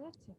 যাচ্ছে?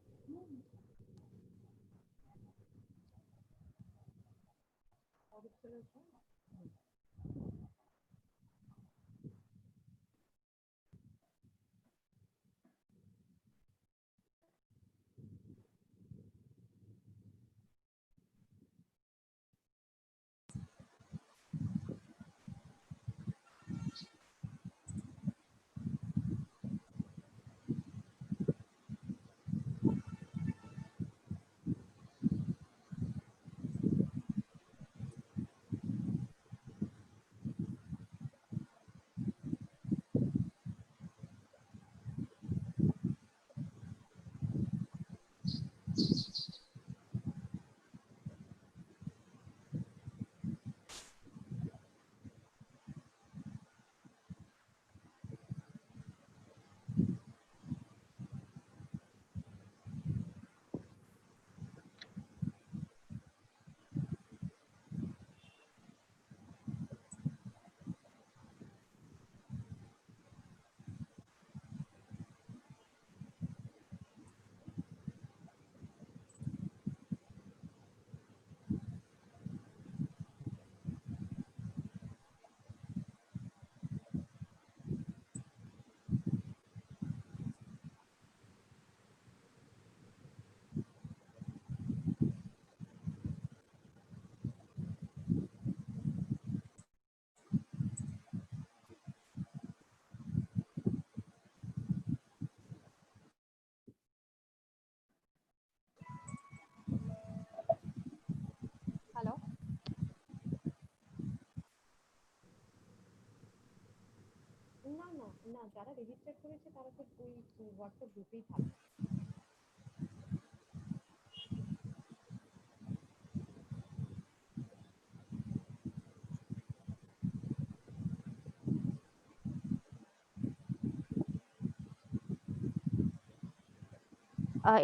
হ্যালো? না, যারা রেজিস্টার করেছে তারা তো ওই হোয়াটসঅ্যাপ গ্রুপেই থাকে।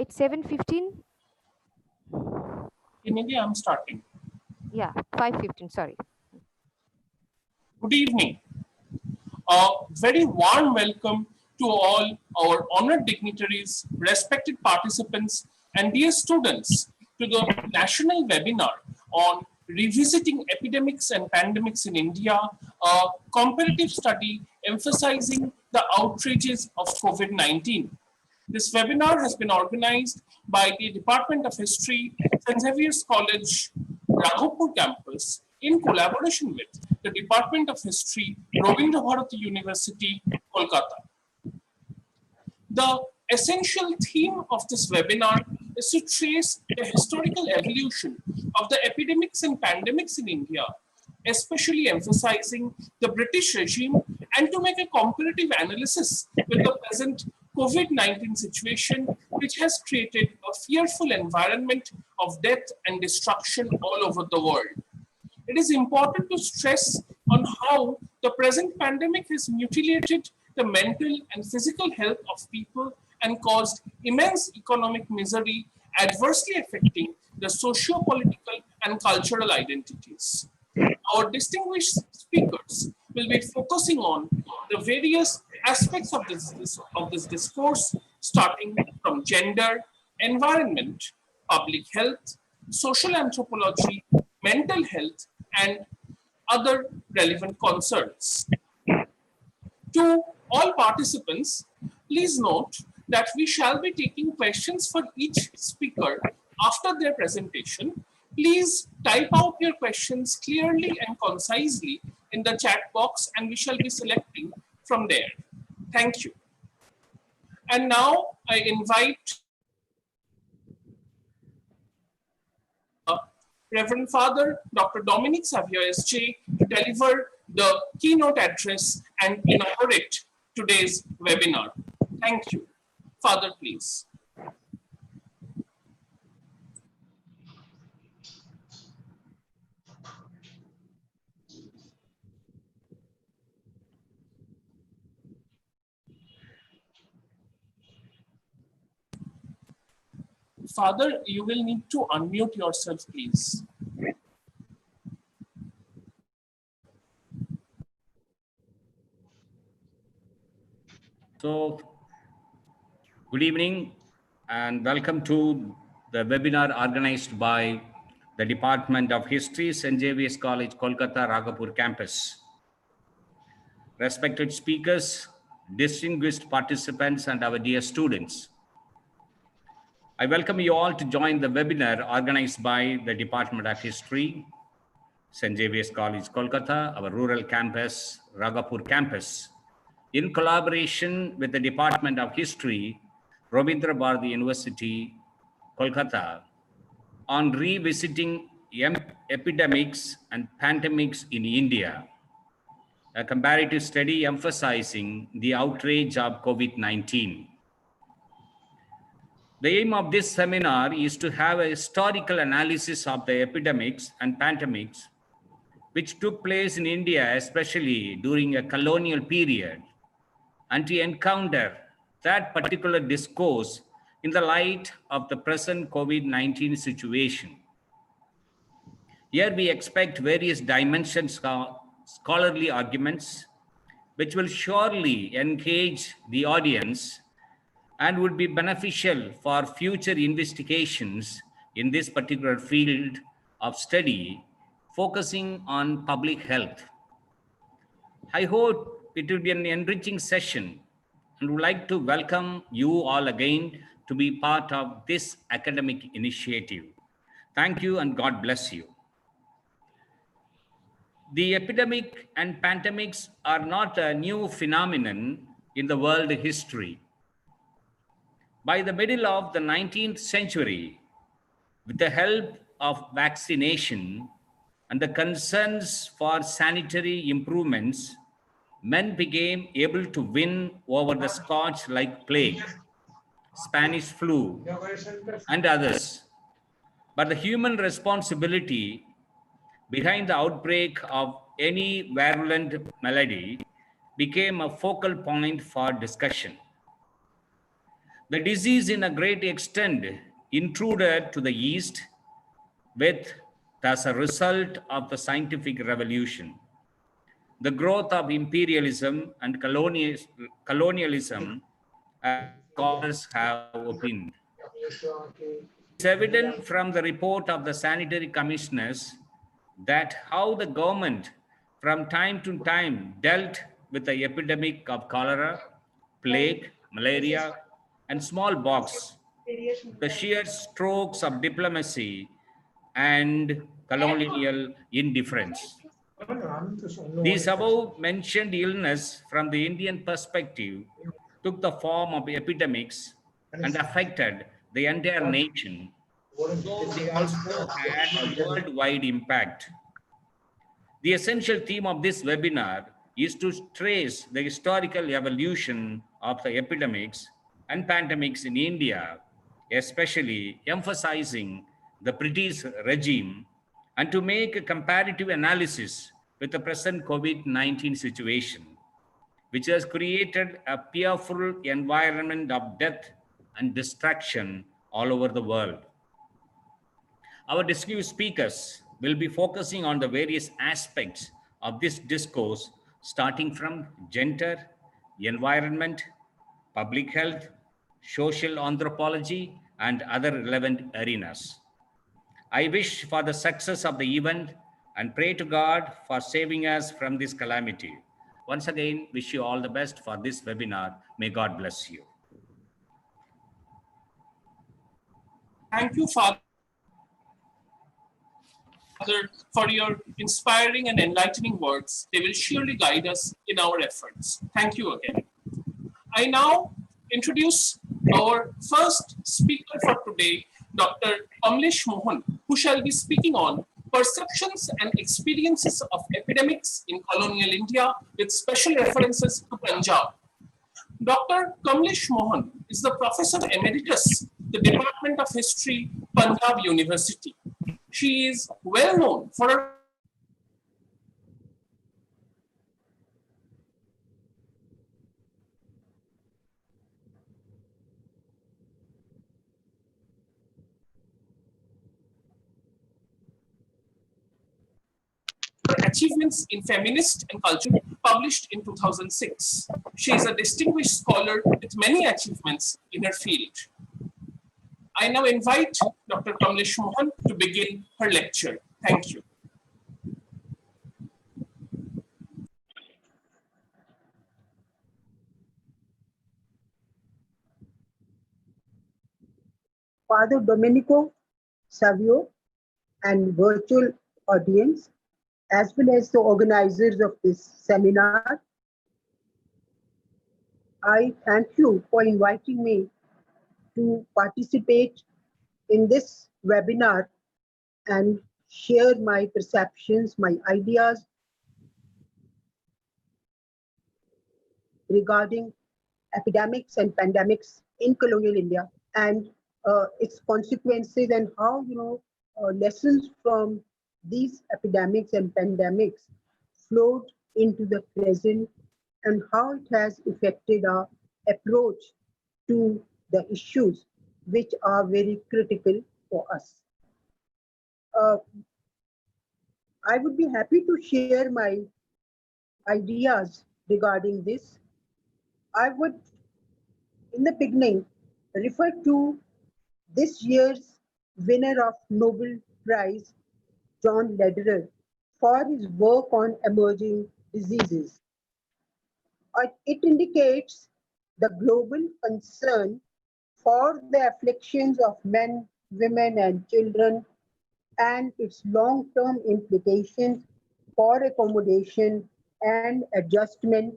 It's 7:15. Maybe I'm starting. Yeah, 5:15. Sorry. Good evening. A very warm welcome to all our honored dignitaries, respected participants, and dear students to the national webinar on revisiting epidemics and pandemics in India, a comparative study emphasizing the outrages of COVID-19. This webinar has been organized by the Department of History, St. Xavier's College, Raghupur campus, in collaboration with the Department of History, Rabindra Bharati University, Kolkata. The essential theme of this webinar is to trace the historical evolution of the epidemics and pandemics in India, especially emphasizing the British regime, and to make a comparative analysis with the present COVID-19 situation, which has created a fearful environment of death and destruction all over the world. It is important to stress on how the present pandemic has mutilated the mental and physical health of people and caused immense economic misery, adversely affecting the socio-political and cultural identities. Our distinguished speakers will be focusing on the various aspects of this discourse, starting from gender, environment, public health, social anthropology, mental health, and other relevant concerns. To all participants, please note that we shall be taking questions for each speaker after their presentation. Please type out your questions clearly and concisely in the chat box, and we shall be selecting from there. Thank you. And now I invite Reverend Father Dr. Dominic Xavier SJ to deliver the keynote address and inaugurate today's webinar. Thank you. Father, please. Father, you will need to unmute yourself, please. So, good evening. and welcome to the webinar organized by the Department of History, Xavier College, Kolkata, Ragapur campus. Respected speakers, distinguished participants, and our dear students, I welcome you all to join the webinar organized by the Department of History, Xavier College, Kolkata, our rural campus, Ragapur campus, in collaboration with the Department of History, Rabindra Bharati University, Kolkata, on revisiting epidemics and pandemics in India, a comparative study emphasizing the outrage of COVID-19. The aim of this seminar is to have a historical analysis of the epidemics and pandemics which took place in India, especially during a colonial period, and to encounter that particular discourse in the light of the present COVID-19 situation. Here we expect various dimensions, scholarly arguments, which will surely engage the audience and would be beneficial for future investigations in this particular field of study, focusing on public health. I hope it will be an enriching session and would like to welcome you all again to be part of this academic initiative. Thank you and God bless you. The epidemic and pandemics are not a new phenomenon in the world history. By the middle of the 19th century, with the help of vaccination and the concerns for sanitary improvements, men became able to win over the Scotch like plague, Spanish flu, and others. But the human responsibility behind the outbreak of any virulent malady became a focal point for discussion. The disease, in a great extent, intruded to the East with, as a result of the scientific revolution, the growth of imperialism and colonialism, as scholars have opined. It's evident from the report of the sanitary commissioners that how the government from time to time dealt with the epidemic of cholera, plague, malaria, and smallpox, the sheer strokes of diplomacy and colonial indifference. These above mentioned illness from the Indian perspective took the form of epidemics and affected the entire nation, though they also had a worldwide impact. The essential theme of this webinar is to trace the historical evolution of the epidemics and pandemics in India, especially emphasizing the British regime, and to make a comparative analysis with the present COVID-19 situation, which has created a fearful environment of death and destruction all over the world. Our distinguished speakers will be focusing on the various aspects of this discourse, starting from gender, environment, public health, social anthropology, and other relevant arenas. I wish for the success of the event and pray to God for saving us from this calamity. Once again, wish you all the best for this webinar. May God bless you. Thank you, Father, for your inspiring and enlightening words. They will surely guide us in our efforts. Thank you again. I now introduce our first speaker for today, Dr. Kamlesh Mohan, who shall be speaking on perceptions and experiences of epidemics in colonial India with special references to Punjab. Dr. Kamlesh Mohan is the Professor Emeritus, the Department of History, Punjab University. She is well known for her achievements in feminist and culture, published in 2006. She is a distinguished scholar with many achievements in her field. I now invite Dr. Kamlesh Mohan to begin her lecture. Thank you. Father Domenico, Xavier, and virtual audience, as well as the organizers of this seminar. I thank you for inviting me to participate in this webinar and share my perceptions, my ideas regarding epidemics and pandemics in colonial India and its consequences, and how lessons from these epidemics and pandemics flowed into the present, and how it has affected our approach to the issues which are very critical for us. I would be happy to share my ideas regarding this. I would, in the beginning, refer to this year's winner of Nobel Prize, John Lederer, for his work on emerging diseases. It indicates the global concern for the afflictions of men, women, and children, and its long-term implications for accommodation and adjustment.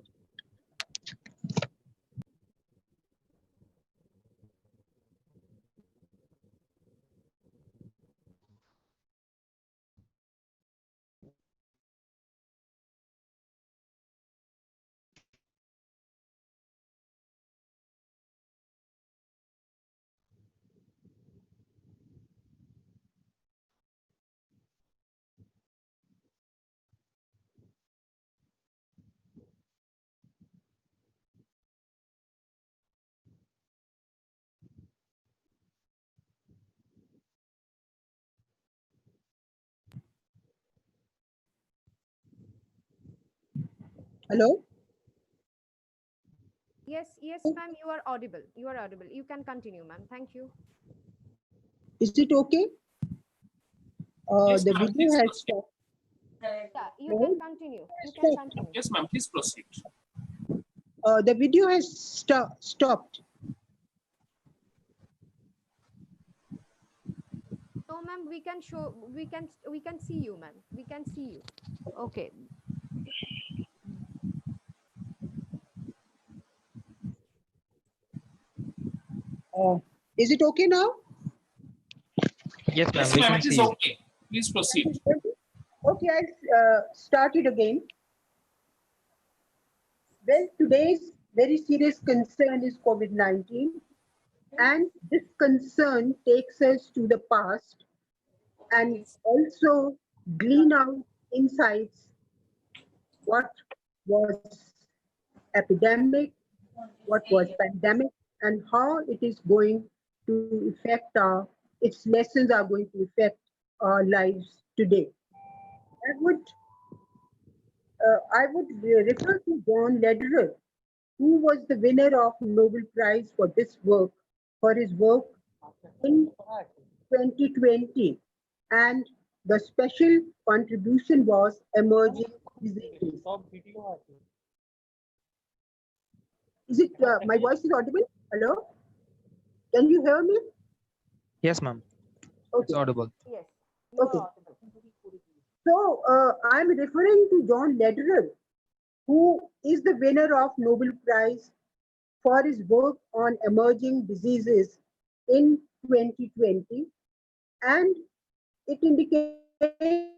Hello? Yes, yes, ma'am, you are audible. You are audible. You can continue, ma'am. Thank you. Is it okay? Yes, The ma'am, video please has proceed. stopped. Yeah, you can continue. You can continue. Yes, ma'am, please proceed. The video has stopped. No, ma'am, we can show, we can see you, ma'am. We can see you. Okay. Is it okay now? Yes, ma'am. Yes, We ma'am, can it see is you. okay. Please proceed. Okay, I'll start it again. Well, today's very serious concern is COVID-19, and this concern takes us to the past and also glean out insights. What was epidemic, what was pandemic, and how it is going to affect its lessons are going to affect our lives today. I would refer to John Lederer, who was the winner of Nobel Prize for this work, for his work in 2020. And the special contribution was emerging diseases. Is it, my voice is audible? Hello? Can you hear me? Yes, ma'am. It's Okay. audible. Yes, you are Okay. audible. So I'm referring to John Lederer, who is the winner of Nobel Prize for his work on emerging diseases in 2020, and it indicates the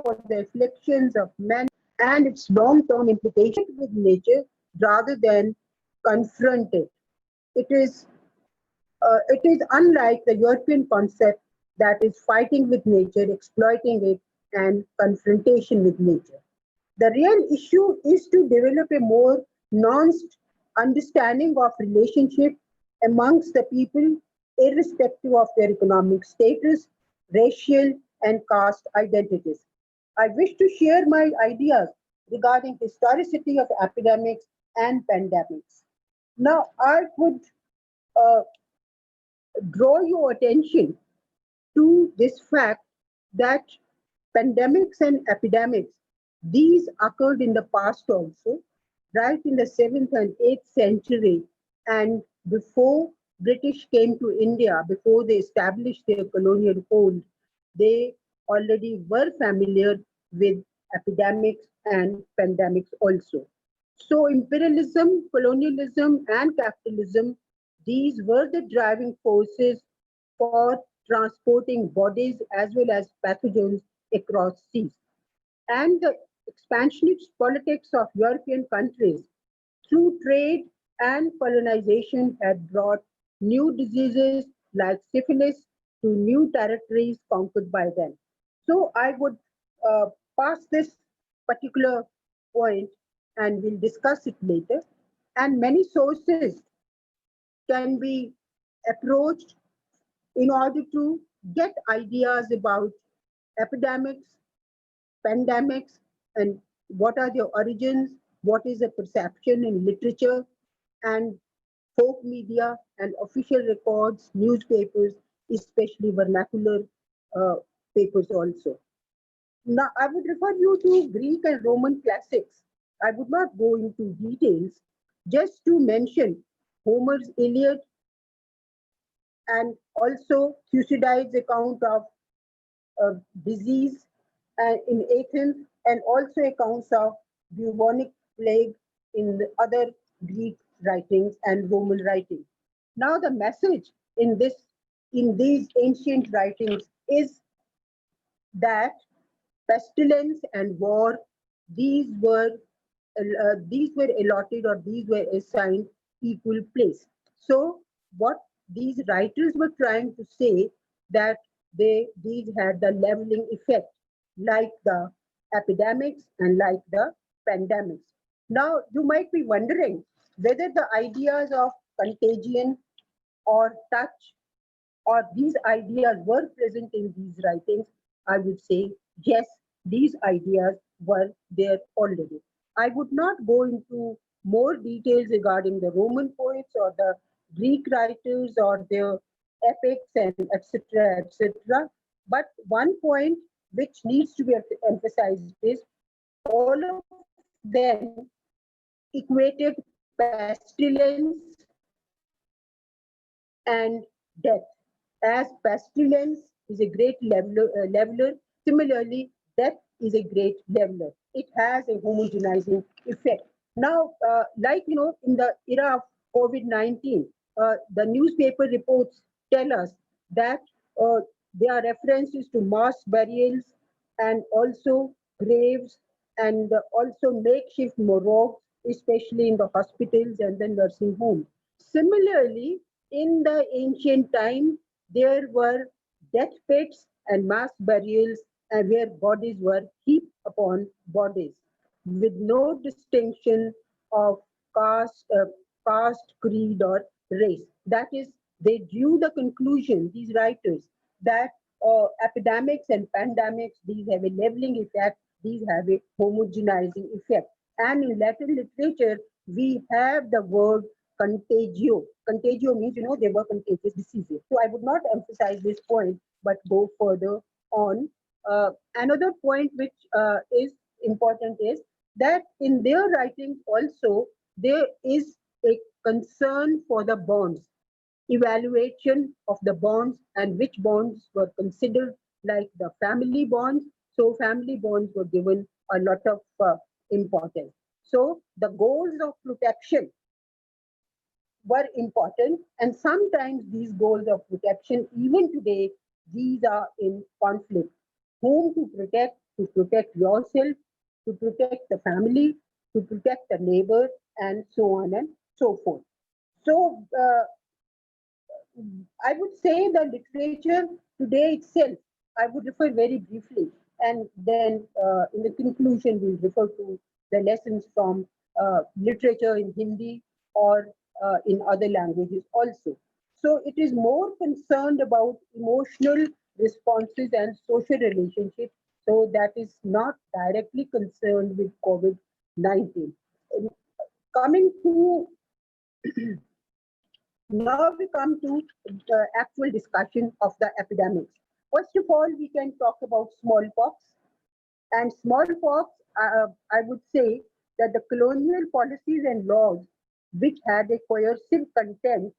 for the afflictions of man and its long-term implications with nature rather than confront it. It is unlike the European concept that is fighting with nature, exploiting it, and confrontation with nature. The real issue is to develop a more nuanced understanding of relationship amongst the people, irrespective of their economic status, racial, and caste identities. I wish to share my ideas regarding historicity of epidemics and pandemics. Now, I would uh, draw your attention to this fact that pandemics and epidemics, these occurred in the past also, right in the 7th and 8th century, and before British came to India, before they established their colonial hold, they already were familiar with epidemics and pandemics also. So imperialism, colonialism, and capitalism, these were the driving forces for transporting bodies as well as pathogens across seas. And the expansionist politics of European countries through trade and colonization had brought new diseases like syphilis to new territories conquered by them. So I would uh, pass this particular point and we'll discuss it later. And many sources can be approached in order to get ideas about epidemics, pandemics, and what are their origins, what is the perception in literature and folk media and official records, newspapers, especially vernacular uh, papers also. Now, I would refer you to Greek and Roman classics. I would not go into details, just to mention Homer's Iliad and also Thucydides' account of disease in Athens, and also accounts of bubonic plague in the other Greek writings and Roman writings. Now, the message in these ancient writings is that pestilence and war, these were these were allotted or these were assigned equal place. So what these writers were trying to say that these had the leveling effect, like the epidemics and like the pandemics. Now you might be wondering whether the ideas of contagion or touch or these ideas were present in these writings. I would say yes, these ideas were there already. I would not go into more details regarding the Roman poets or the Greek writers or their epics and etc. etc. But one point which needs to be emphasized is all of them equated pestilence and death. As pestilence is a great leveler, similarly, death is a great leveler. It has a homogenizing effect. Now, in the era of COVID-19, the newspaper reports tell us that uh, there are references to mass burials and also graves and also makeshift morgues, especially in the hospitals and the nursing homes. Similarly, in the ancient time, there were death pits and mass burials where bodies were heaped upon bodies with no distinction of caste, caste, creed, or race. That is, they drew the conclusion, these writers, that epidemics and pandemics, these have a leveling effect, these have a homogenizing effect. And in Latin literature, we have the word contagio. Contagio means, they were contagious diseases. So I would not emphasize this point, but go further on. Another point which is important is that in their writings also, there is a concern for the bonds, evaluation of the bonds and which bonds were considered like the family bonds. So family bonds were given a lot of importance. So the goals of protection were important, and sometimes these goals of protection, even today, these are in conflict. Whom to protect yourself, to protect the family, to protect the neighbor, and so on and so forth. So I would say the literature today itself, I would refer very briefly, and then in the conclusion, we'll refer to the lessons from literature in Hindi or in other languages also. So it is more concerned about emotional responses and social relationships. So that is not directly concerned with COVID-19. Coming to Now we come to the actual discussion of the epidemics. First of all, we can talk about smallpox. And smallpox, I would say that the colonial policies and laws which had a coercive content,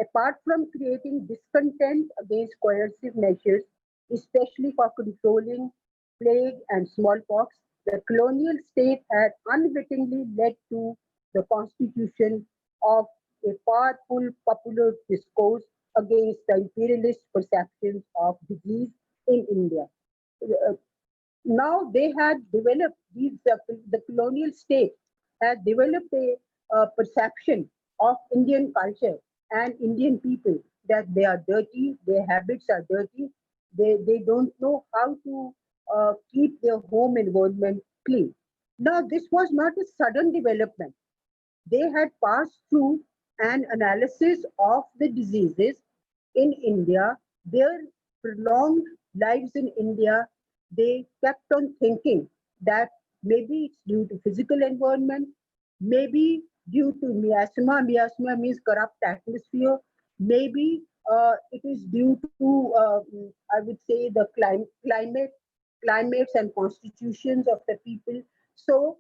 apart from creating discontent against coercive measures, especially for controlling plague and smallpox, the colonial state had unwittingly led to the constitution of a powerful popular discourse against the imperialist perceptions of disease in India. Uh, Now they had developed the colonial state had developed a perception of Indian culture and Indian people that they are dirty, their habits are dirty, they don't know how to keep their home environment clean. Now this was not a sudden development. They had passed through an analysis of the diseases in India, their prolonged lives in India. They kept on thinking that maybe it's due to physical environment, maybe due to miasma. Miasma means corrupt atmosphere. Maybe it is due to, I would say, the climates and constitutions of the people. So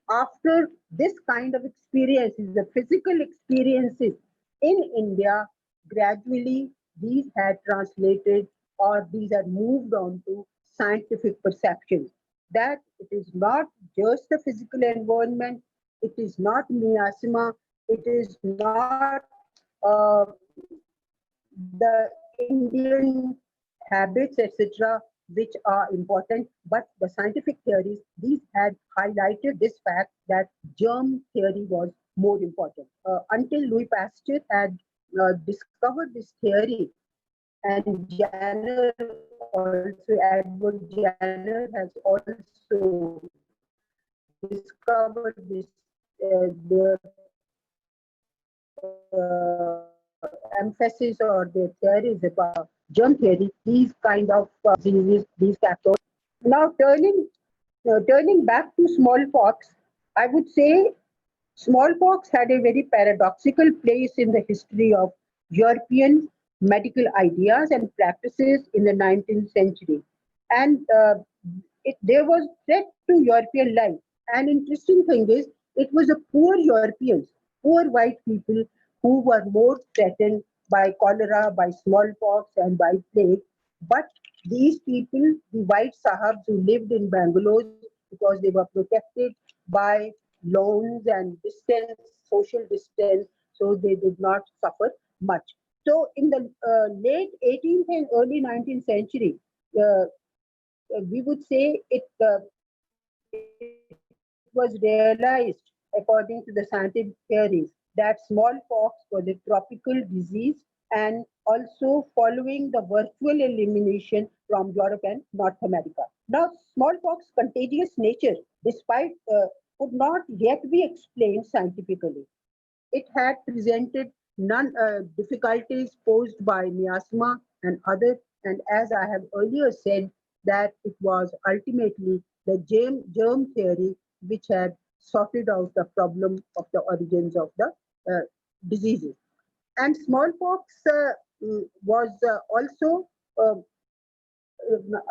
after this kind of experiences, the physical experiences in India, gradually these had translated or these had moved on to scientific perceptions that it is not just the physical environment, it is not miasma, it is not the Indian habits, etc., which are important, but the scientific theories, these had highlighted this fact that germ theory was more important. Until Louis Pasteur had discovered this theory, and Janner also, Edward Janner has also discovered this, their emphasis or their theories about germ theory, these kind of diseases, these factors. Now, turning back to smallpox, I would say smallpox had a very paradoxical place in the history of European medical ideas and practices in the 19th century. And there was threat to European life. And interesting thing is, it was the poor Europeans, poor white people who were more threatened by cholera, by smallpox, and by plague. But these people, the white sahabs who lived in Bangalore, because they were protected by loans and distance, social distance, so they did not suffer much. So in the late 18th and early 19th century, we would say it was realized, according to the scientific theories, that smallpox was a tropical disease and also following the virtual elimination from Europe and North America. Now, smallpox contagious nature, despite could not yet be explained scientifically. It had presented none difficulties posed by miasma and other, and as I have earlier said, that it was ultimately the germ theory which had sorted out the problem of the origins of the uh, diseases. And smallpox was also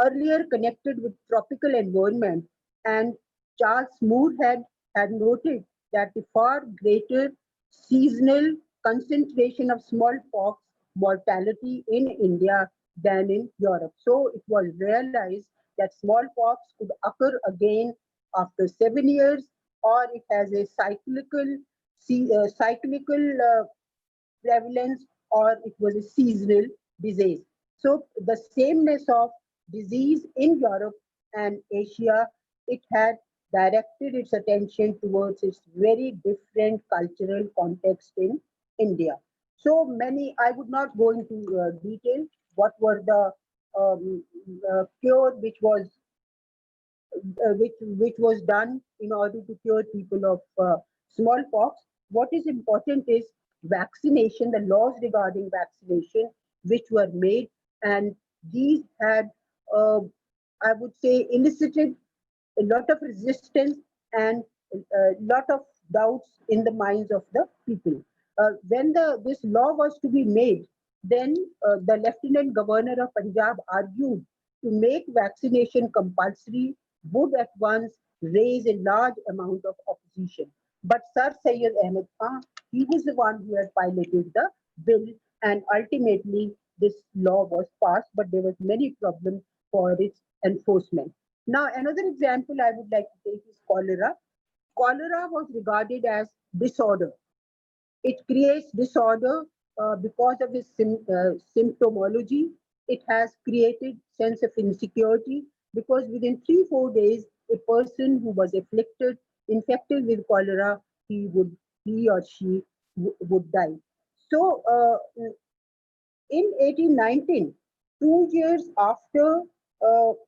earlier connected with tropical environment, and Charles Moore had noted that the far greater seasonal concentration of smallpox mortality in India than in Europe. So it was realized that smallpox could occur again after 7 years, or it has a cyclical prevalence, or it was a seasonal disease. So the sameness of disease in Europe and Asia, it had directed its attention towards its very different cultural context in India. So many, I would not go into detail what were the cure which was done in order to cure people of smallpox. what is important is vaccination, the laws regarding vaccination, which were made, and these had, I would say, elicited a lot of resistance and a lot of doubts in the minds of the people. When this law was to be made, then the Lieutenant Governor of Punjab argued to make vaccination compulsory would at once raise a large amount of opposition. But Sir Syed Ahmed Khan, he was the one who had piloted the bill, and ultimately this law was passed, but there was many problems for its enforcement. Now, another example I would like to take is cholera. Cholera was regarded as disorder. It creates disorder because of its symptomology. It has created sense of insecurity because within 3-4 days, a person who was infected with cholera, he or she would die. So, in 1819, 2 years after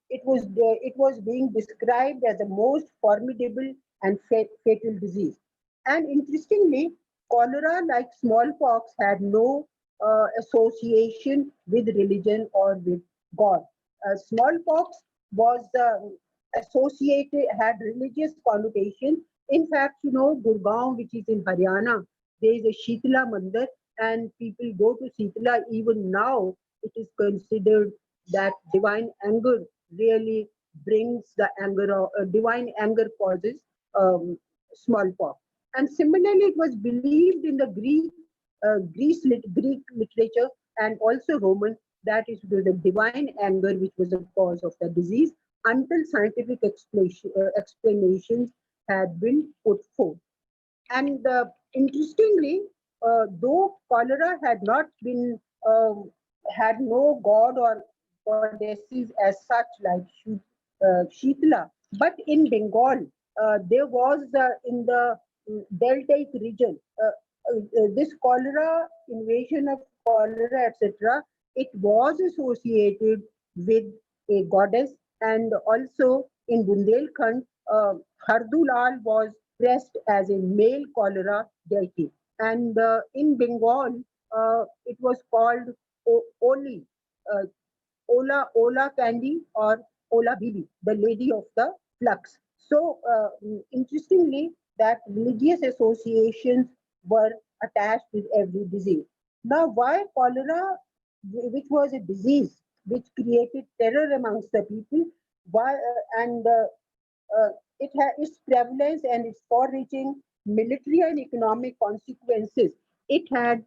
it was being described as the most formidable and fatal disease. And interestingly, cholera, like smallpox, had no association with religion or with God. Smallpox was had religious connotation. In fact, Gurgaon, which is in Haryana, there is a Shitla Mandir, and people go to Shitla. Even now, it is considered that divine anger really brings the anger, divine anger causes smallpox. And similarly, it was believed in the Greek literature and also Roman that it was the divine anger which was the cause of the disease until scientific explanations had been put forth. And interestingly, though cholera had not been, had no god or goddesses as such like Shitla, but in Bengal, there was in the deltaic region, this cholera, invasion of cholera, etc., it was associated with a goddess, and also in Bundelkhand, Hardulal was dressed as a male cholera deity. And in Bengal, it was called Oli, uh, Ola Candy or Ola Bibi, the lady of the flux. So, interestingly, that religious associations were attached with every disease. Now, why cholera, which was a disease which created terror amongst the people, why and its prevalence and its far-reaching military and economic consequences, it had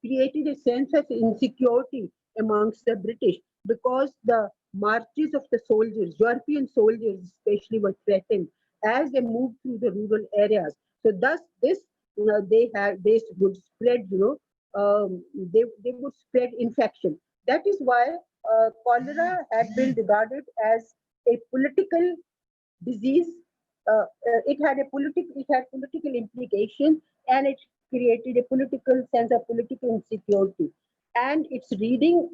created a sense of insecurity amongst the British because the marches of the soldiers, European soldiers especially, were threatened as they moved through the rural areas. So thus this they would spread, they would spread infection. That is why cholera had been regarded as a political disease. It had political implications, and it created a political sense of political insecurity. And it's reading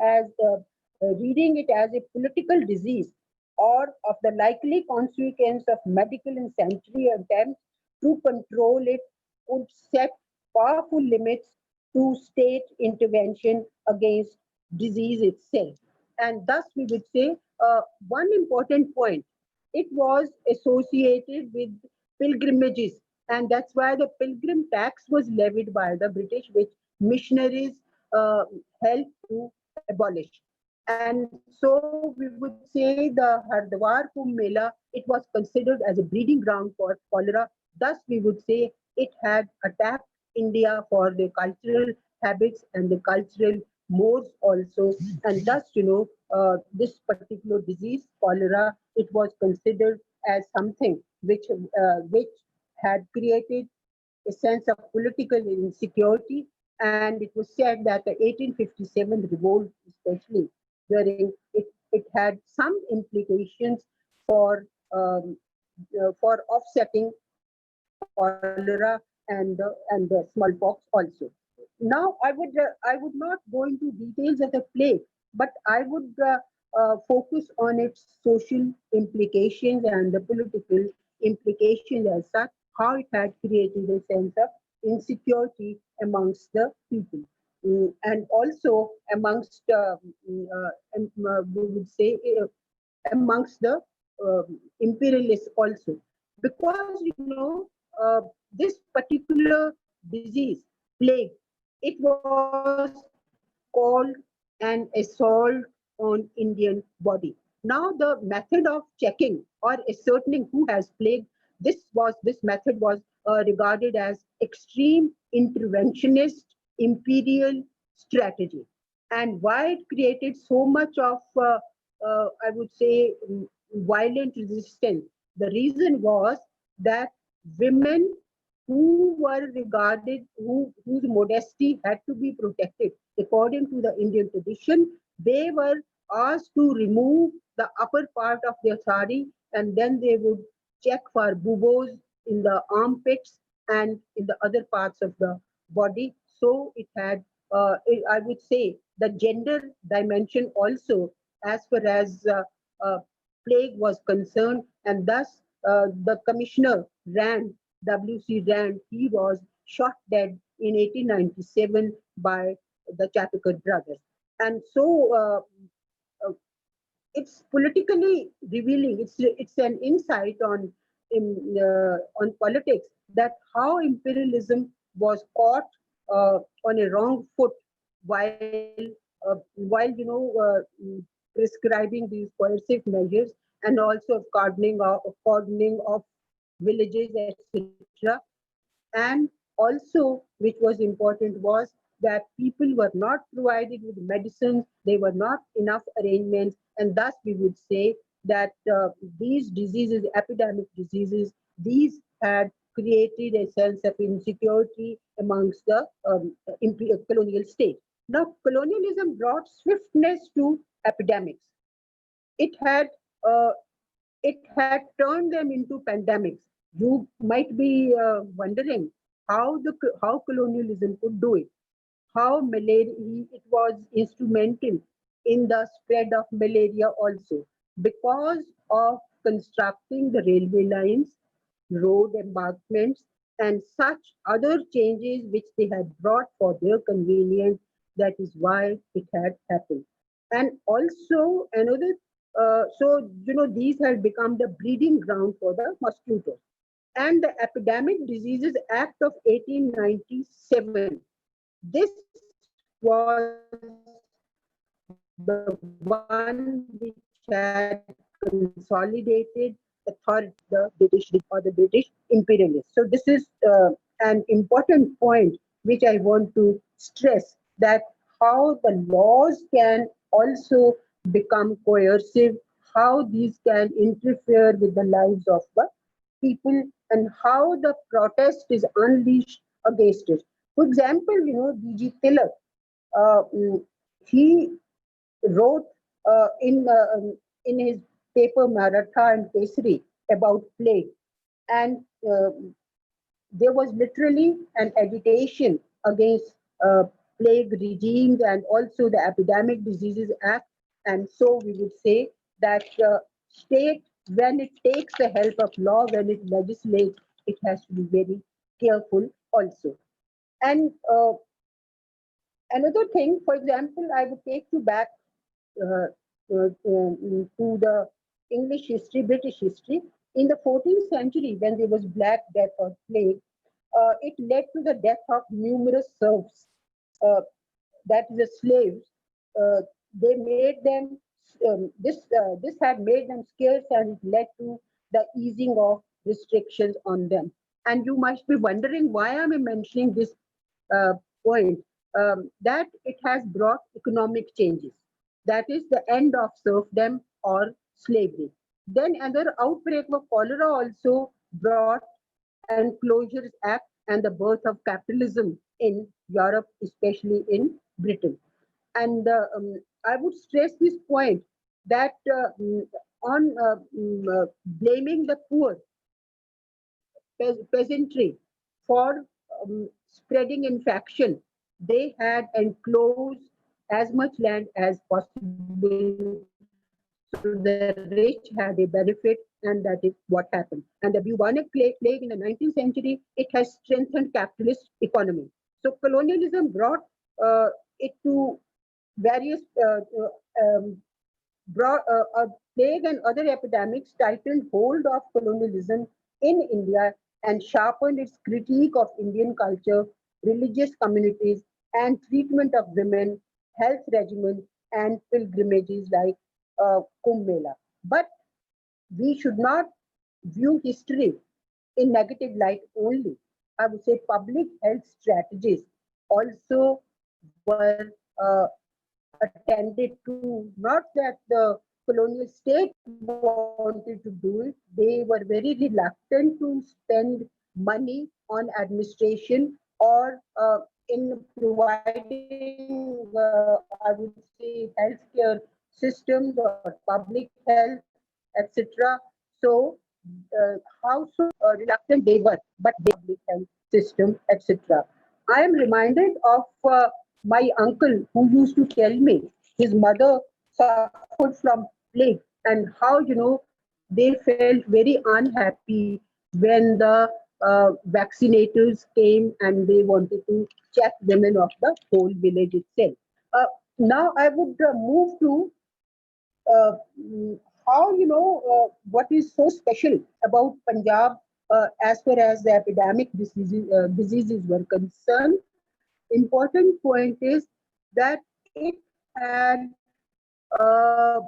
it as a political disease or of the likely consequence of medical and sanitary attempts to control it would set powerful limits to state intervention against disease itself. And thus, we would say one important point, it was associated with pilgrimages, and that's why the pilgrim tax was levied by the British, which missionaries uh, helped to abolish. And so we would say the Hardwar Kumbh Mela, it was considered as a breeding ground for cholera. Thus, we would say it had attacked India for the cultural habits and the cultural modes also. And thus, this particular disease, cholera, it was considered as something which had created a sense of political insecurity. And it was said that the 1857 revolt, especially during it had some implications for for offsetting cholera and the smallpox also. Now, I would not go into details of the plague, but I would focus on its social implications and the political implications as such, how it had created a sense of insecurity amongst the people. And also amongst, we would say, amongst the imperialists also. Because, this particular disease, plague, it was called an assault on Indian body. Now the method of checking or ascertaining who has plague, this method was regarded as extreme interventionist imperial strategy. And why it created so much of, I would say, violent resistance. The reason was that women who were regarded, whose modesty had to be protected according to the Indian tradition, they were asked to remove the upper part of their sari, and then they would check for buboes in the armpits and in the other parts of the body. So it had, I would say, the gender dimension also, as far as plague was concerned, and thus the commissioner Rand, W.C. Rand, he was shot dead in 1897 by the Chapekar brothers. And so it's politically revealing. It's an insight on politics, that how imperialism was caught on a wrong foot while prescribing these coercive measures, and also cordoning of villages, etc. And also, which was important, was that people were not provided with medicines, they were not enough arrangements, and thus we would say that these diseases, epidemic diseases, these had created a sense of insecurity amongst the colonial state. Now, colonialism brought swiftness to epidemics. It had uh, it had turned them into pandemics. You might be wondering how colonialism could do it, how malaria, it was instrumental in the spread of malaria also, because of constructing the railway lines, road embankments, and such other changes which they had brought for their convenience. That is why it had happened. And also another, these had become the breeding ground for the mosquitoes. And the Epidemic Diseases Act of 1897, this was the one which had consolidated authority, the British imperialists. So this is an important point which I want to stress, that how the laws can also become coercive, how these can interfere with the lives of the people, and how the protest is unleashed against it. For example, D.G. Tilak, he wrote in his paper Maratha and Kesari about plague, and there was literally an agitation against plague regimes and also the Epidemic Diseases Act. And so we would say that state, when it takes the help of law, when it legislates, it has to be very careful also. And another thing, for example, I would take you back uh, to the English history, British history. In the 14th century, when there was Black Death or plague, it led to the death of numerous serfs, uh, that is, the slaves. Uh, they made them, this had made them scarce, and it led to the easing of restrictions on them. And you must be wondering why am I mentioning this uh, point, that it has brought economic changes. That is the end of serfdom or slavery. Then another outbreak of cholera also brought an Closures Act and the birth of capitalism in Europe, especially in Britain. And I would stress this point, that on blaming the poor peasantry for spreading infection, they had enclosed as much land as possible, so the rich had a benefit and the poor had and that is what happened. And the bubonic plague in the 19th century, it has strengthened capitalist economy. So colonialism brought it to various brought a plague and other epidemics tightened hold of colonialism in India and sharpened its critique of Indian culture, religious communities, and treatment of women, health regimens, and pilgrimages like Kumbh Mela. But we should not view history in negative light only. I would say public health strategies also were attended to. Not that the colonial state wanted to do it, they were very reluctant to spend money on administration or in providing, I would say, healthcare systems or public health, etc. So, how so reluctant they were, but they public health system, etc. I am reminded of my uncle who used to tell me his mother suffered from plague and how they felt very unhappy when the vaccinators came and they wanted to check women of the whole village itself. Uh, Now I would move to how what is so special about Punjab as far as the epidemic diseases were concerned. Important point is that it had uh,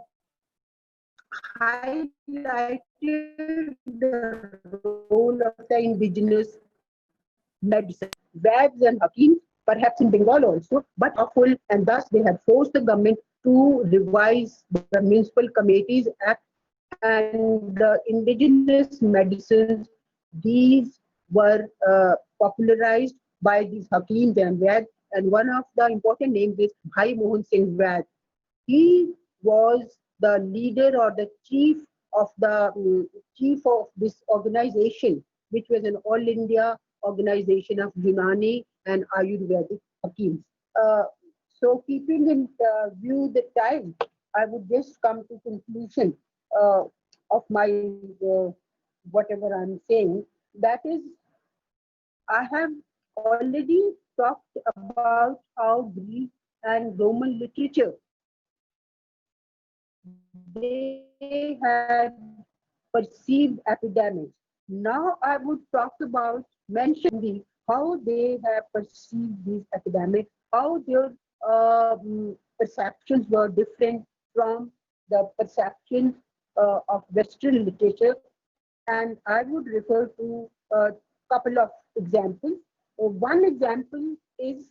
highlighted the role of the indigenous medicine, Vads and Hakims, perhaps in Bengal also, but powerful, and thus they had forced the government to revise the Municipal Committees Act, and the indigenous medicines, these were popularized by these Hakims and Vads, and one of the important names is Bhai Mohan Singh Vad. He was the leader or the chief of this organization, which was an all India organization of Unani and Ayurvedic Hakims. Uh, so, keeping in view the time, I would just come to conclusion uh, of my whatever I'm saying. That is, I have already talked about how Greek and Roman literature they had perceived epidemics. Now I would talk about mention how they have perceived these epidemics, how their perceptions were different from the perceptions of Western literature. And I would refer to a couple of examples. One example is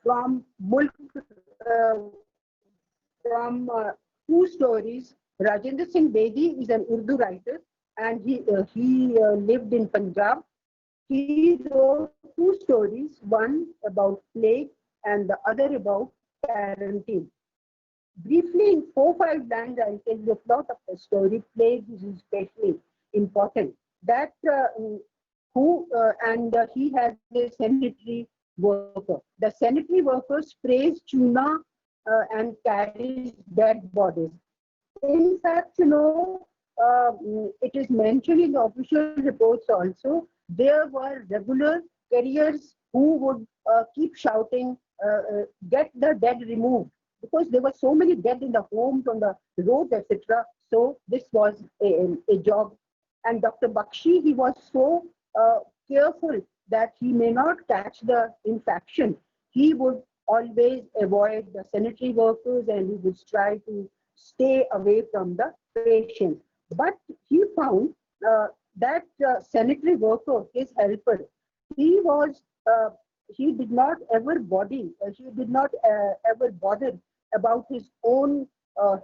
from Mulk, uh, from two stories. Rajendra Singh Bedi is an Urdu writer, and he lived in Punjab. He wrote two stories, one about plague and the other about quarantine. Briefly, in 4 5 lines, I'll tell you a plot of the story. Plague is especially important. That who and he has a sanitary worker. The sanitary worker sprays tuna and carries dead bodies. In fact, it is mentioned in the official reports also. There were regular carriers who would keep shouting, "Get the dead removed," because there were so many dead in the homes, on the roads, etc. So this was a job. And Dr. Bakshi, he was so careful that he may not catch the infection. He would always avoid the sanitary workers and he would try to stay away from the patients. But he found that sanitary worker, his helper, he was he did not ever he did not ever bother about his own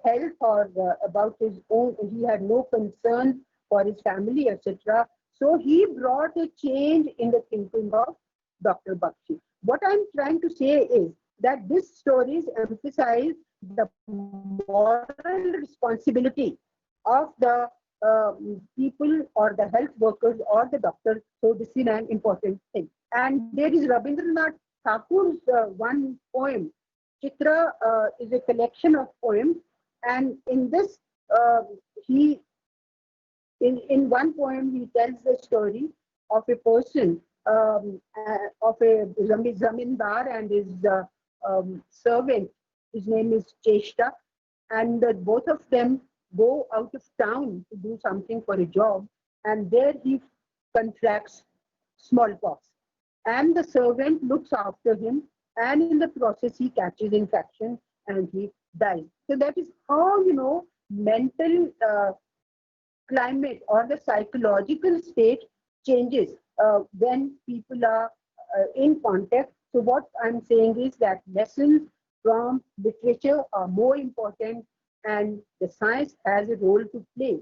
health or about his own. He had no concern for his family, etc. So he brought a change in the thinking of Dr. Bakshi. What I'm trying to say is that these stories emphasize the moral responsibility of the people or the health workers or the doctors. So this is an important thing. And there is Rabindranath Thakur's one poem. Chitra is a collection of poems, and in this uh, he In one poem, he tells the story of a person, of a zamindar and his servant. His name is Cheshta, and both of them go out of town to do something for a job, and there he contracts smallpox. And the servant looks after him, and in the process, he catches infection and he dies. So that is how, mental climate or the psychological state changes when people are in contact. So what I'm saying is that lessons from literature are more important, and the science has a role to play.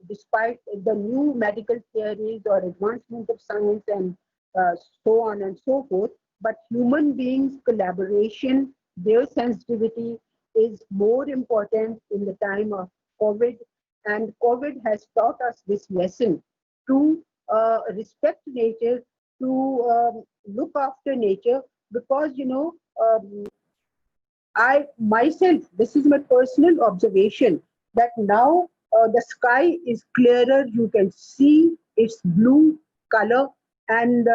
Despite the new medical theories or advancement of science and uh, so on and so forth, but human beings' collaboration, their sensitivity is more important in the time of COVID, and COVID has taught us this lesson to respect nature, to look after nature, because, I myself, this is my personal observation, that now the sky is clearer, you can see its blue color, and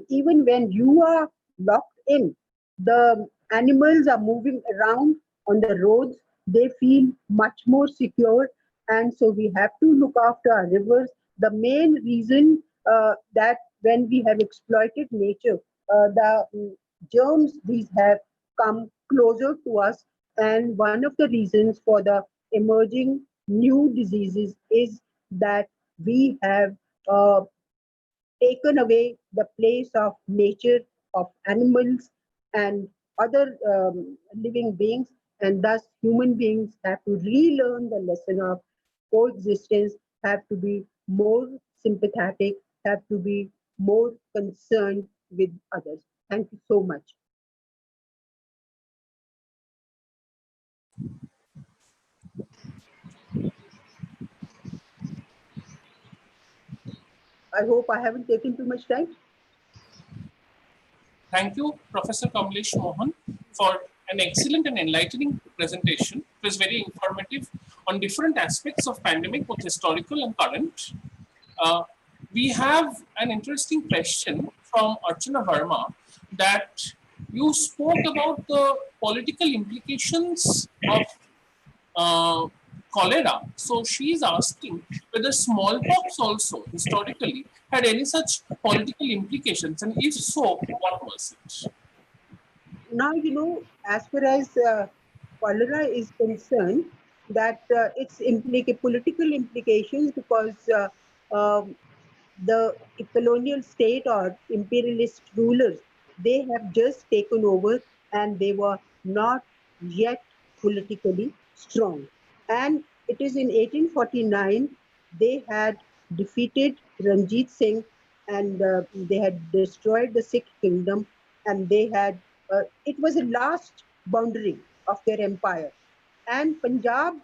even when you are locked in, the animals are moving around on the roads, they feel much more secure, and so we have to look after our rivers. The main reason that when we have exploited nature, the germs these have come closer to us. And one of the reasons for the emerging new diseases is that we have uh, taken away the place of nature, of animals, and other living beings. And thus, human beings have to relearn the lesson of coexistence, have to be more sympathetic, have to be more concerned with others. Thank you so much. I hope I haven't taken too much time. Thank you, Professor Kamlesh Mohan, for an excellent and enlightening presentation. It was very informative on different aspects of pandemic, both historical and current. Uh, we have an interesting question from Archana Verma, that you spoke about the political implications of uh, cholera. So she is asking whether smallpox also historically had any such political implications, and if so, what was it? Now, as far as cholera is concerned, that its political implications, because um, the colonial state or imperialist rulers, they have just taken over, and they were not yet politically strong. And it is in 1849 they had defeated Ranjit Singh, and they had destroyed the Sikh kingdom, and they had it was the last boundary of their empire. And Punjab,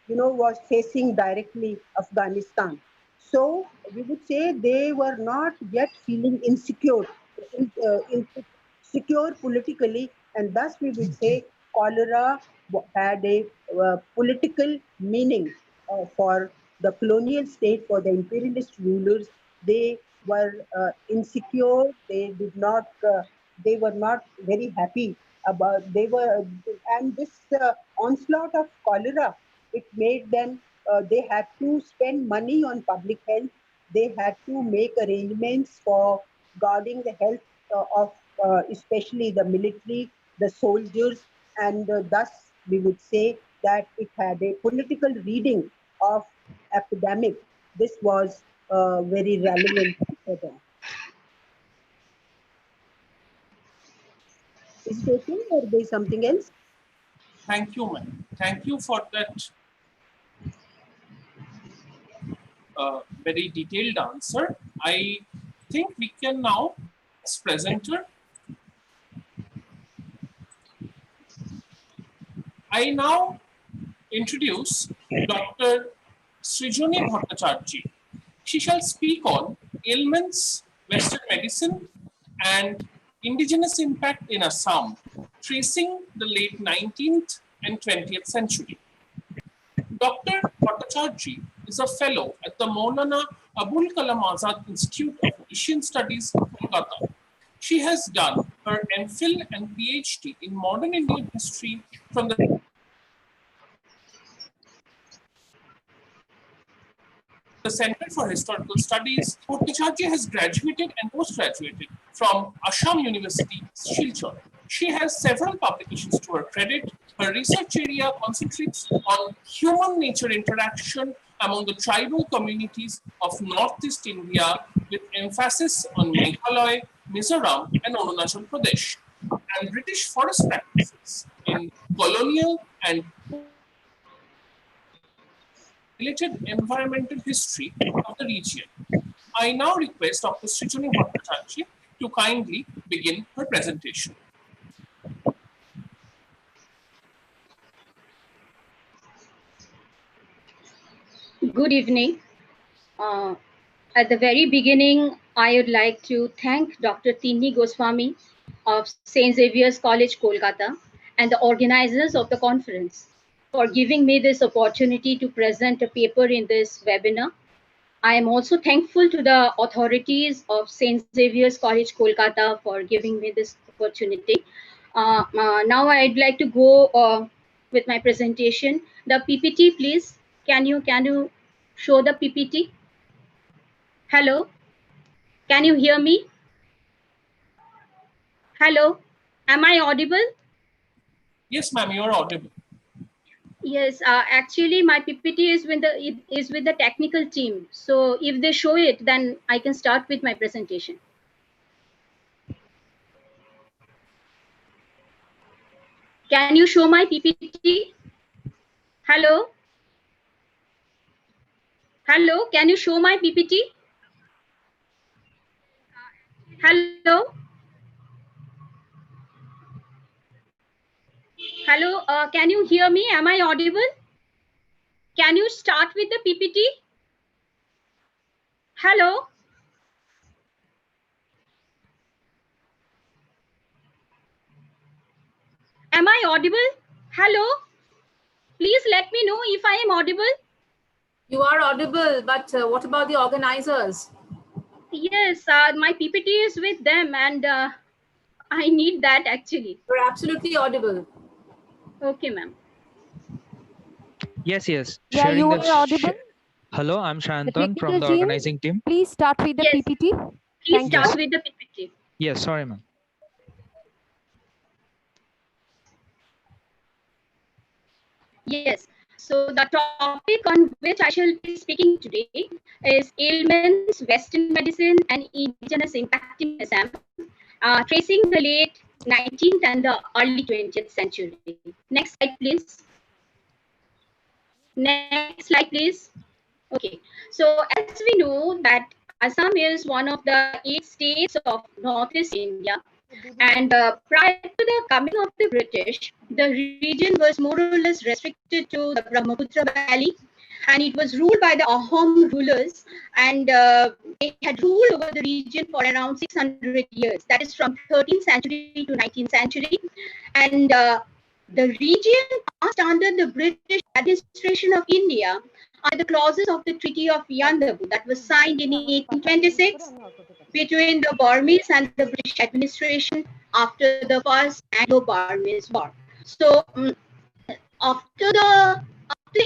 was facing directly Afghanistan. So we would say they were not yet feeling insecure, secure politically, and thus we would say cholera had a political meaning for the colonial state, for the imperialist rulers. They were insecure. They did not. They were not very happy about. They were, and this onslaught of cholera, it made them. They had to spend money on public health. They had to make arrangements for guarding the health of especially the military, the soldiers, and thus we would say that it had a political reading of epidemic. This was very relevant for them. Is it okay, or there is something else? Thank you, ma'am. Thank you for that very detailed answer. I think we can now, as presenter, I now introduce Dr. Srijoni Bhattacharjee. She shall speak on ailments, Western medicine, and indigenous impact in Assam, tracing the late 19th and 20th century. Dr. Bhattacharjee is a fellow at the Maulana Abul Kalam Azad Institute of Asian Studies, Kolkata. She has done her MPhil and PhD in modern Indian history from the Center for Historical Studies. Bhattacharya has graduated and postgraduated from Assam University, Silchar. She has several publications to her credit. Her research area concentrates on human nature interaction among the tribal communities of Northeast India with emphasis on Meghalaya, Mizoram, and Arunachal Pradesh, and British forest practices in colonial and related environmental history of the region. I now request Dr. Srijani Bhattacharya to kindly begin her presentation. Good evening. At the very beginning, I would like to thank Dr. Tinni Goswami of St. Xavier's College, Kolkata, and the organizers of the conference for giving me this opportunity to present a paper in this webinar. I am also thankful to the authorities of St. Xavier's College, Kolkata for giving me this opportunity. Now I'd like to go with my presentation. The PPT, please. Can you show the PPT? Hello, can you hear me? Hello, am I audible? Yes, ma'am, you are audible. Yes, actually my PPT is with the technical team. So if they show it, then I can start with my presentation. Can you show my PPT? Hello? Hello, can you show my PPT? Hello? Hello, can you hear me? Am I audible? Can you start with the PPT? Hello? Am I audible? Hello? Please let me know if I am audible. You are audible, but what about the organizers? Yes, my PPT is with them and I need that actually. You're absolutely audible. Okay, ma'am. Yes, yes. Yeah, Sharing you the are audible. Hello, I'm The Shantan from technical the team, organizing team. please start with the Yes. PPT. Please Thank start you. with the PPT. Yes, sorry, ma'am. Yes. So the topic on which I shall be speaking today is ailments, Western medicine, and indigenous impact in Assam, tracing the late 19th and the early 20th century. Next slide, please. Next slide, please. Okay. So as we know that Assam is one of the 8 states of Northeast India. And prior to the coming of the British, the region was more or less restricted to the Brahmaputra Valley, and it was ruled by the Ahom rulers, and they had ruled over the region for around 600 years. That is from 13th century to 19th century, and the region passed under the British administration of India under the clauses of the Treaty of Yandabu that was signed in 1826 between the Burmese and the British administration after the First Anglo-Burmese War. So after the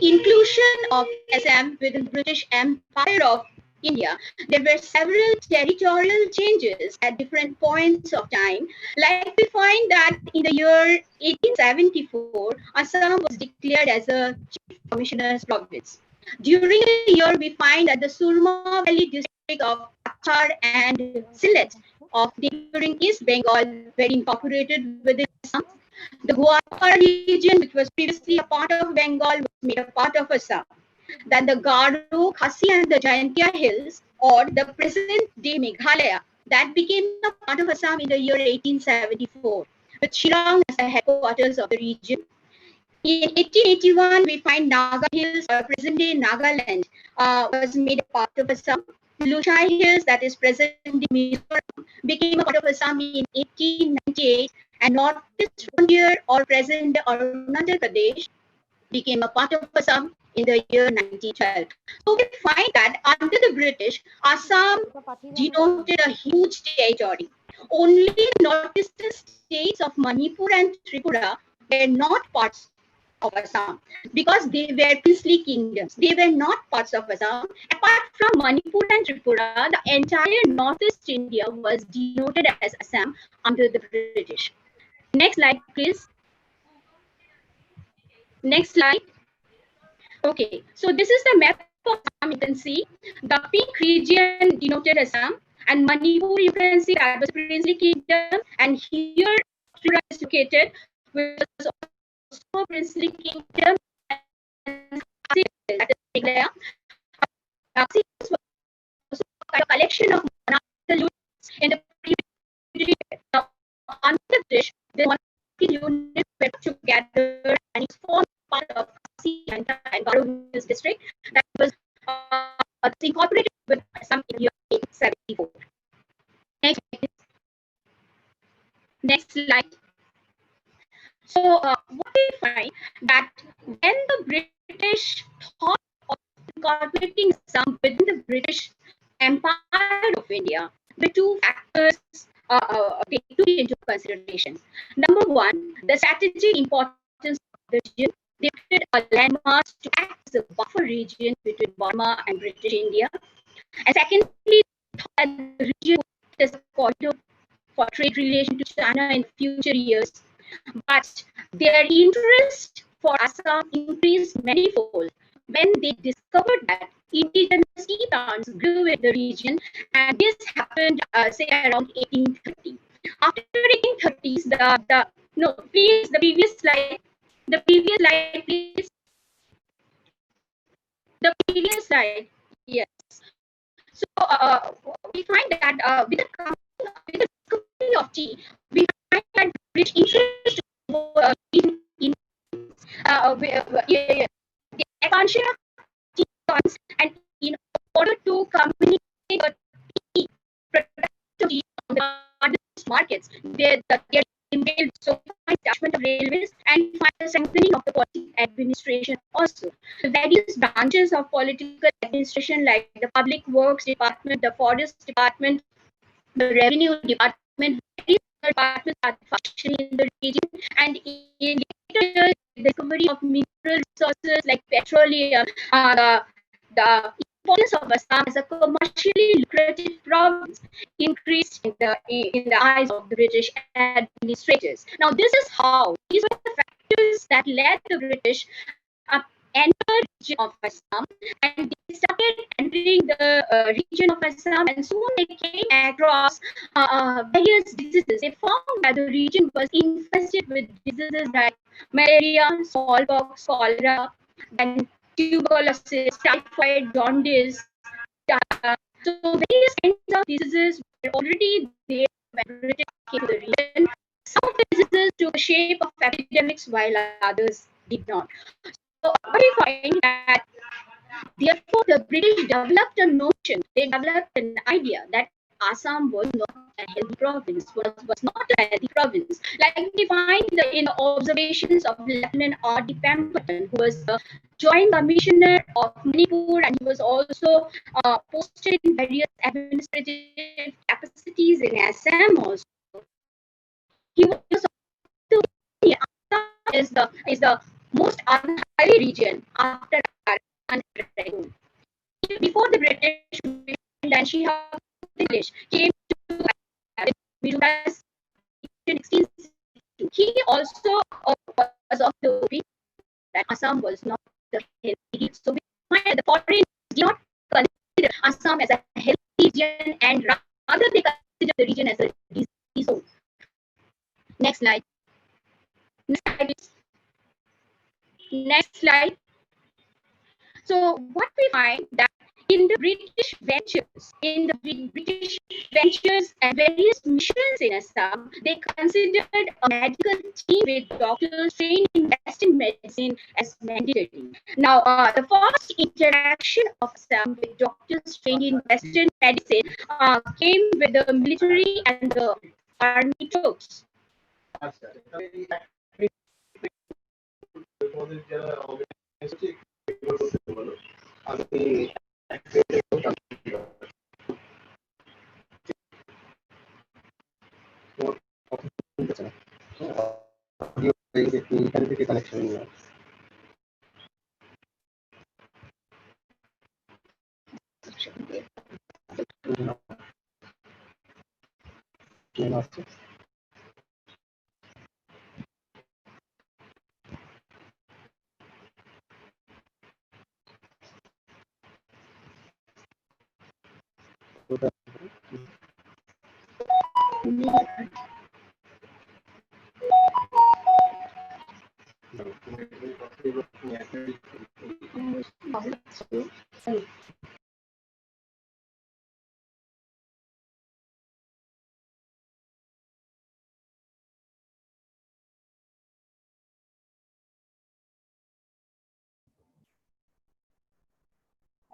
inclusion of Assam within the British Empire of India, there were several territorial changes at different points of time. Like we find that in the year 1874, Assam was declared as a chief commissioner's province. During the year, we find that the Surma Valley district of Kachar and Sylhet of neighboring East Bengal were incorporated within Assam. The Goalpara region, which was previously a part of Bengal, was made a part of Assam. Then the Garo, Khasi, and the Jaintia Hills, or the present-day Meghalaya, that became a part of Assam in the year 1874, with Shillong as the headquarters of the region. In 1881, we find Naga Hills, or present-day Nagaland, was made a part of Assam. Lushai Hills, that is present-day Mizoram, became a part of Assam in 1898, and Northeast Frontier, or present-day Arunachal Pradesh, became a part of Assam in the year 1912. So we find that under the British, Assam denoted a huge territory. Only northeastern states of Manipur and Tripura were not parts of Assam because they were princely kingdoms. They were not parts of Assam. Apart from Manipur and Tripura, the entire northeast India was denoted as Assam under the British. Next slide, please. Next slide. Okay, so this is the map of Assam. You can see the pink region denoted Assam, and Manipur you can see that was princely kingdom, and here Tripura is located, which was also princely kingdom. And that is Meghalaya. Was also a collection of monarchical units in the previous period. Now, under the British, the monarchical units were together and it formed part of Kasi and Garo district that was incorporated with Assam in year 1874. Next, next slide. So, what we find that when the British thought of incorporating Assam within the British Empire of India, the two factors they took into consideration. Number one, the strategic importance of the region. They created a landmass to act as a buffer region between Burma and British India. And secondly, that the region was a corridor for trade relation to China in future years. But their interest for Assam increased manifold when they discovered that indigenous tea plants grew in the region, and this happened, say, around 1830. After 1830s, no, please, the previous slide, please, the previous slide, yes. So we find that with the discovery of tea, we find that British interest in the expansion of tea plants, and in order to communicate the tea production of tea on the largest markets, they entailed so much attachment of railways and find the strengthening of the political administration also. The various branches of political administration like the public works department, the forest department, the revenue department, various departments are functioning in the region, and in later years, the discovery of mineral resources like petroleum, the importance of Assam as a commercially lucrative province increased in the eyes of the British administrators. Now, these were the factors that led the British enter the region of Assam, and they started entering the region of Assam, and soon they came across various diseases. They found that the region was infested with diseases like malaria, smallpox, cholera, then tuberculosis, typhoid, jaundice. So various kinds of diseases were already there when British came to the region. Some of the diseases took the shape of epidemics, while others did not. So what we find that therefore the British developed a notion, they developed an idea that Assam was not a healthy province, was not a healthy province. Like we find in the observations of Lieutenant R.D. Pemberton, who was the Joint Commissioner of Manipur, and he was also posted in various administrative capacities in Assam also. He was also Assam is the most unhighly region after Rangoon. Before the British and Shihab English came to Mizoram in 1662, he also was of the opinion that Assam was not the healthy. So we find the foreigners did not consider Assam as a healthy region, and rather they consider the region as a disease zone. Next slide. Next slide. Next slide. So what we find that in the British ventures and various missions in Assam, they considered a medical team with doctors trained in Western medicine as mandatory. Now, the first interaction of Assam with doctors trained in Western medicine came with the military and the army troops.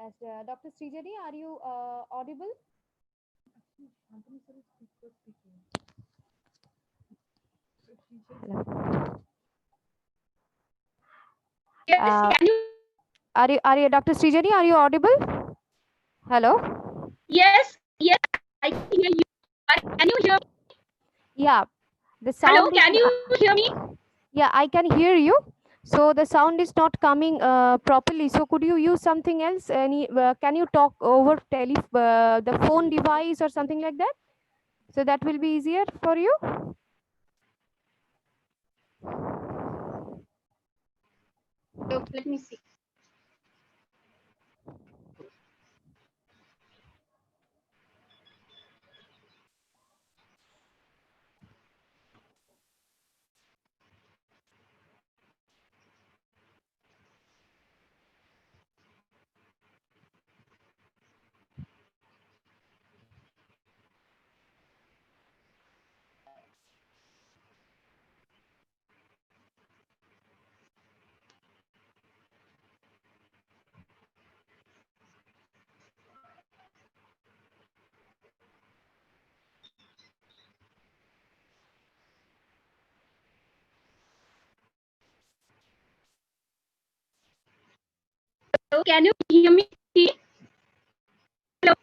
As Dr. Srijani, are you audible? Hello. Yes, Uh, can you? are you Dr. Srijani? Are you audible? Hello. Yes, I can hear you. Can you hear? Yeah, the Hello, sound is. can you hear me? Yeah, I can hear you. So the sound is not coming properly. So could you use something else? Any? Can you talk over the phone device or something like that? So that will be easier for you. Let me see. Hello, can you hear me? Hello.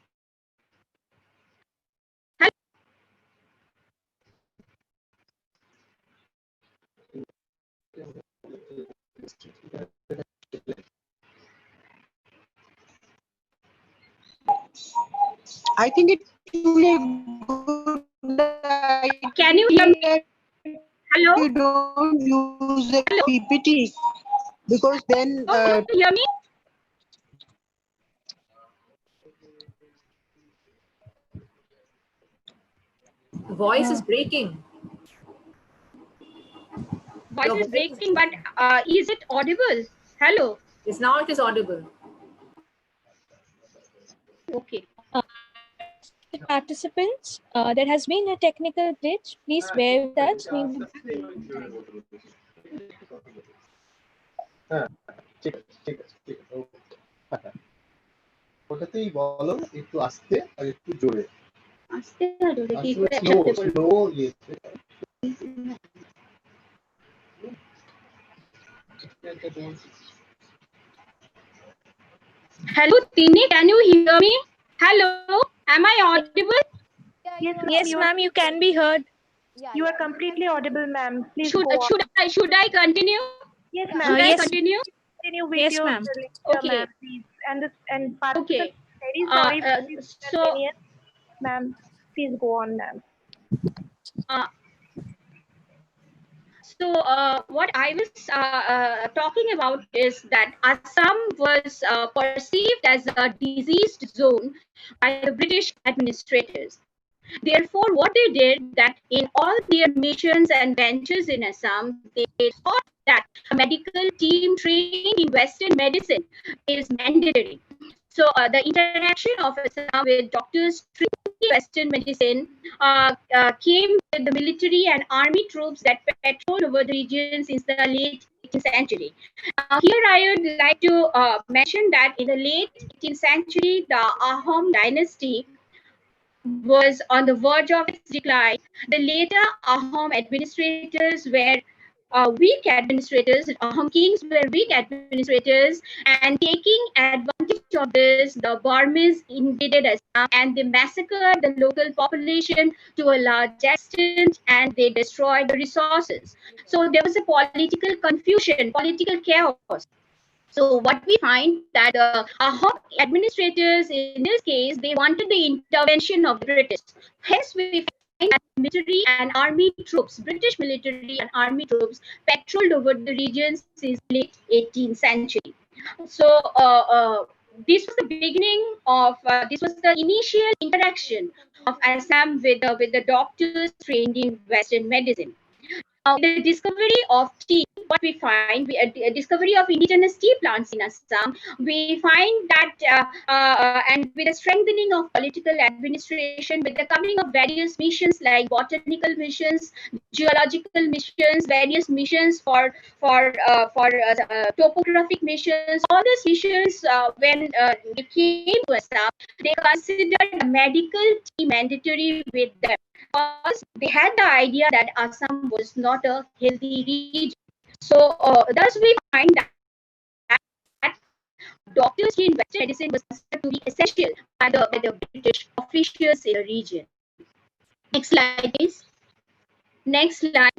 I think it will be a good idea Can you hear me? if Hello. you don't use the Hello. PPT, because then Can you hear me? Voice is breaking. Voice Your is voice is breaking, but is it audible? Hello. Yes, now it is audible. Okay. Participants, there has been a technical glitch. Please bear with us. We will ওটাতেই বলো একটু আস্তে আর একটু জোরে আস্তে আর জোরে কি করে স্লো একসাথে বলবো? স্লো ইয়ে Hello, Tini, can you hear me? Hello, am I audible? Yes, ma'am, you can be heard. You are completely audible, ma'am. Please Should go on. should I continue? Yes, Yeah. ma'am. Should I Yes. continue? Continue with Yes, your ma'am. lecture, Okay. ma'am, please. And Okay. very sorry for this So inconvenience, ma'am. Please go on, ma'am. uh, what I was talking about is that Assam was perceived as a diseased zone by the British administrators. Therefore, what they did that in all their missions and ventures in Assam, they thought that a medical team trained in Western medicine is mandatory. So the interaction of Assam with doctors trained in Western medicine came with the military and army troops that patrolled over the region since the late 18th century. Here I would like to mention that in the late 18th century, the Ahom dynasty was on the verge of its decline. The later Ahom administrators were weak administrators. Kings were weak administrators, and taking advantage of this, the Burmese invaded Assam and they massacred the local population to a large extent, and they destroyed the resources. So there was a political confusion, political chaos. So what we find that the Ahom administrators in this case, they wanted the intervention of the British. Hence we find that military and army troops, British military and army troops, patrolled over the region since late 18th century. So this was the beginning of this was the initial interaction of Assam with the doctors trained in Western medicine. The discovery of tea, what we find, discovery of indigenous tea plants in Assam, we find that, and with the strengthening of political administration, with the coming of various missions like botanical missions, geological missions, various missions for topographic missions, all these missions, when they came to Assam, they considered medical tea mandatory with them, because they had the idea that Assam was not a healthy region. So thus we find that doctors in Western medicine was considered to be essential by the British officials in the region. Next slide, please. Next slide.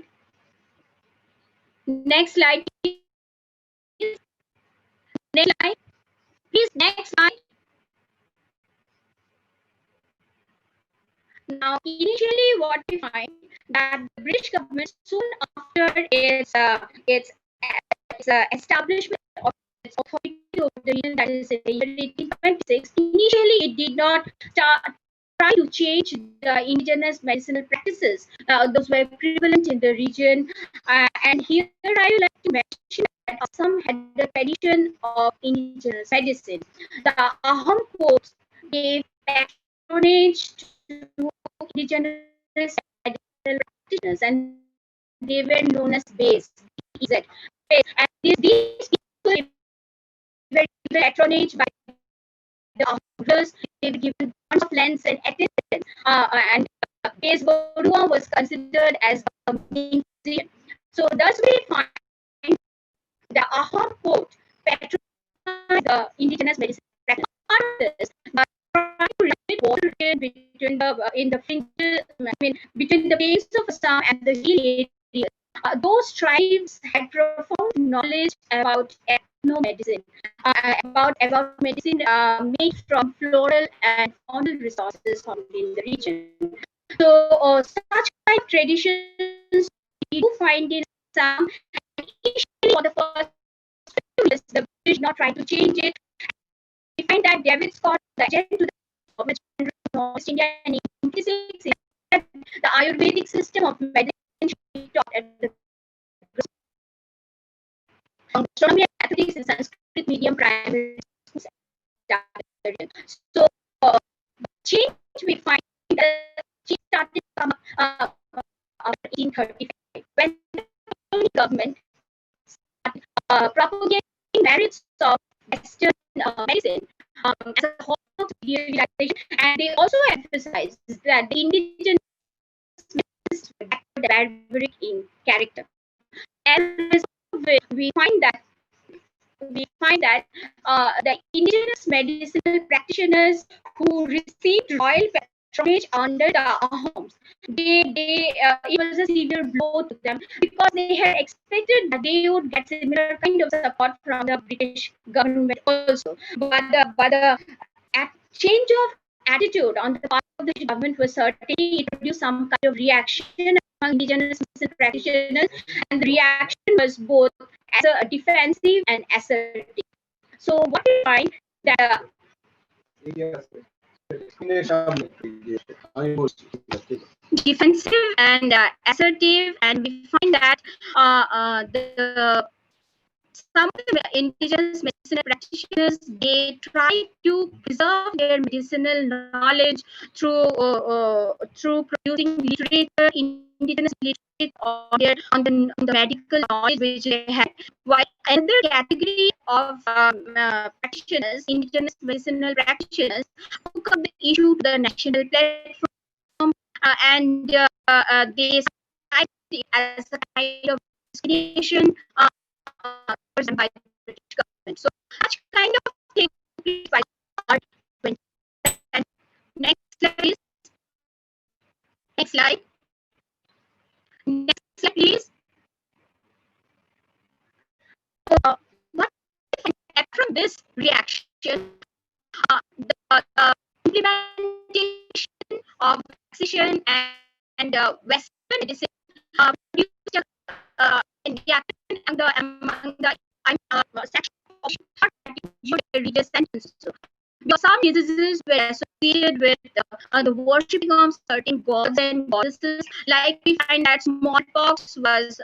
Next slide, please. Next slide. Please, next slide. Now, initially, what we find that the British government soon after its establishment of its authority over the region, that is in the year 1826, initially it did not try to change the indigenous medicinal practices. Those were prevalent in the region. And here I would like to mention that Assam had the tradition of indigenous medicine. The Ahom courts gave patronage to indigenous medicinal practitioners, and they were known as BASE. And these people were given patronage by the rulers. They were given bonds of lands and attendance. And Base Borua was considered as the main physician. So thus we find the Ahom court patronized the indigenous medicine practice, but trying to limit border between the in the fringes, I mean, between the base of Assam and the hill areas. Those tribes had profound knowledge about ethnomedicine, about medicine made from floral and faunal resources found in the region. So such kind of traditions we do find in Assam. And initially, for the first few years, the British not trying to change it. We find that David Scott, the agent to the government general of North India in 1856, that the Ayurvedic system of medicine should be taught at the astronomy and mathematics in Sanskrit medium primary schools. So change we find that change started to come up after 1835 when the government started propagating merits of Western medicine as a whole of civilization, and they also emphasized that the indigenous medicines were barbaric in character. As a result of which, we find that the indigenous medicinal practitioners who received royal patronage under the Ahoms, it was a severe blow to them, because they had expected that they would get similar kind of support from the British government also. But the change of attitude on the part of the government was certainly, it produced some kind of reaction among indigenous medicine practitioners, and the reaction was both as a defensive and assertive. So what we find that defensive and assertive, and we find that some of the indigenous medicinal practitioners, they try to preserve their medicinal knowledge through producing literature, indigenous literature on the medical knowledge which they had. While another category of practitioners, indigenous medicinal practitioners, took up the issue to the national platform, and they cited it as a kind of vaccination done by the British government. So such kind of thing by 20. And next slide, please. Next slide. Next slide, please. What from this reaction, the implementation of vaccination and Western medicine produced among the section of religious sentences. Because some diseases were associated with the worshipping of certain gods and goddesses, like we find that smallpox was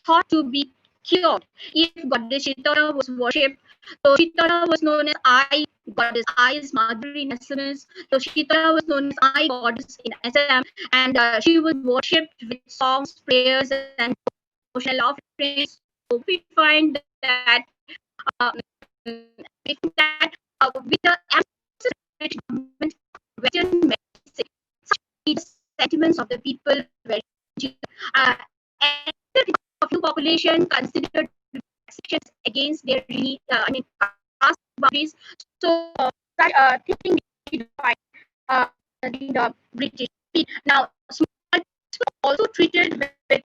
thought to be cured if goddess Shitara was worshipped. So Shitara was known as I goddess, I is mother in Assamese. So Shitara was known as I goddess in Assam, and she was worshipped with songs, prayers, and social offerings. So we find that with the government Western medicine, such sentiments of the people were and the few population considered restrictions against their caste boundaries. So that thinking defined in the British. Now, small were also treated with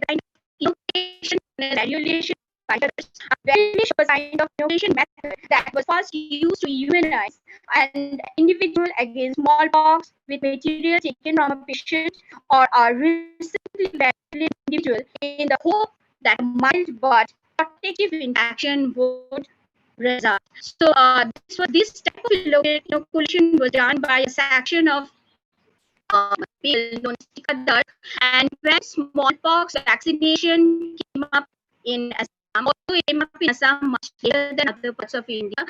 kind of innovation and regulation. Variation was a kind of innovation method that was first used to immunize an individual against smallpox with material taken from a patient or a recently vaccinated individual in the hope that a mild but protective infection would result. So this type of inoculation was done by a section of people known as Tikadar, and when smallpox vaccination came up in Assam, although it came up in Assam much later than other parts of India,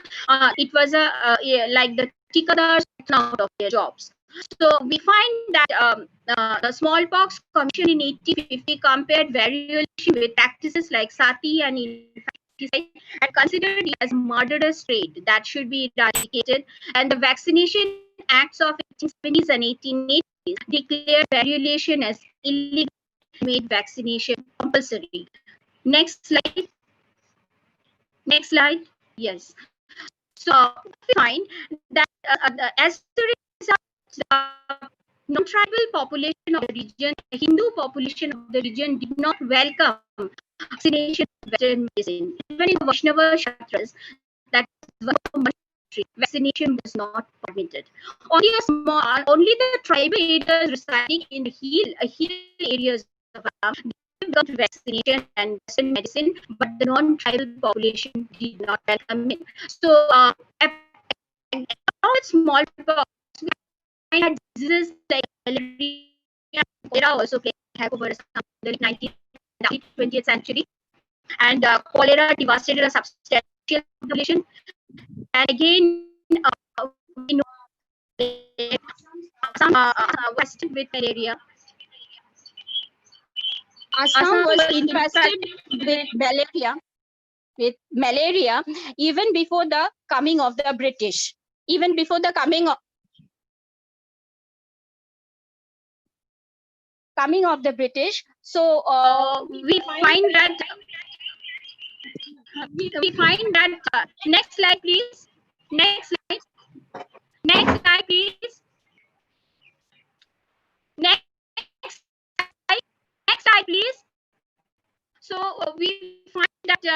it was like the Tikadars out of their jobs. So we find that the smallpox commission in 1850 compared variolation with practices like sati and infanticide and considered it as murderous trade that should be eradicated. And the Vaccination Acts of 1870s and 1880s declared variolation as illegal, made vaccination compulsory. Next slide. Next slide. Yes. So we find that as the non-tribal population of the region, the Hindu population of the region did not welcome vaccination of Western medicine. Even in the Vaishnava Shatras, that vaccination was not permitted. Only the tribal areas residing in the hill areas of Assam got vaccination and Western medicine, but the non-tribal population did not welcome it. So, now smallpox, we find diseases like malaria, cholera also played havoc over the 20th century, and cholera devastated a substantial population. And again, we know some Western with malaria. Assam was infested with malaria even before the coming of the British. Even before the coming of the British. So we find that next slide, please. Next slide. Next slide, please. Next slide. Next slide, please. So we find that the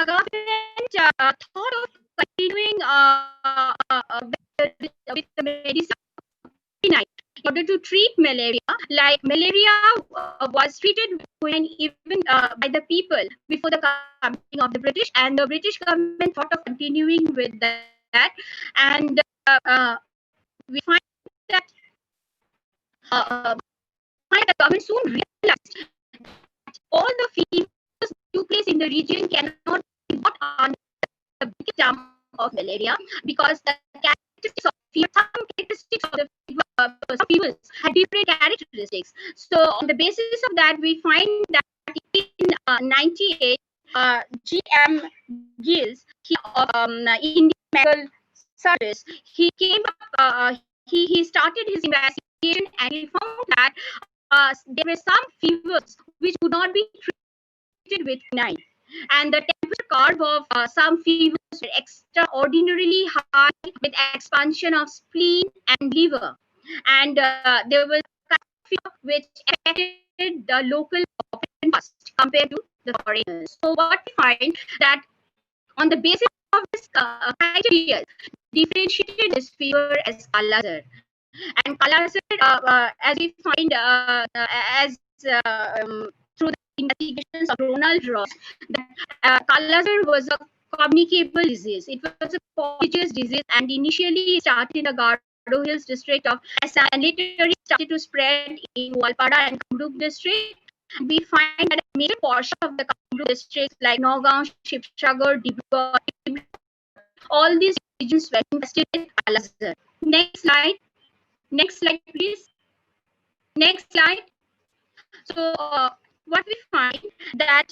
government thought of continuing with the medicine in order to treat malaria. Like malaria was treated when even by the people before the coming of the British, and the British government thought of continuing with that. And we find that the government soon realized that all the fevers took place in the region cannot be brought under the big term of malaria, because the characteristics of fever, some characteristics of the fever, some fevers had different characteristics. So on the basis of that, we find that in 98, G.M. Gills of Indian Medical Service, he came up, he started his investigation, and he found that there were some fevers which could not be treated with quinine. And the temperature curve of some fevers were extraordinarily high with expansion of spleen and liver. And there was a fever which affected the local population first compared to the foreigners. So what we find that on the basis of this criteria, differentiated this fever as Kala-Azar. And Kala-Azar, as we find as through the investigations of Ronald Ross, that Kala-Azar was a communicable disease. It was a contagious disease, and initially started in the Gardo Hills district of Assam, and later it started to spread in Walpada and Kamrup district. We find that a major portion of the Kamrup districts like Nagaon, Shivsagar, Dibrugarh, all these regions were infested with Kala-Azar. Next slide. Next slide, please. Next slide. So what we find that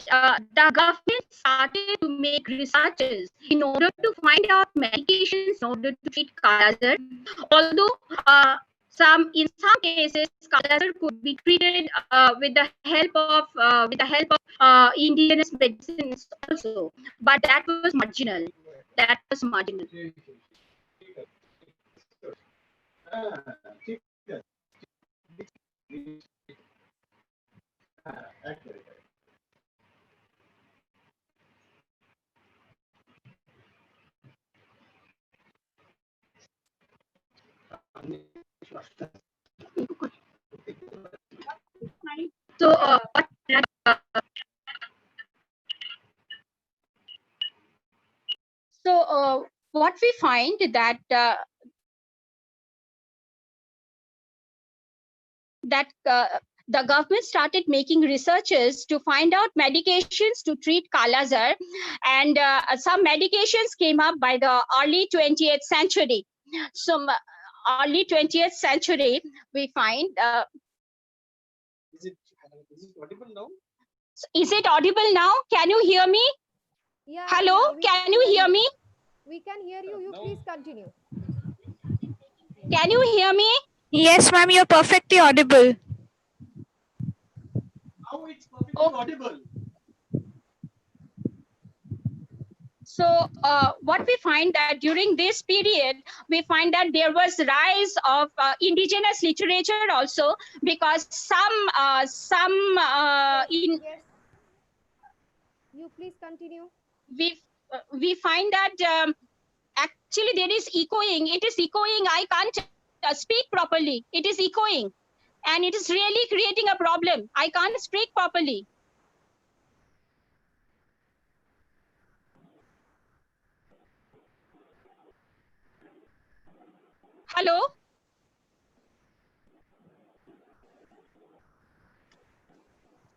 the government started to make researches in order to find out medications in order to treat Kala-Azar. Although in some cases Kala-Azar could be treated with the help of indigenous medicines also, but that was marginal. That was marginal. So what we find that the government started making researches to find out medications to treat Kala-Azar, and some medications came up by the early 20th century. So early 20th century, we find. Is it audible now? Is it audible now? Can you hear me? Yeah. Hello, Yeah, can you hear me? We can hear you. You please continue. Can you hear me? Yes, ma'am, you're perfectly audible. How it's perfectly audible? So what we find that during this period, we find that there was rise of indigenous literature also, because some in Yes. You please continue. we find that actually there is echoing. It is echoing. I can't speak properly. It is echoing, and it is really creating a problem. I can't speak properly. Hello?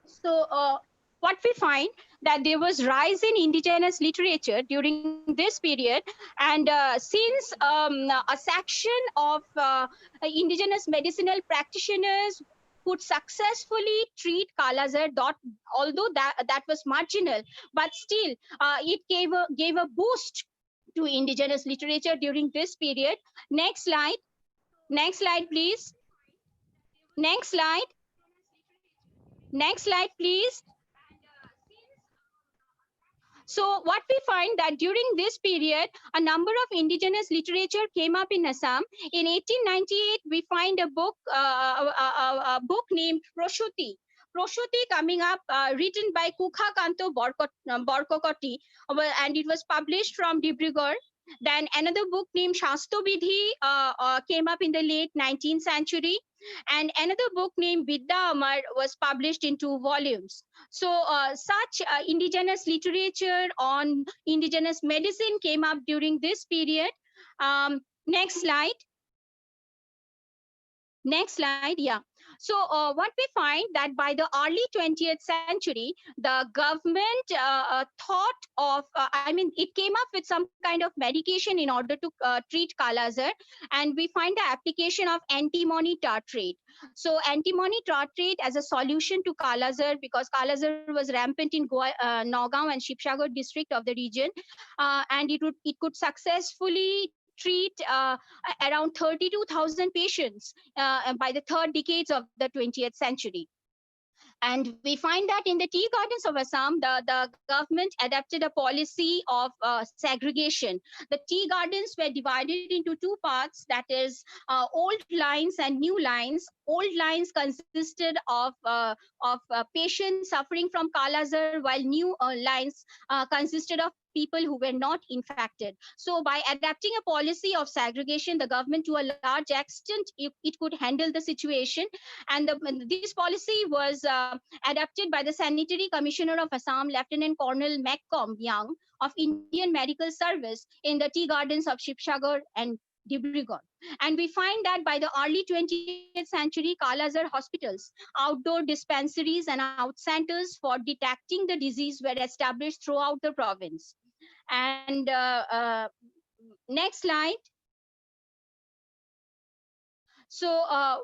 So what we find that there was rise in indigenous literature during this period, and since a section of indigenous medicinal practitioners could successfully treat Kala-Azar, although that was marginal, but still it gave a boost to indigenous literature during this period. Next slide. Next slide, please. Next slide. Next slide, please. So what we find that during this period, a number of indigenous literature came up in Assam. In 1898, we find a book named Proshuti. Proshuti coming up, written by Kukha Kanto Borkokoti, and it was published from Dibrugarh. Then another book named Shastobidhi came up in the late 19th century. And another book named Vidya Amar was published in 2 volumes. So such indigenous literature on indigenous medicine came up during this period. Next slide. Next slide, yeah. So what we find that by the early 20th century, the government thought of, it came up with some kind of medication in order to treat Kala-Azar, and we find the application of antimony tartrate. So antimony tartrate as a solution to Kala-Azar, because Kala-Azar was rampant in Nagaon and Shivsagar district of the region, and it could successfully treat around 32,000 patients by the third decades of the 20th century. And we find that in the tea gardens of Assam, the government adopted a policy of segregation. The tea gardens were divided into two parts, that is old lines and new lines. Old lines consisted of patients suffering from Kala Azar, while new lines consisted of people who were not infected. So by adapting a policy of segregation, the government to a large extent, it could handle the situation. And this policy was adopted by the Sanitary Commissioner of Assam, Lieutenant Colonel Macomb Young of Indian Medical Service in the tea gardens of Shivsagar and Dibrugarh. And we find that by the early 20th century, Kala Azar hospitals, outdoor dispensaries, and out centers for detecting the disease were established throughout the province. And next slide. So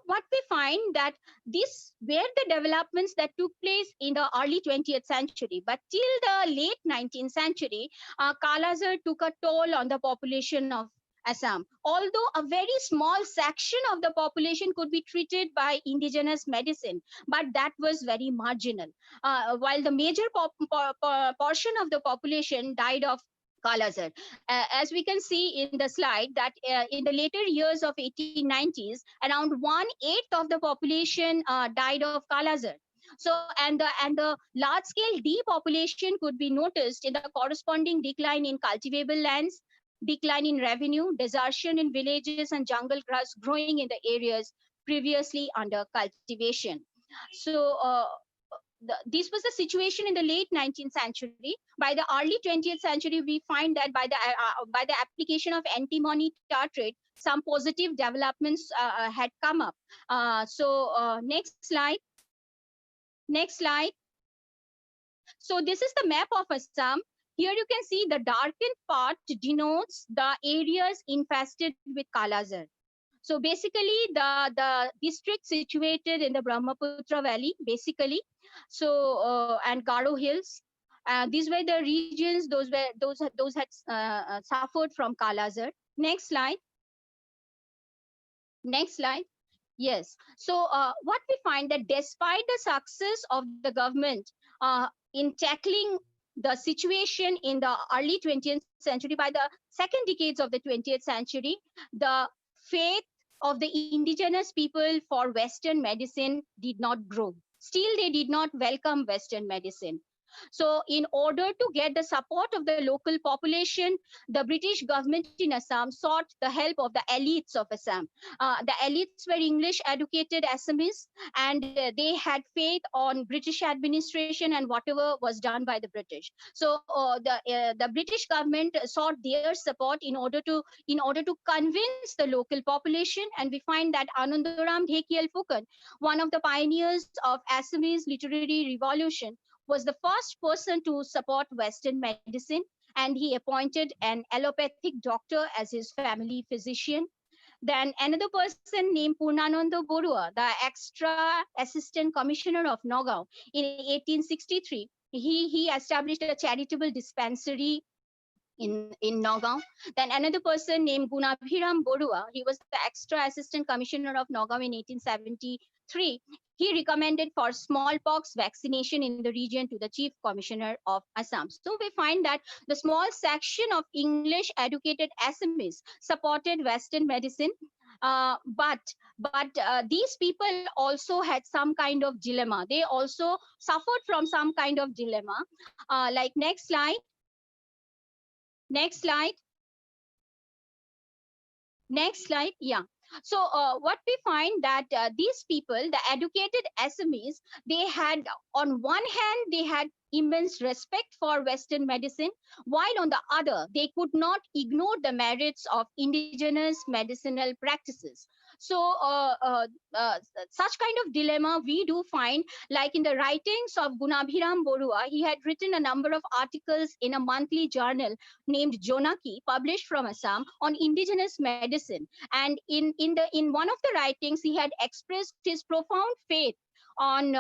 what we find that these were the developments that took place in the early 20th century. But till the late 19th century, Kala Azar took a toll on the population of Assam. Although a very small section of the population could be treated by indigenous medicine, but that was very marginal. While the major portion of the population died of Kala Azar. As we can see in the slide, that in the later years of 1890s, around 1/8 of the population died of Kala Azar. So, and the large scale depopulation could be noticed in the corresponding decline in cultivable lands, decline in revenue, desertion in villages, and jungle grass growing in the areas previously under cultivation. So, this was the situation in the late 19th century. By the early 20th century, we find that by the application of antimony tartrate, some positive developments had come up. Next slide. Next slide. So this is the map of Assam. Here you can see the darkened part denotes the areas infested with Kala Azar. So basically, the district situated in the Brahmaputra Valley, basically. So and Garo Hills. These were the regions; those had suffered from Kala Azar. Next slide. Next slide. Yes. So what we find that despite the success of the government in tackling the situation in the early 20th century, by the second decades of the 20th century, the faith of the indigenous people for Western medicine did not grow. Still, they did not welcome Western medicine. So in order to get the support of the local population, the British government in Assam sought the help of the elites of Assam. The elites were English educated Assamese, and they had faith on British administration and whatever was done by the British. So the British government sought their support in order to convince the local population, and we find that Anandaram Dhekial Phukan, one of the pioneers of Assamese literary revolution, was the first person to support Western medicine, and he appointed an allopathic doctor as his family physician. Then another person named Purnananda Borua, the extra assistant commissioner of Nagaon in 1863, he established a charitable dispensary in Nagaon. Then another person named Gunabhiram Borua, he was the extra assistant commissioner of Nagaon in 1873. He recommended for smallpox vaccination in the region to the chief commissioner of Assam. So we find that the small section of English educated Assamese supported Western medicine, but these people also had some kind of dilemma. They also suffered from some kind of dilemma. Like next slide. Next slide. Next slide. Yeah. So what we find that these people, the educated SMEs, they had, on one hand, they had immense respect for Western medicine, while on the other, they could not ignore the merits of indigenous medicinal practices. So such kind of dilemma we do find, like in the writings of Gunabhiram Borua. He had written a number of articles in a monthly journal named Jonaki, published from Assam, on indigenous medicine. And in one of the writings, he had expressed his profound faith on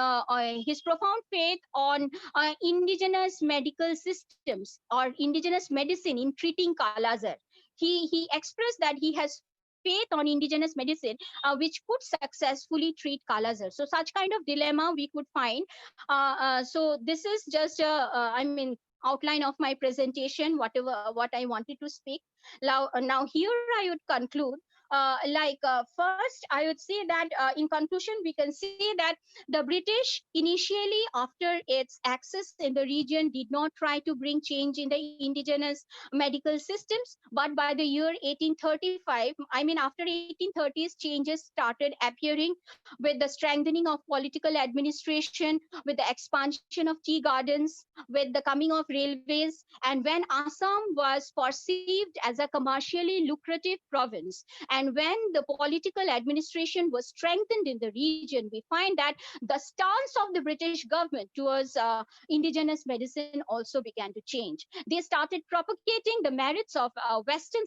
indigenous medical systems or indigenous medicine in treating Kala Azar. He expressed that he has faith on indigenous medicine, which could successfully treat Kala-Azar. So such kind of dilemma we could find. So this is just I mean, outline of my presentation, whatever what I wanted to speak. Now here I would conclude. First, I would say that in conclusion, we can say that the British initially, after its access in the region, did not try to bring change in the indigenous medical systems. But by the year 1835, I mean, after 1830s, changes started appearing with the strengthening of political administration, with the expansion of tea gardens, with the coming of railways, and when Assam was perceived as a commercially lucrative province, and when the political administration was strengthened in the region, we find that the stance of the British government towards indigenous medicine also began to change. They started propagating the merits of Western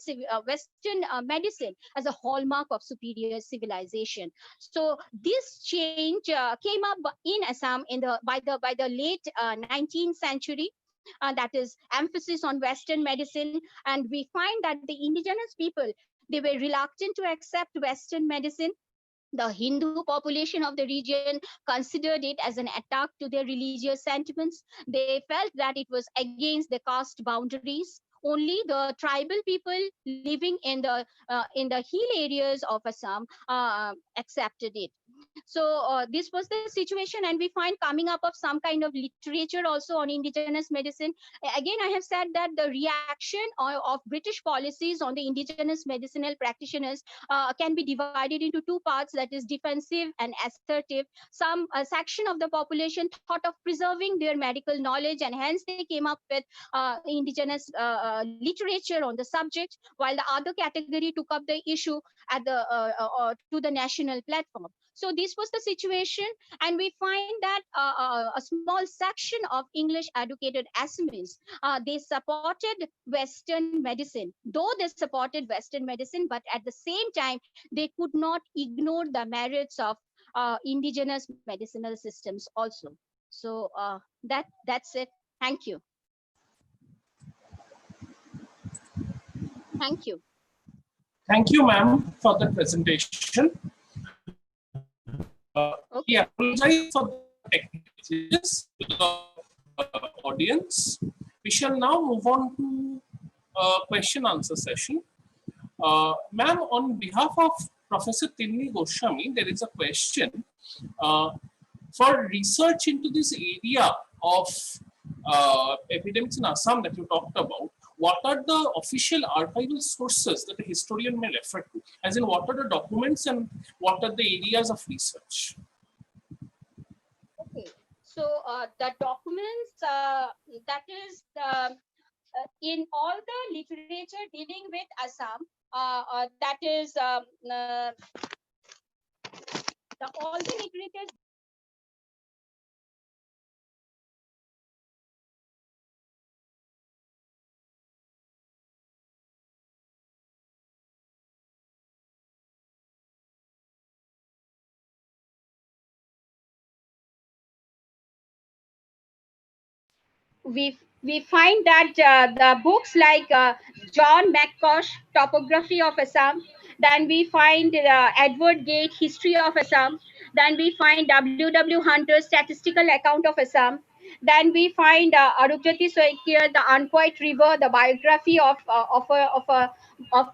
medicine as a hallmark of superior civilization. So this change came up in Assam in the by the late 19th century. That is emphasis on Western medicine, and we find that the indigenous people, they were reluctant to accept Western medicine. The Hindu population of the region considered it as an attack to their religious sentiments. They felt that it was against the caste boundaries. Only the tribal people living in the hill areas of Assam accepted it. So this was the situation, and we find coming up of some kind of literature also on indigenous medicine. Again, I have said that the reaction of British policies on the indigenous medicinal practitioners can be divided into two parts, that is defensive and assertive. Some section of the population thought of preserving their medical knowledge, and hence they came up with indigenous literature on the subject, while the other category took up the issue at the to the national platform. So this was the situation, and we find that a small section of English educated Assamese, they supported Western medicine. Though they supported Western medicine, but at the same time, they could not ignore the merits of indigenous medicinal systems also. So that's it. Thank you. Thank you. Thank you, ma'am, for the presentation. We apologize for the technical glitches to the audience. We shall now move on to question answer session. Ma'am, on behalf of Professor Tinni Goswami, there is a question. For research into this area of epidemics in Assam that you talked about, what are the official archival sources that a historian may refer to? As in, what are the documents and what are the areas of research? Okay, so the documents, that is in all the literature dealing with Assam, that is all the literature. We find that the books like John McCosh, Topography of Assam, then we find Edward Gate, History of Assam, then we find W. Hunter's Statistical Account of Assam, then we find Arupjati Soikia, The Unquiet River, the biography of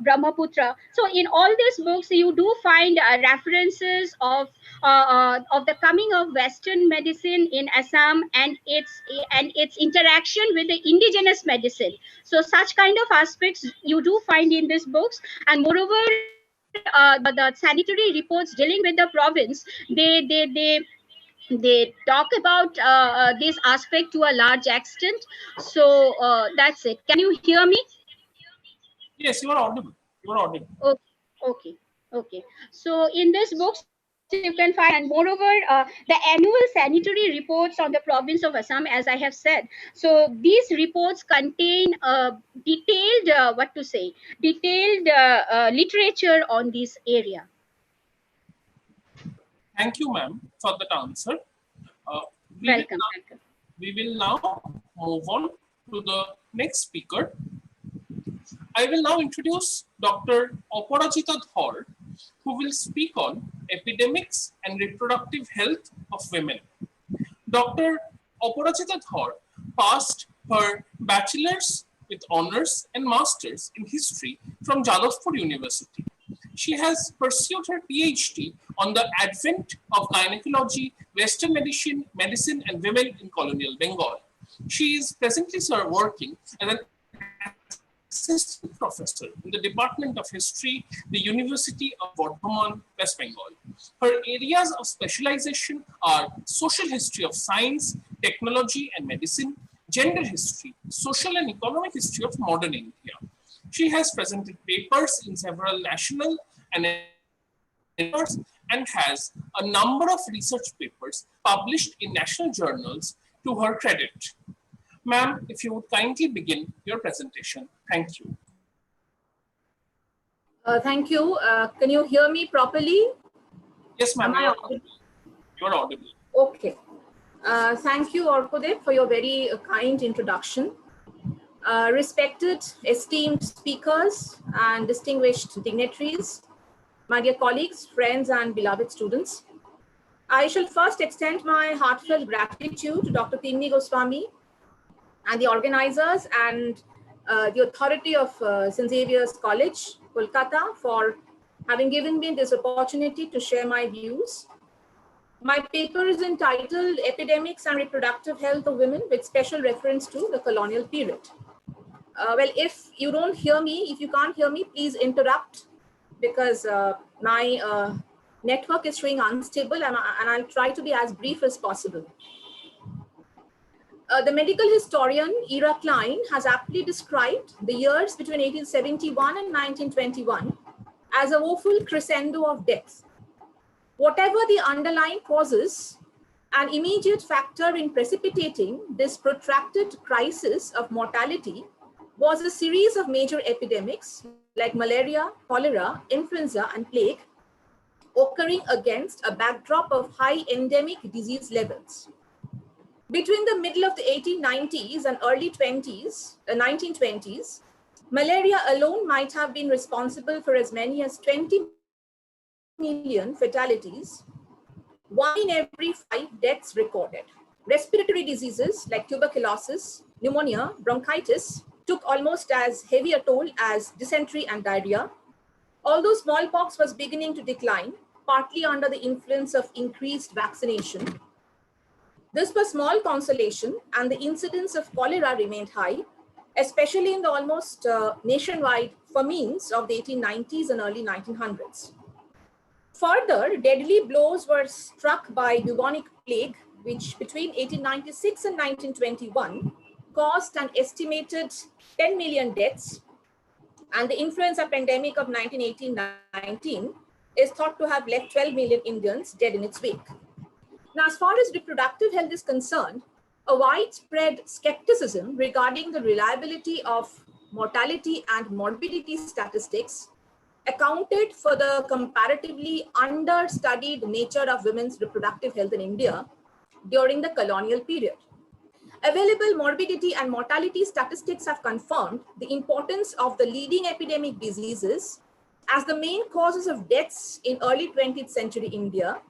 Brahmaputra. So in all these books, you do find references of the coming of Western medicine in Assam and its interaction with the indigenous medicine. So such kind of aspects you do find in these books, and moreover, the sanitary reports dealing with the province, they talk about this aspect to a large extent. So that's it. Can you hear me? Yes, you are audible. You are audible. Okay. So in these books you can find, and moreover, the annual sanitary reports on the province of Assam, as I have said. So these reports contain detailed, detailed literature on this area. Thank you, ma'am, for that answer. Welcome. We will now move on to the next speaker. I will now introduce Dr. Aparajita Dhar, who will speak on epidemics and reproductive health of women. Dr. Aparajita Dhar passed her bachelor's with honors and master's in history from Jadavpur University. She has pursued her PhD on the advent of gynecology, Western medicine and women in colonial Bengal. She is presently working as an assistant professor in the Department of History, the University of Bardhaman, West Bengal. Her areas of specialization are social history of science, technology and medicine, gender history, social and economic history of modern India. She has presented papers in several national and has a number of research papers published in national journals to her credit. Ma'am, if you would kindly begin your presentation. Thank you. Thank you. Can you hear me properly? Yes, ma'am. You are audible. Okay. Thank you, Orkodev, for your very kind introduction. Respected, esteemed speakers and distinguished dignitaries, my dear colleagues, friends, and beloved students, I shall first extend my heartfelt gratitude to Dr. Timni Goswami and the organizers and the authority of St. Xavier's College, Kolkata, for having given me this opportunity to share my views. My paper is entitled Epidemics and Reproductive Health of Women with special reference to the colonial period. Well, if you don't hear me, if you can't hear me, please interrupt because my network is showing unstable and I'll try to be as brief as possible. The medical historian Ira Klein has aptly described the years between 1871 and 1921 as a woeful crescendo of death. Whatever the underlying causes, an immediate factor in precipitating this protracted crisis of mortality was a series of major epidemics like malaria, cholera, influenza, and plague, occurring against a backdrop of high endemic disease levels. Between the middle of the 1890s and early 1920s, malaria alone might have been responsible for as many as 20 million fatalities, 1 in every 5 deaths recorded. Respiratory diseases like tuberculosis, pneumonia, bronchitis took almost as heavy a toll as dysentery and diarrhea. Although smallpox was beginning to decline, partly under the influence of increased vaccination, this was small consolation, and the incidence of cholera remained high, especially in the almost nationwide famines of the 1890s and early 1900s. Further, deadly blows were struck by bubonic plague, which between 1896 and 1921 caused an estimated 10 million deaths, and the influenza pandemic of 1918-19 is thought to have left 12 million Indians dead in its wake. Now, as far as reproductive health is concerned, a widespread skepticism regarding the reliability of mortality and morbidity statistics accounted for the comparatively understudied nature of women's reproductive health in India during the colonial period. Available morbidity and mortality statistics have confirmed the importance of the leading epidemic diseases as the main causes of deaths in early 20th century India.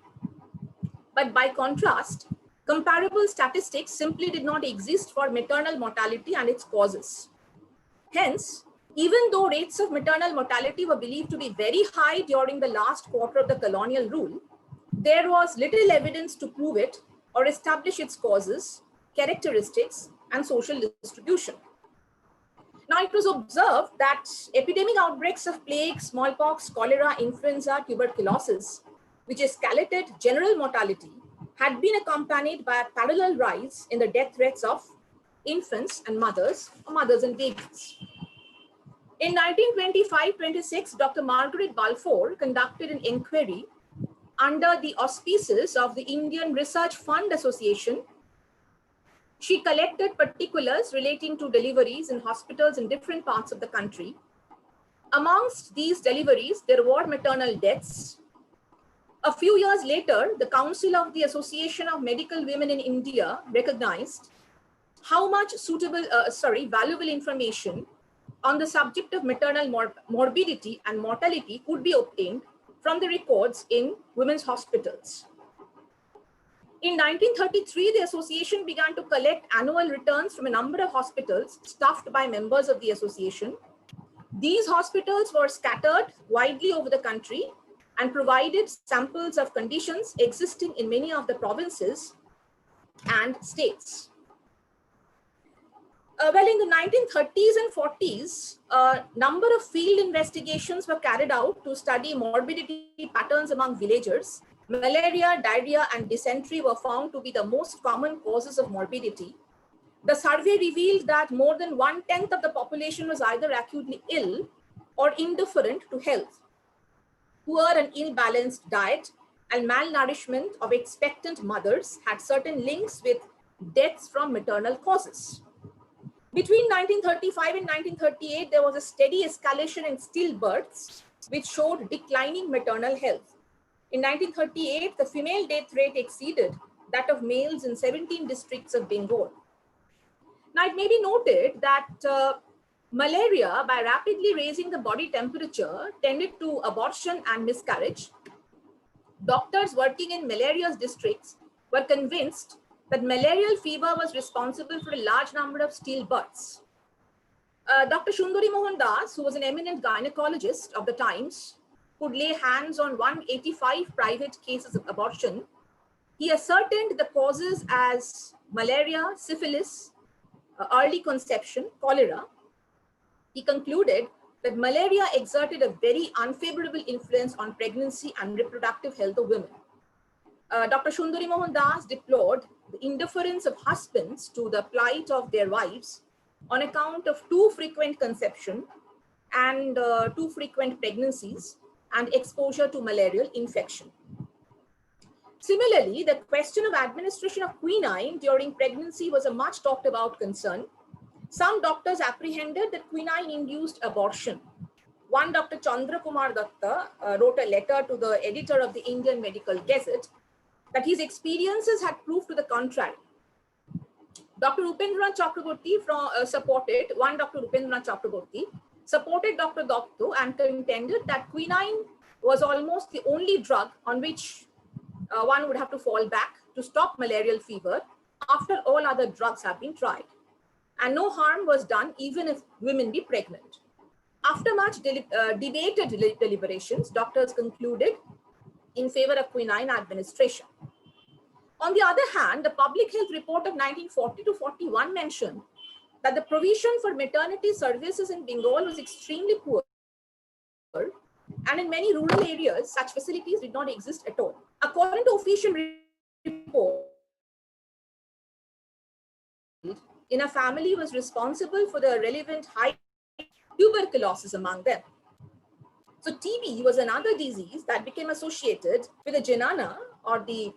But by contrast, comparable statistics simply did not exist for maternal mortality and its causes. Hence, even though rates of maternal mortality were believed to be very high during the last quarter of the colonial rule, there was little evidence to prove it or establish its causes, characteristics, and social distribution. Now, it was observed that epidemic outbreaks of plague, smallpox, cholera, influenza, tuberculosis, which escalated general mortality, had been accompanied by a parallel rise in the death rates of infants and mothers, or mothers and babies. In 1925-26, Dr. Margaret Balfour conducted an inquiry under the auspices of the Indian Research Fund Association. She collected particulars relating to deliveries in hospitals in different parts of the country. Amongst these deliveries, there were maternal deaths. A few years later, the Council of the Association of Medical Women in India recognized how much valuable information on the subject of maternal morbidity and mortality could be obtained from the records in women's hospitals. In 1933, the association began to collect annual returns from a number of hospitals staffed by members of the association. These hospitals were scattered widely over the country and provided samples of conditions existing in many of the provinces and states. Well, in the 1930s and 40s, a number of field investigations were carried out to study morbidity patterns among villagers. Malaria, diarrhea, and dysentery were found to be the most common causes of morbidity. The survey revealed that more than 1/10 of the population was either acutely ill or indifferent to health. Poor and ill-balanced diet and malnourishment of expectant mothers had certain links with deaths from maternal causes. Between 1935 and 1938, there was a steady escalation in stillbirths, which showed declining maternal health. In 1938, the female death rate exceeded that of males in 17 districts of Bengal. Now, it may be noted that malaria, by rapidly raising the body temperature, tended to abortion and miscarriage. Doctors working in malarious districts were convinced that malarial fever was responsible for a large number of stillbirths. Dr. Sundari Mohan Das, who was an eminent gynecologist of the times, could lay hands on 185 private cases of abortion. He ascertained the causes as malaria, syphilis, early conception, cholera. He concluded that malaria exerted a very unfavorable influence on pregnancy and reproductive health of women. Dr. Sundari Mohan Das deplored the indifference of husbands to the plight of their wives on account of too frequent conception and too frequent pregnancies and exposure to malarial infection. Similarly, the question of administration of quinine during pregnancy was a much talked about concern. Some doctors apprehended that quinine induced abortion. One Dr. Chandra Kumar Datta wrote a letter to the editor of the Indian Medical Gazette that his experiences had proved to the contrary. Dr. Upendranath Chakraborty supported Dr. Datta and contended that quinine was almost the only drug on which one would have to fall back to stop malarial fever after all other drugs have been tried. And no harm was done even if women be pregnant. After much debated deliberations, doctors concluded in favor of quinine administration. On the other hand, the Public Health Report of 1940 to 41 mentioned that the provision for maternity services in Bengal was extremely poor, and in many rural areas, such facilities did not exist at all. According to official report, in a family was responsible for the relevant high tuberculosis among them. So TB was another disease that became associated with the Janana or the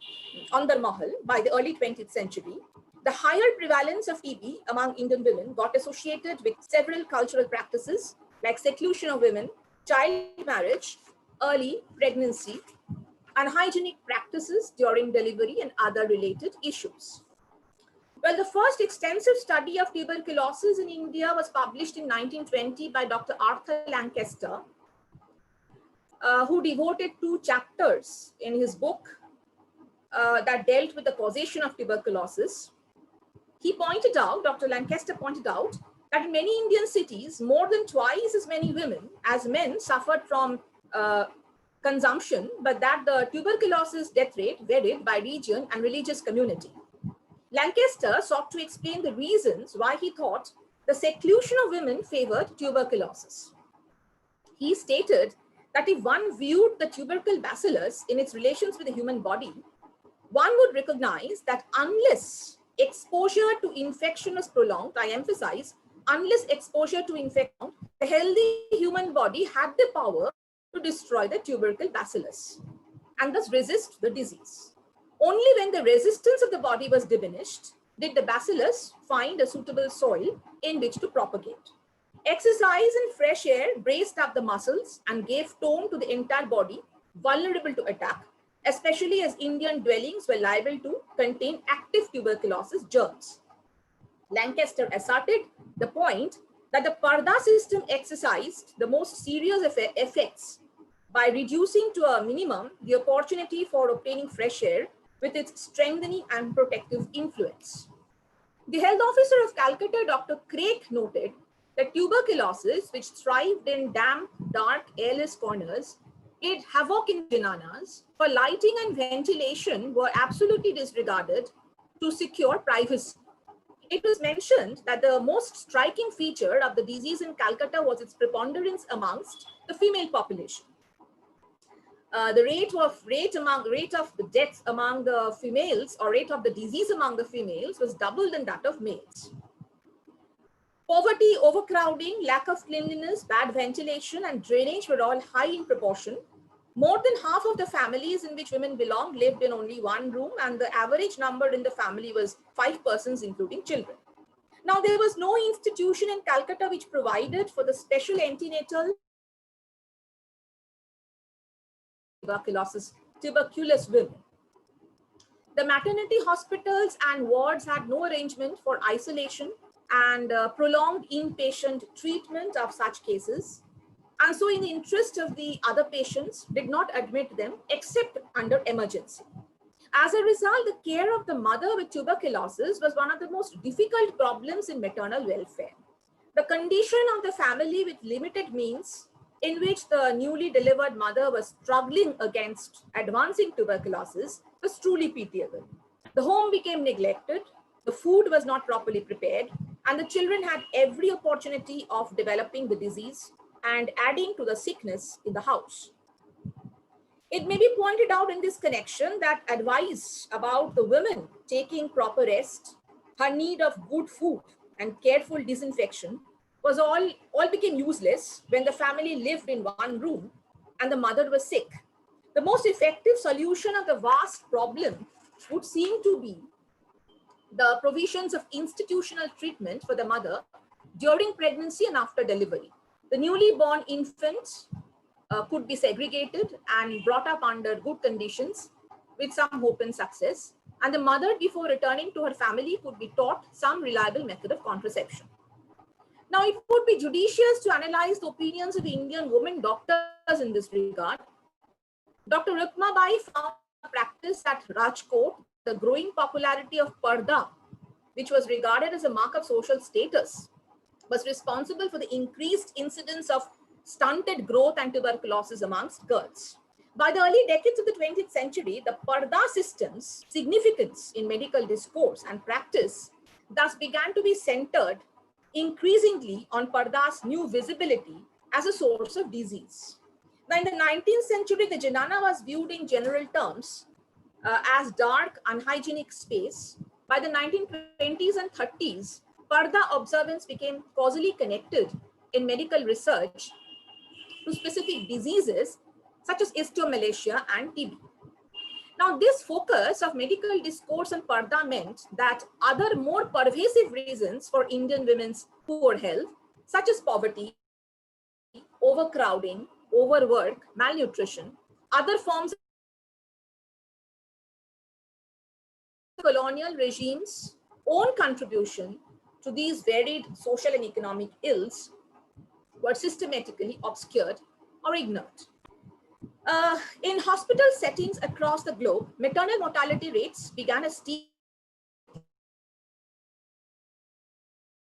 Andar Mahal by the early 20th century. The higher prevalence of TB among Indian women got associated with several cultural practices like seclusion of women, child marriage, early pregnancy, and hygienic practices during delivery and other related issues. Well, the first extensive study of tuberculosis in India was published in 1920 by Dr. Arthur Lancaster, who devoted 2 chapters in his book that dealt with the causation of tuberculosis. He pointed out, Dr. Lancaster pointed out, that in many Indian cities, more than twice as many women as men suffered from consumption, but that the tuberculosis death rate varied by region and religious community. Lancaster sought to explain the reasons why he thought the seclusion of women favored tuberculosis. He stated that if one viewed the tubercle bacillus in its relations with the human body, one would recognize that unless exposure to infection was prolonged, I emphasize, unless exposure to infection, the healthy human body had the power to destroy the tubercle bacillus and thus resist the disease. Only when the resistance of the body was diminished did the bacillus find a suitable soil in which to propagate. Exercise and fresh air braced up the muscles and gave tone to the entire body, vulnerable to attack, especially as Indian dwellings were liable to contain active tuberculosis germs. Lancaster asserted the point that the Parda system exercised the most serious effects by reducing to a minimum the opportunity for obtaining fresh air with its strengthening and protective influence. The health officer of Calcutta, Dr. Craik, noted that tuberculosis, which thrived in damp, dark, airless corners, played havoc in jananas, for lighting and ventilation were absolutely disregarded to secure privacy. It was mentioned that the most striking feature of the disease in Calcutta was its preponderance amongst the female population. The rate of the deaths among the females, or rate of the disease among the females, was double than that of males. Poverty, overcrowding, lack of cleanliness, bad ventilation, and drainage were all high in proportion. More than half of the families in which women belonged lived in only one room, and the average number in the family was 5 persons, including children. Now, there was no institution in Calcutta which provided for the special antenatal tuberculous women. The maternity hospitals and wards had no arrangement for isolation and prolonged inpatient treatment of such cases. And so in the interest of the other patients, did not admit them except under emergency. As a result, the care of the mother with tuberculosis was one of the most difficult problems in maternal welfare. The condition of the family with limited means, in which the newly delivered mother was struggling against advancing tuberculosis, was truly pitiable. The home became neglected, the food was not properly prepared, and the children had every opportunity of developing the disease and adding to the sickness in the house. It may be pointed out in this connection that advice about the women taking proper rest, her need of good food and careful disinfection was all became useless when the family lived in one room and the mother was sick. The most effective solution of the vast problem would seem to be the provisions of institutional treatment for the mother during pregnancy and after delivery. The newly born infant could be segregated and brought up under good conditions with some hope and success. And the mother, before returning to her family, could be taught some reliable method of contraception. Now, it would be judicious to analyze the opinions of Indian women doctors in this regard. Dr. Rukma Bai found a practice at Rajkot, the growing popularity of parda, which was regarded as a mark of social status, was responsible for the increased incidence of stunted growth and tuberculosis amongst girls. By the early decades of the 20th century, the parda system's significance in medical discourse and practice thus began to be centered increasingly on parda's new visibility as a source of disease. Now, in the 19th century, the janana was viewed in general terms as dark, unhygienic space. By the 1920s and 30s, parda observance became causally connected in medical research to specific diseases such as osteomalacia and TB. Now, this focus of medical discourse on parda meant that other more pervasive reasons for Indian women's poor health, such as poverty, overcrowding, overwork, malnutrition, other forms of colonial regimes' own contribution to these varied social and economic ills were systematically obscured or ignored. In hospital settings across the globe, maternal mortality rates began a steep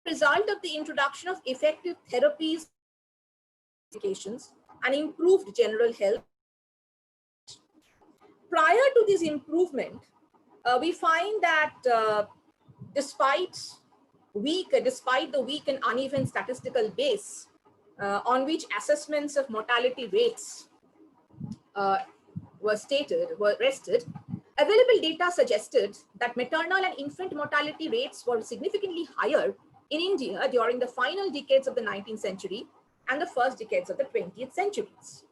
result of the introduction of effective therapies, medications, and improved general health. Prior to this improvement, we find that despite the weak and uneven statistical base on which assessments of mortality rates were rested, available data suggested that maternal and infant mortality rates were significantly higher in India during the final decades of the 19th century and the first decades of the 20th centuries.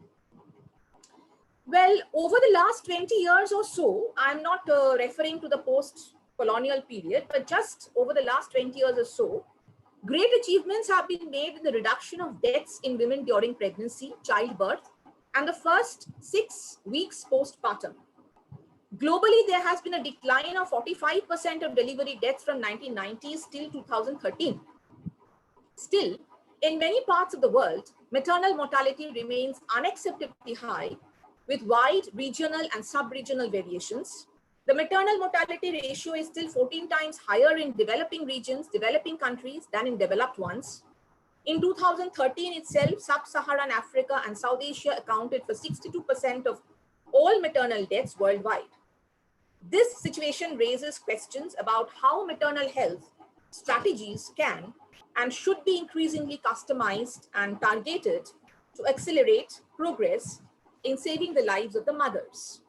Well, over the last 20 years or so, I'm not referring to the post-colonial period, but just over the last 20 years or so, great achievements have been made in the reduction of deaths in women during pregnancy, childbirth, and the first 6 weeks postpartum. Globally, there has been a decline of 45% of delivery deaths from 1990s till 2013. Still, In many parts of the world, maternal mortality remains unacceptably high, with wide regional and sub-regional variations. The maternal mortality ratio is still 14 times higher in developing regions, developing countries than in developed ones. In 2013 itself, Sub-Saharan Africa and South Asia accounted for 62% of all maternal deaths worldwide. This situation raises questions about how maternal health strategies can and should be increasingly customized and targeted to accelerate progress in saving the lives of the mothers.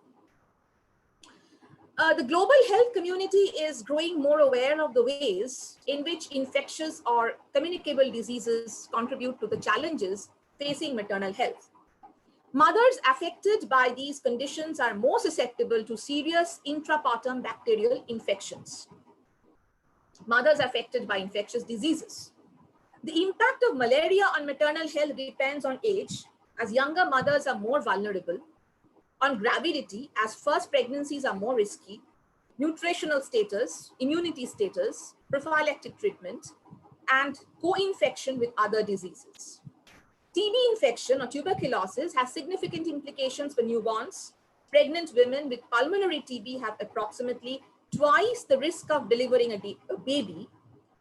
The global health community is growing more aware of the ways in which infectious or communicable diseases contribute to the challenges facing maternal health. Mothers affected by these conditions are more susceptible to serious intrapartum bacterial infections. Mothers affected by infectious diseases. The impact of malaria on maternal health depends on age, as younger mothers are more vulnerable, on gravidity, as first pregnancies are more risky, nutritional status, immunity status, prophylactic treatment, and co-infection with other diseases. TB infection or tuberculosis has significant implications for newborns. Pregnant women with pulmonary TB have approximately twice the risk of delivering a baby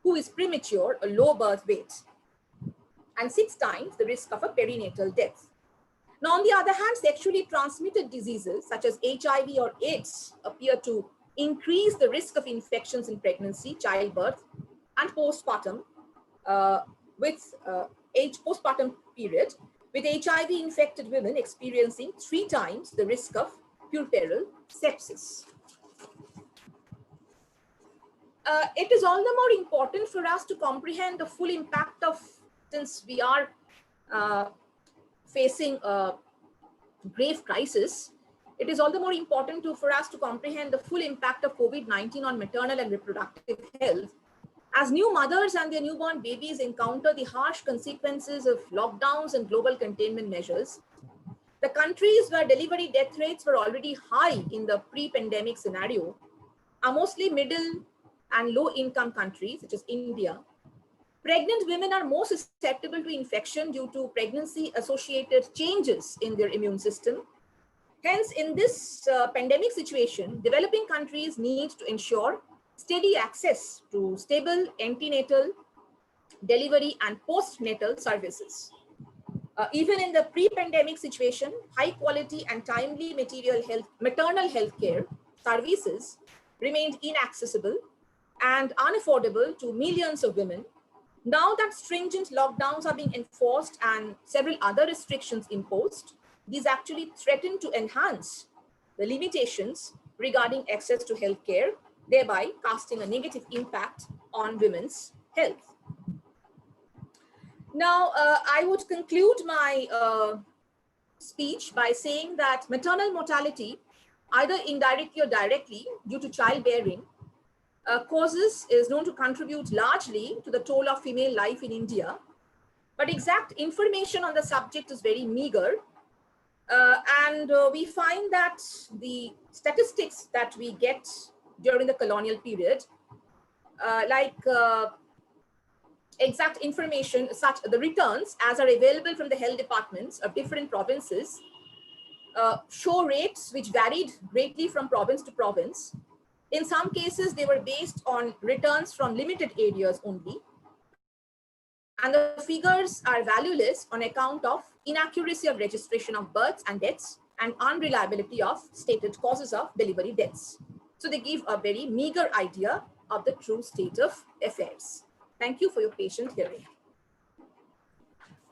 who is premature or low birth weight, and 6 times the risk of a perinatal death. Now, on the other hand, sexually transmitted diseases such as HIV or AIDS appear to increase the risk of infections in pregnancy, childbirth, and postpartum postpartum period, with HIV-infected women experiencing 3 times the risk of puerperal sepsis. It is all the more important for us to comprehend the full impact of, since we are facing a grave crisis, it is all the more important for us to comprehend the full impact of COVID-19 on maternal and reproductive health, as new mothers and their newborn babies encounter the harsh consequences of lockdowns and global containment measures. The countries where delivery death rates were already high in the pre-pandemic scenario are mostly middle and low-income countries, such as India. Pregnant women are more susceptible to infection due to pregnancy-associated changes in their immune system. Hence, in this pandemic situation, developing countries need to ensure steady access to stable antenatal, delivery, and postnatal services. Even in the pre-pandemic situation, high-quality and timely maternal health care services remained inaccessible and unaffordable to millions of women. Now that stringent lockdowns are being enforced and several other restrictions imposed, these actually threaten to enhance the limitations regarding access to healthcare, thereby casting a negative impact on women's health. Now, I would conclude my speech by saying that maternal mortality, either indirectly or directly due to childbearing, causes is known to contribute largely to the toll of female life in India, but exact information on the subject is very meager. We find that the statistics that we get during the colonial period, exact information, such the returns as are available from the health departments of different provinces, show rates which varied greatly from province to province. In some cases, they were based on returns from limited areas only. And the figures are valueless on account of inaccuracy of registration of births and deaths and unreliability of stated causes of delivery deaths. So they give a very meager idea of the true state of affairs. Thank you for your patient hearing.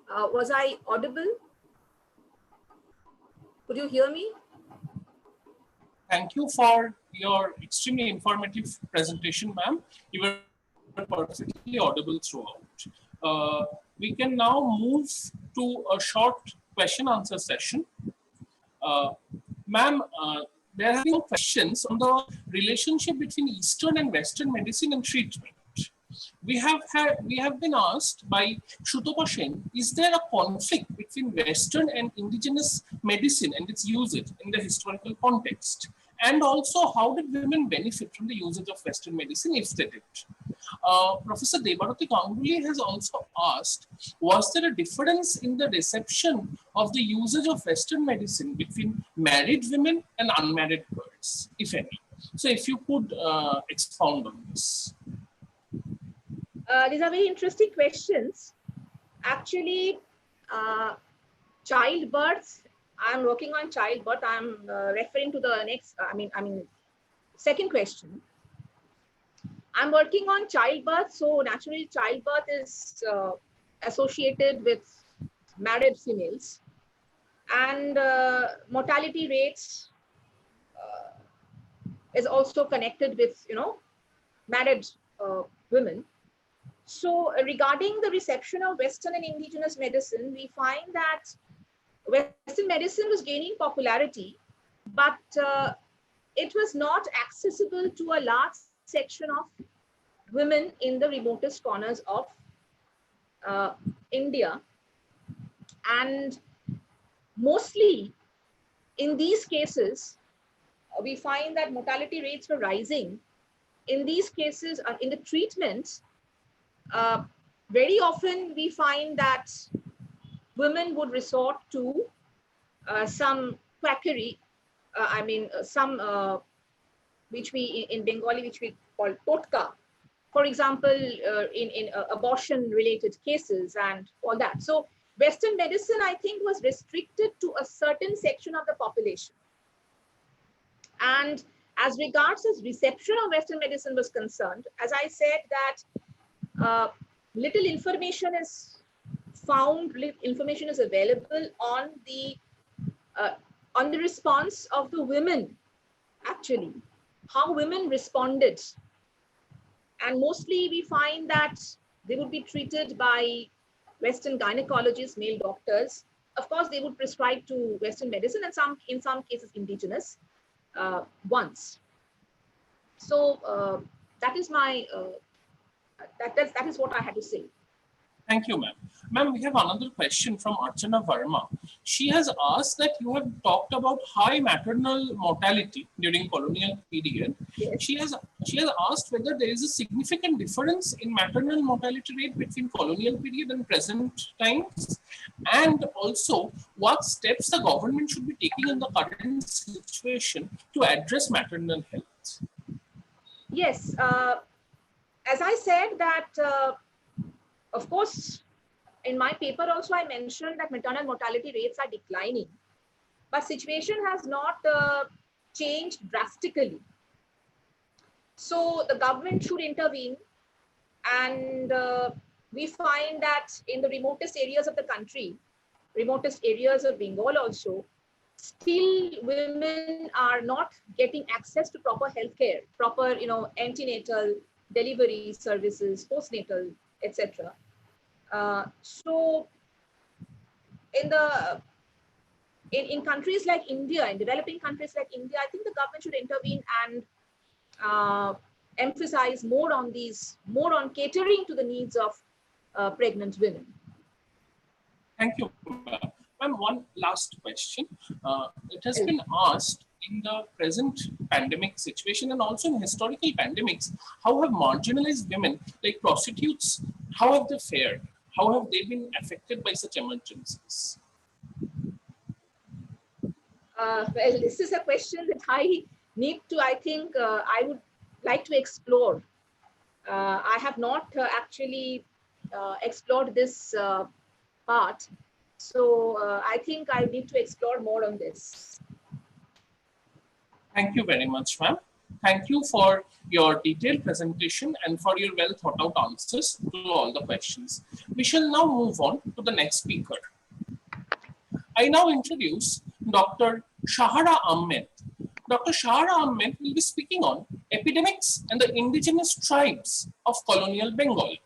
Was I audible? Could you hear me? Thank you for your extremely informative presentation, ma'am. You were perfectly audible throughout. We can now move to a short question-answer session. Ma'am, there have been questions on the relationship between Eastern and Western medicine and treatment. We have been asked by Shutopa Sen, is there a conflict between Western and indigenous medicine and its usage in the historical context? And also, how did women benefit from the usage of Western medicine if they did? Professor Debarati Ganguly has also asked, was there a difference in the reception of the usage of Western medicine between married women and unmarried girls, if any? So if you could expound on this. These are very interesting questions. Actually, childbirth, I'm working on childbirth. I'm referring to the next, second question. I'm working on childbirth. So naturally, childbirth is associated with married females, and mortality rates is also connected with, married women. So regarding the reception of Western and indigenous medicine, we find that Western medicine was gaining popularity, but it was not accessible to a large section of women in the remotest corners of India. And mostly in these cases, we find that mortality rates were rising. In these cases, in the treatments, very often we find that women would resort to some quackery, which we in Bengali, which we call totka, for example, in abortion related cases and all that. So Western medicine, I think, was restricted to a certain section of the population. And as regards as reception of Western medicine was concerned, as I said, that little information is found, information is available on the response of the women, actually, how women responded. And mostly we find that they would be treated by Western gynecologists, male doctors. Of course, they would prescribe to Western medicine and in some cases indigenous ones. So that is my that is what I had to say. Thank you, ma'am. Ma'am, we have another question from Archana Verma. She has asked that you have talked about high maternal mortality during colonial period. Yes. She has asked whether there is a significant difference in maternal mortality rate between colonial period and present times, and also what steps the government should be taking in the current situation to address maternal health. Yes, as I said that. Of course, in my paper also I mentioned that maternal mortality rates are declining, but situation has not changed drastically. So the government should intervene, and we find that in the remotest areas of the country, remotest areas of Bengal also, still women are not getting access to proper healthcare, proper, antenatal delivery services, postnatal, etc. So in countries like India, in developing countries like India, I think the government should intervene and emphasize more on catering to the needs of pregnant women. Thank you. And one last question. It has been asked, in the present pandemic situation and also in historical pandemics, how have marginalized women like prostitutes, how have they fared? How have they been affected by such emergencies? Well, this is a question that I need to, I think, I would like to explore. I have not actually explored this part. So I think I need to explore more on this. Thank you very much, ma'am. Thank you for your detailed presentation and for your well thought out answers to all the questions. We shall now move on to the next speaker. I now introduce Dr. Shahara Ahmed. Dr. Shahara Ahmed will be speaking on epidemics and the indigenous tribes of colonial Bengal.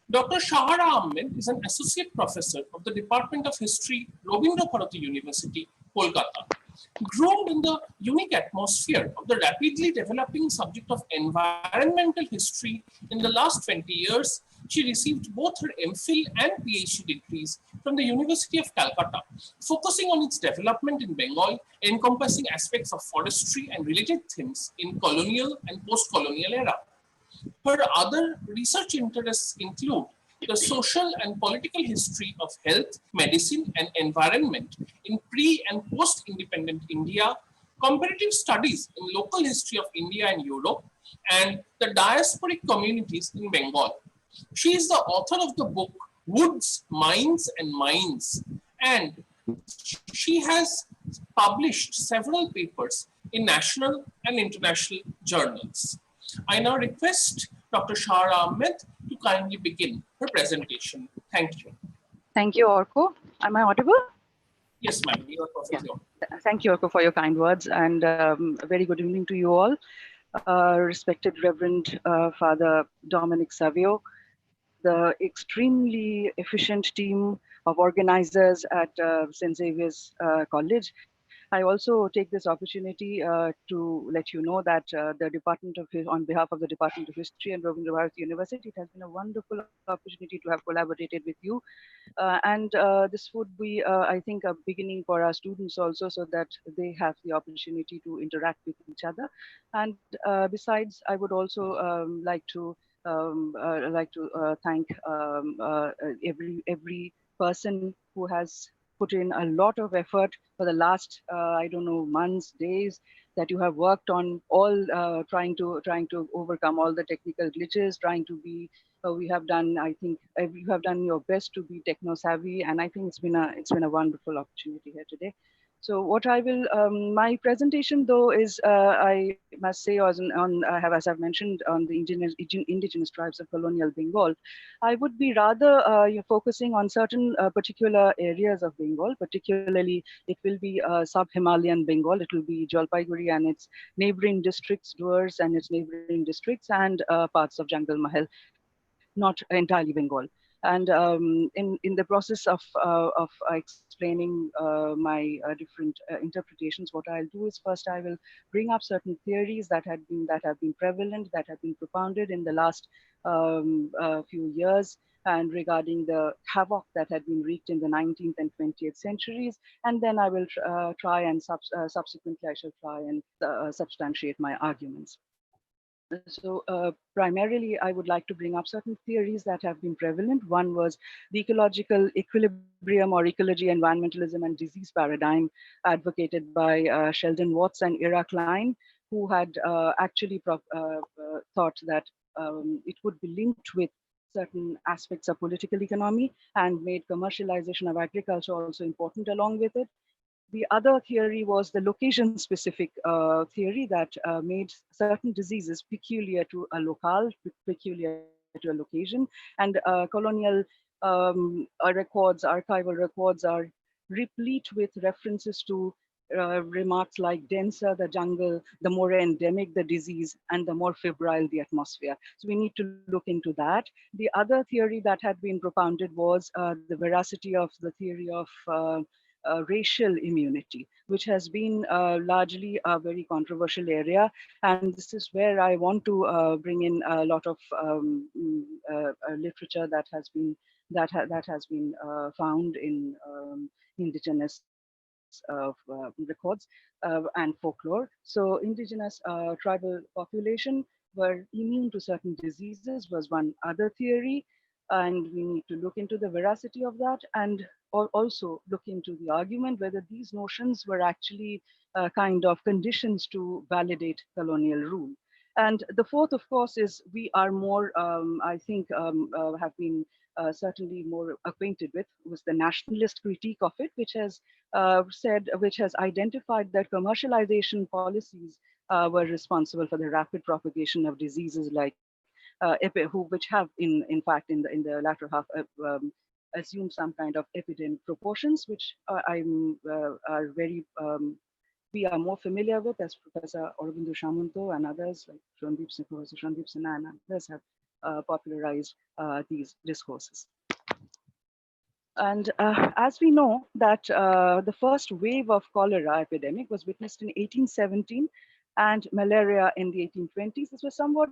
Dr. Shahara Ahmed is an associate professor of the Department of History, Rabindra Bharati University, Kolkata. Groomed in the unique atmosphere of the rapidly developing subject of environmental history in the last 20 years, she received both her MPhil and PhD degrees from the University of Calcutta, focusing on its development in Bengal, encompassing aspects of forestry and related themes in colonial and post-colonial era. Her other research interests include the social and political history of health, medicine, and environment in pre and post independent India, comparative studies in local history of India and Europe, and the diasporic communities in Bengal. She is the author of the book Woods, Mines, and Minds, and she has published several papers in national and international journals. I now request Dr. Shara Ahmed to kindly begin her presentation. Thank you. Thank you, Orko. Am I audible? Yes, ma'am, you are perfectly audible. Thank you, Orko, for your kind words, and a very good evening to you all. Respected Reverend Father Dominic Xavier, the extremely efficient team of organizers at St. Xavier's College. I also take this opportunity to let you know that the Department of, on behalf of the Department of History and Ravindra Bharati University, it has been a wonderful opportunity to have collaborated with you. This would be, I think, a beginning for our students also, so that they have the opportunity to interact with each other. And besides, I would also like to thank every person who has put in a lot of effort for the last I don't know, months, days, that you have worked on all trying to overcome all the technical glitches, trying to be we have done, I think you have done your best to be techno savvy, and I think it's been a wonderful opportunity here today. So what I will, my presentation though is, I must say, as I've mentioned, on the indigenous tribes of colonial Bengal, I would be rather focusing on certain particular areas of Bengal. Particularly, it will be sub-Himalayan Bengal. It will be Jalpaiguri and its neighboring districts, Duars and its neighboring districts, and parts of Jungle Mahal, not entirely Bengal. And in the process of explaining my different interpretations, what I'll do is first I will bring up certain theories that have been prevalent, that have been propounded in the last few years, and regarding the havoc that had been wreaked in the 19th and 20th centuries. And then I will try and subsequently I shall try and substantiate my arguments. So primarily, I would like to bring up certain theories that have been prevalent. One was the ecological equilibrium or ecology, environmentalism, and disease paradigm advocated by Sheldon Watts and Ira Klein, who had actually thought that it would be linked with certain aspects of political economy and made commercialization of agriculture also important along with it. The other theory was the location-specific theory that made certain diseases peculiar to a locale, peculiar to a location, and colonial records, archival records are replete with references to remarks like denser the jungle, the more endemic the disease, and the more febrile the atmosphere. So we need to look into that. The other theory that had been propounded was the veracity of the theory of racial immunity, which has been largely a very controversial area. And this is where I want to bring in a lot of literature that has been found in indigenous records and folklore. So indigenous tribal population were immune to certain diseases was one other theory, and we need to look into the veracity of that, and also look into the argument whether these notions were actually kind of conditions to validate colonial rule. And the fourth, of course, is we are more, I think, have been certainly more acquainted with, was the nationalist critique of it, which has which has identified that commercialization policies were responsible for the rapid propagation of diseases like which have in fact in the latter half assumed some kind of epidemic proportions, which are very we are more familiar with, as Professor Aurobindo Shamanto and others like Professor Shandip Sinha and others have popularized these discourses. And as we know that the first wave of cholera epidemic was witnessed in 1817 and malaria in the 1820s. This was somewhat,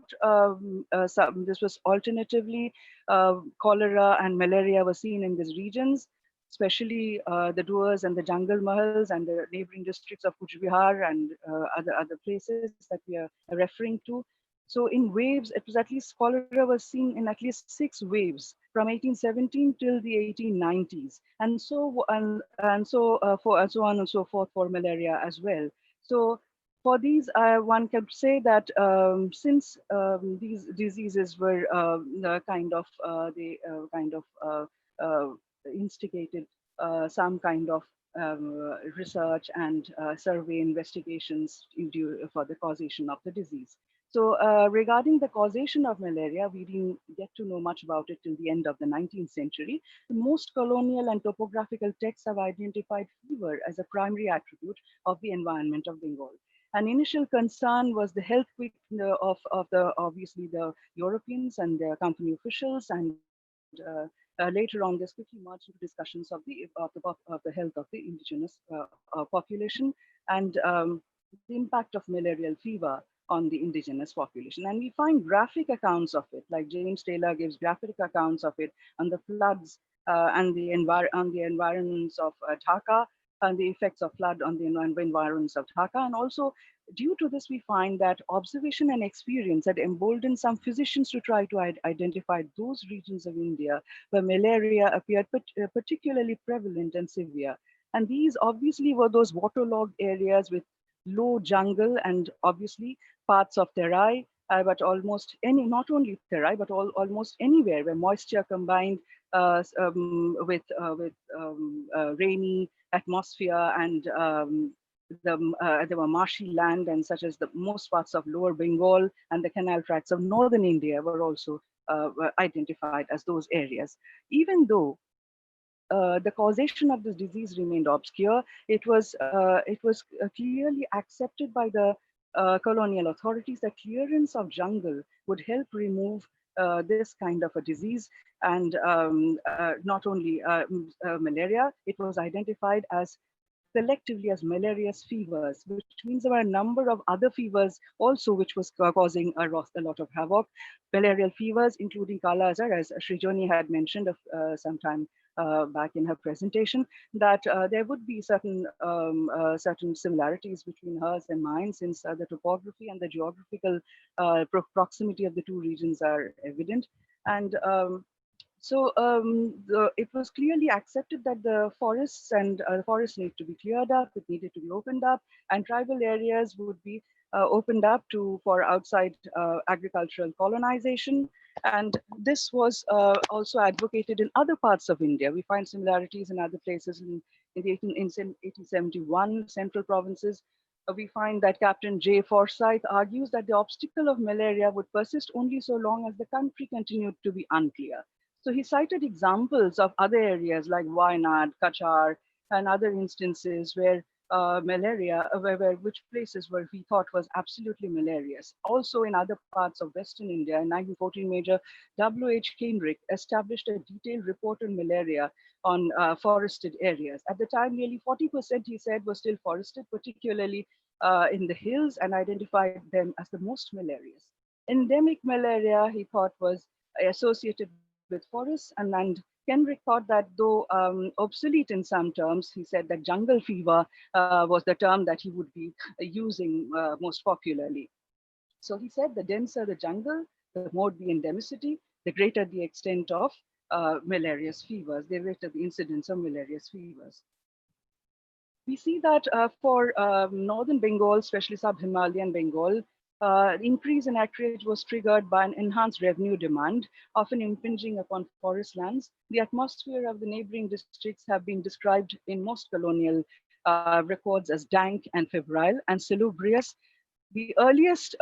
this was alternatively, cholera and malaria were seen in these regions, especially the Duars and the Jungle Mahals and the neighboring districts of Kuch Bihar and other places that we are referring to. So in waves, it was at least cholera was seen in at least 6 waves from 1817 till the 1890s, and so on and so forth for malaria as well. So for these, one can say that since these diseases were kind of uh, instigated some kind of research and survey investigations for the causation of the disease. So regarding the causation of malaria, we didn't get to know much about it till the end of the 19th century. Most colonial and topographical texts have identified fever as a primary attribute of the environment of Bengal. An initial concern was the health of the obviously the Europeans and their company officials, and later on this quickly merged into discussions of the health of the indigenous population and the impact of malarial fever on the indigenous population. And we find graphic accounts of it, like James Taylor gives graphic accounts of it on the floods and on the environments of Dhaka, and the effects of flood on the environments of Dhaka. And also, due to this, we find that observation and experience had emboldened some physicians to try to identify those regions of India where malaria appeared particularly prevalent and severe. And these obviously were those waterlogged areas with low jungle and obviously parts of terai, but almost any, not only terai, but almost anywhere where moisture combined with rainy atmosphere and there were marshy land, and such as the most parts of lower Bengal and the canal tracts of northern India were identified as those areas. Even though the causation of this disease remained obscure, it was clearly accepted by the colonial authorities that clearance of jungle would help remove this kind of a disease. And not only malaria, it was identified as collectively as malarious fevers, which means there were a number of other fevers also which was causing a lot of havoc. Malarial fevers, including Kala Azar, as Srijoni had mentioned some time back in her presentation, that there would be certain similarities between hers and mine, since the topography and the geographical proximity of the two regions are evident. And it was clearly accepted that the forests and forests need to be cleared up, it needed to be opened up, and tribal areas would be opened up for outside agricultural colonization. And this was also advocated in other parts of India. We find similarities in other places in 1871 central provinces. We find that Captain J. Forsyth argues that the obstacle of malaria would persist only so long as the country continued to be unclear. So he cited examples of other areas like Wayanad, Kachar, and other instances where malaria, which places where he thought was absolutely malarious. Also in other parts of Western India, in 1914, Major W.H. Kendrick established a detailed report on malaria on forested areas. At the time, nearly 40%, he said, was still forested, particularly in the hills, and identified them as the most malarious. Endemic malaria, he thought, was associated with forests, and Kendrick thought that though obsolete in some terms, he said that jungle fever was the term that he would be using most popularly. So he said the denser the jungle, the more the endemicity, the greater the extent of malarious fevers, the greater the incidence of malarious fevers. We see that for northern Bengal, especially sub-Himalayan Bengal, the increase in acreage was triggered by an enhanced revenue demand, often impinging upon forest lands. The atmosphere of the neighboring districts have been described in most colonial records as dank and febrile and salubrious. The earliest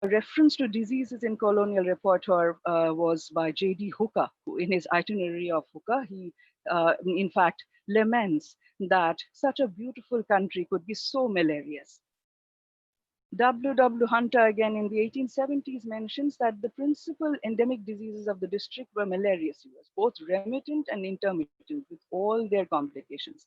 reference to diseases in colonial repertoire was by J.D. Hooker, who in his itinerary of Hooker, he in fact laments that such a beautiful country could be so malarious. W. W. Hunter, again in the 1870s, mentions that the principal endemic diseases of the district were malarious fevers, both remittent and intermittent, with all their complications.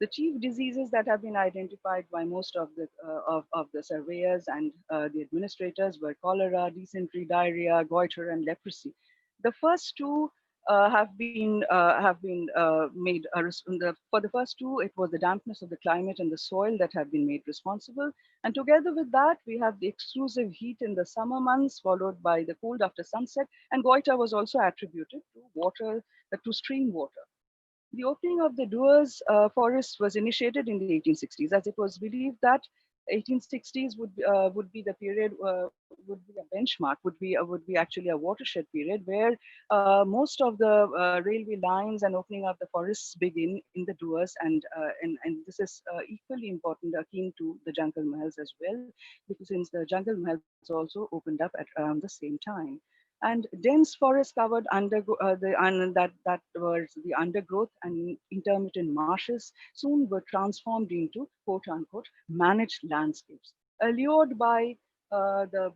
The chief diseases that have been identified by most of the surveyors and the administrators were cholera, dysentery, diarrhea, goiter, and leprosy. The first two have been made for the first two. It was the dampness of the climate and the soil that have been made responsible, and together with that we have the exclusive heat in the summer months followed by the cold after sunset, and goiter was also attributed to water, to stream water. The opening of the Duars forest was initiated in the 1860s, as it was believed that 1860s would be the period, would be a benchmark, would be actually a watershed period where most of the railway lines and opening of the forests begin in the Duars, and this is equally important, akin to the Jungle Mahals as well, because since the Jungle Mahals also opened up at around the same time. And dense forest covered that was the undergrowth and intermittent marshes soon were transformed into quote unquote managed landscapes, allured by the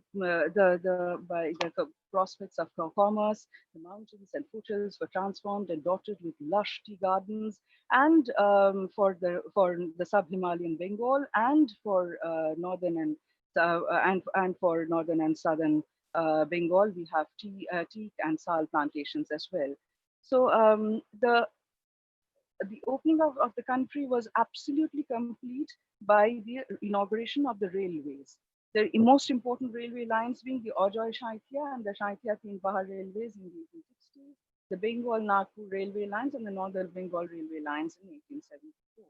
prospects of commerce. The mountains and foothills were transformed and dotted with lush tea gardens, and for the sub-Himalayan Bengal, and for northern and for northern and southern Bengal, we have teak and sal plantations as well. So the opening of the country was absolutely complete by the inauguration of the railways. The most important railway lines being the Ajoy Shaitya and the Shaitya Tinpahar railways in the 1860s, the Bengal Nagpur railway lines, and the Northern Bengal railway lines in 1874.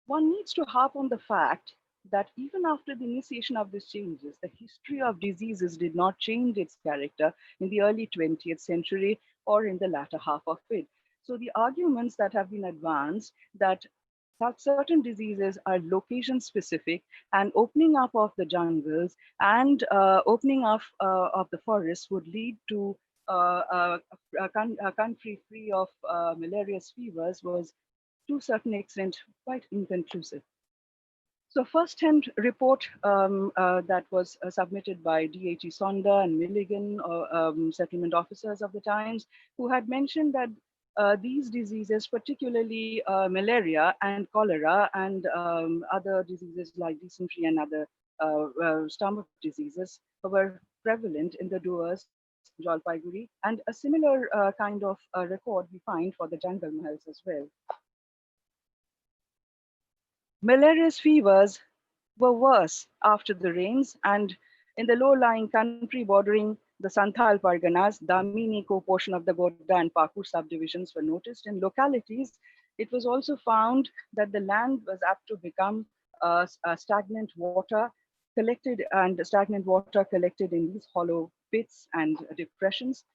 One needs to harp on the fact that even after the initiation of these changes, the history of diseases did not change its character in the early 20th century or in the latter half of it. So the arguments that have been advanced that certain diseases are location specific, and opening up of the jungles and opening up of the forests would lead to a country free of malarious fevers was to a certain extent quite inconclusive. So first-hand report that was submitted by D.H.E. Sonda and Milligan, settlement officers of the times, who had mentioned that these diseases, particularly malaria and cholera and other diseases like dysentery and other stomach diseases, were prevalent in the Duars, Jalpaiguri, and a similar kind of record we find for the Jungle Mahals as well. Malarious fevers were worse after the rains, and in the low-lying country bordering the Santhal Parganas, Damini portion of the Godda and Pakur subdivisions were noticed. In localities, it was also found that the land was apt to become stagnant water collected in these hollow pits and depressions.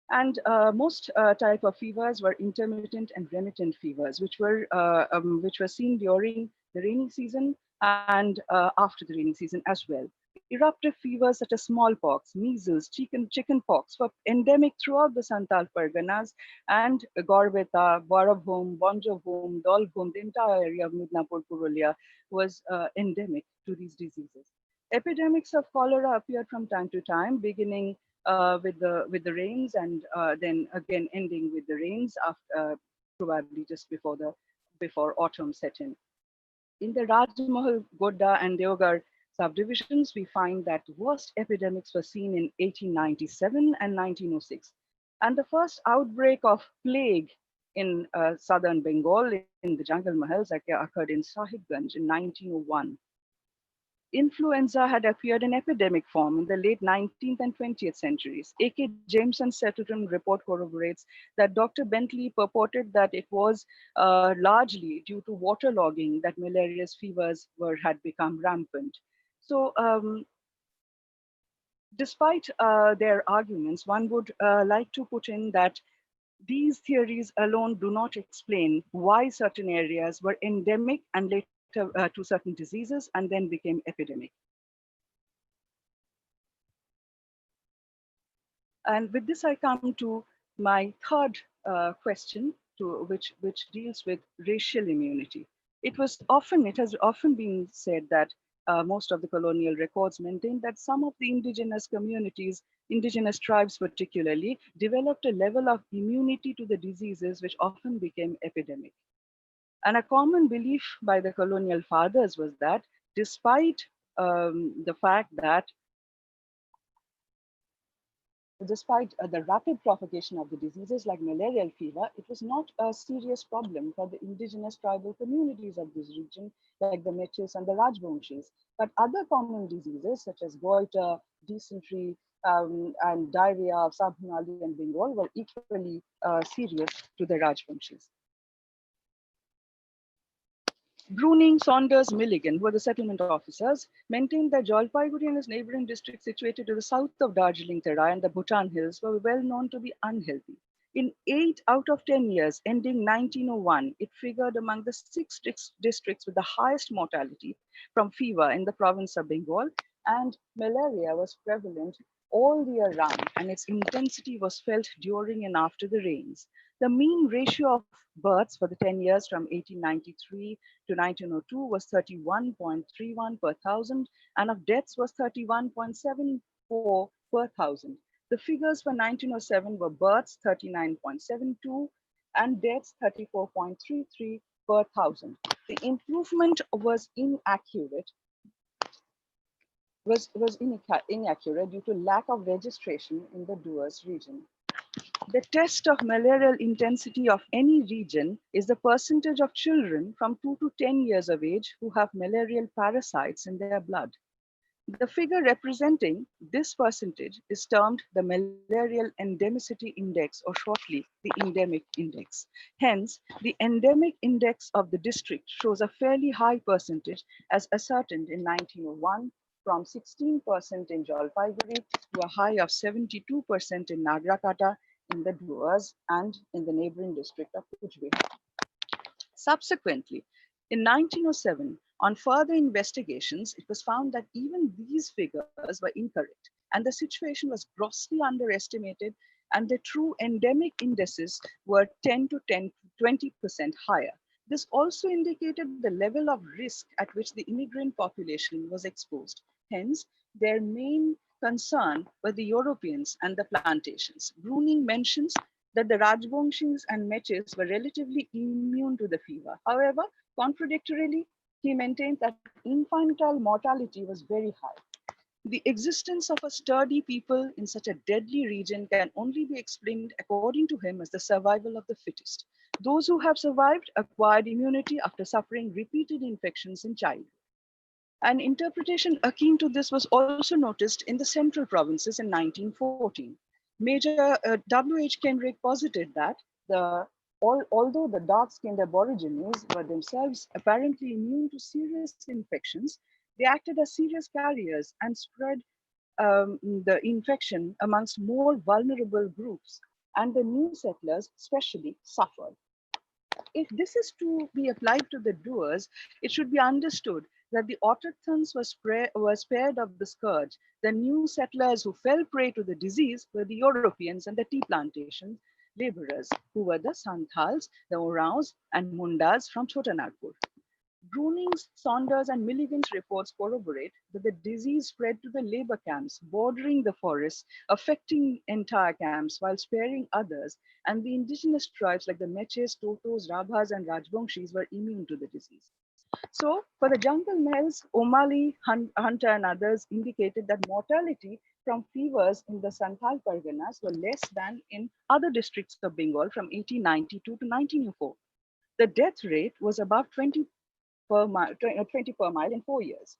And most type of fevers were intermittent and remittent fevers, which were seen during the rainy season and after the rainy season as well. Eruptive fevers such as smallpox, measles, chicken pox were endemic throughout the Santal Parganas, and Gorbeta, Barabhum, Bonjabhum, Dolbhum, the entire area of Midnapur, Purulia was endemic to these diseases. Epidemics of cholera appeared from time to time, beginning with the rains, and then again ending with the rains after probably just before autumn set in. In the Rajmahal, Godda, and Deogar subdivisions, we find that worst epidemics were seen in 1897 and 1906. And the first outbreak of plague in southern Bengal in the Jungle Mahals occurred in Sahibganj in 1901. Influenza had appeared in epidemic form in the late 19th and 20th centuries. A.K. Jameson's settlement report corroborates that Dr. Bentley purported that it was largely due to waterlogging that malarious fevers had become rampant. So, despite their arguments, one would like to put in that these theories alone do not explain why certain areas were endemic and later to certain diseases and then became epidemic. And with this, I come to my third question, which deals with racial immunity. It has often been said that most of the colonial records maintain that some of the indigenous communities, indigenous tribes particularly, developed a level of immunity to the diseases which often became epidemic. And a common belief by the colonial fathers was that despite the fact that despite the rapid propagation of the diseases like malarial fever, it was not a serious problem for the indigenous tribal communities of this region, like the Metis and the Rajbonshis. But other common diseases such as goiter, dysentery, and diarrhea of Sub-Himalayan and Bengal were equally serious to the Rajbonshis. Bruning, Saunders, Milligan, who were the settlement officers, maintained that Jalpaiguri and its neighboring districts situated to the south of Darjeeling Terai and the Bhutan Hills were well known to be unhealthy. In 8 out of 10 years, ending 1901, it figured among the 6 districts with the highest mortality from fever in the province of Bengal, and malaria was prevalent all the year round, and its intensity was felt during and after the rains. The mean ratio of births for the 10 years from 1893 to 1902 was 31.31 per thousand, and of deaths was 31.74 per thousand. The figures for 1907 were births 39.72 and deaths 34.33 per thousand. The improvement was inaccurate due to lack of registration in the Duars region. The test of malarial intensity of any region is the percentage of children from 2 to 10 years of age who have malarial parasites in their blood. The figure representing this percentage is termed the malarial endemicity index, or shortly, the endemic index. Hence, the endemic index of the district shows a fairly high percentage as ascertained in 1901 from 16% in Jalpaiguri to a high of 72% in Nagrakata, in the Duars, and in the neighboring district of Kujbehar. Subsequently, in 1907, on further investigations, it was found that even these figures were incorrect, and the situation was grossly underestimated, and the true endemic indices were 10 to 20% higher. This also indicated the level of risk at which the immigrant population was exposed. Hence, their main concern were the Europeans and the plantations. Bruning mentions that the Rajbonshis and Metis were relatively immune to the fever. However, contradictorily, he maintained that infantile mortality was very high. The existence of a sturdy people in such a deadly region can only be explained, according to him, as the survival of the fittest. Those who have survived acquired immunity after suffering repeated infections in childhood. An interpretation akin to this was also noticed in the central provinces in 1914. Major W.H. Kenrick posited that although the dark-skinned Aborigines were themselves apparently immune to serious infections, they acted as serious carriers and spread the infection amongst more vulnerable groups, and the new settlers especially suffered. If this is to be applied to the doers, it should be understood that the autochthons were spared of the scourge. The new settlers who fell prey to the disease were the Europeans and the tea plantation laborers, who were the Santhals, the Oraons, and Mundas from Chotanagpur. Bruning's, Saunders, and Milligan's reports corroborate that the disease spread to the labor camps bordering the forests, affecting entire camps while sparing others, and the indigenous tribes like the Meches, Totos, Rabhas, and Rajbongshis were immune to the disease. So, for the jungle males, O'Malley, Hunter, and others indicated that mortality from fevers in the Santhal Parganas were less than in other districts of Bengal from 1892 to 1904. The death rate was above 20 per mile in 4 years.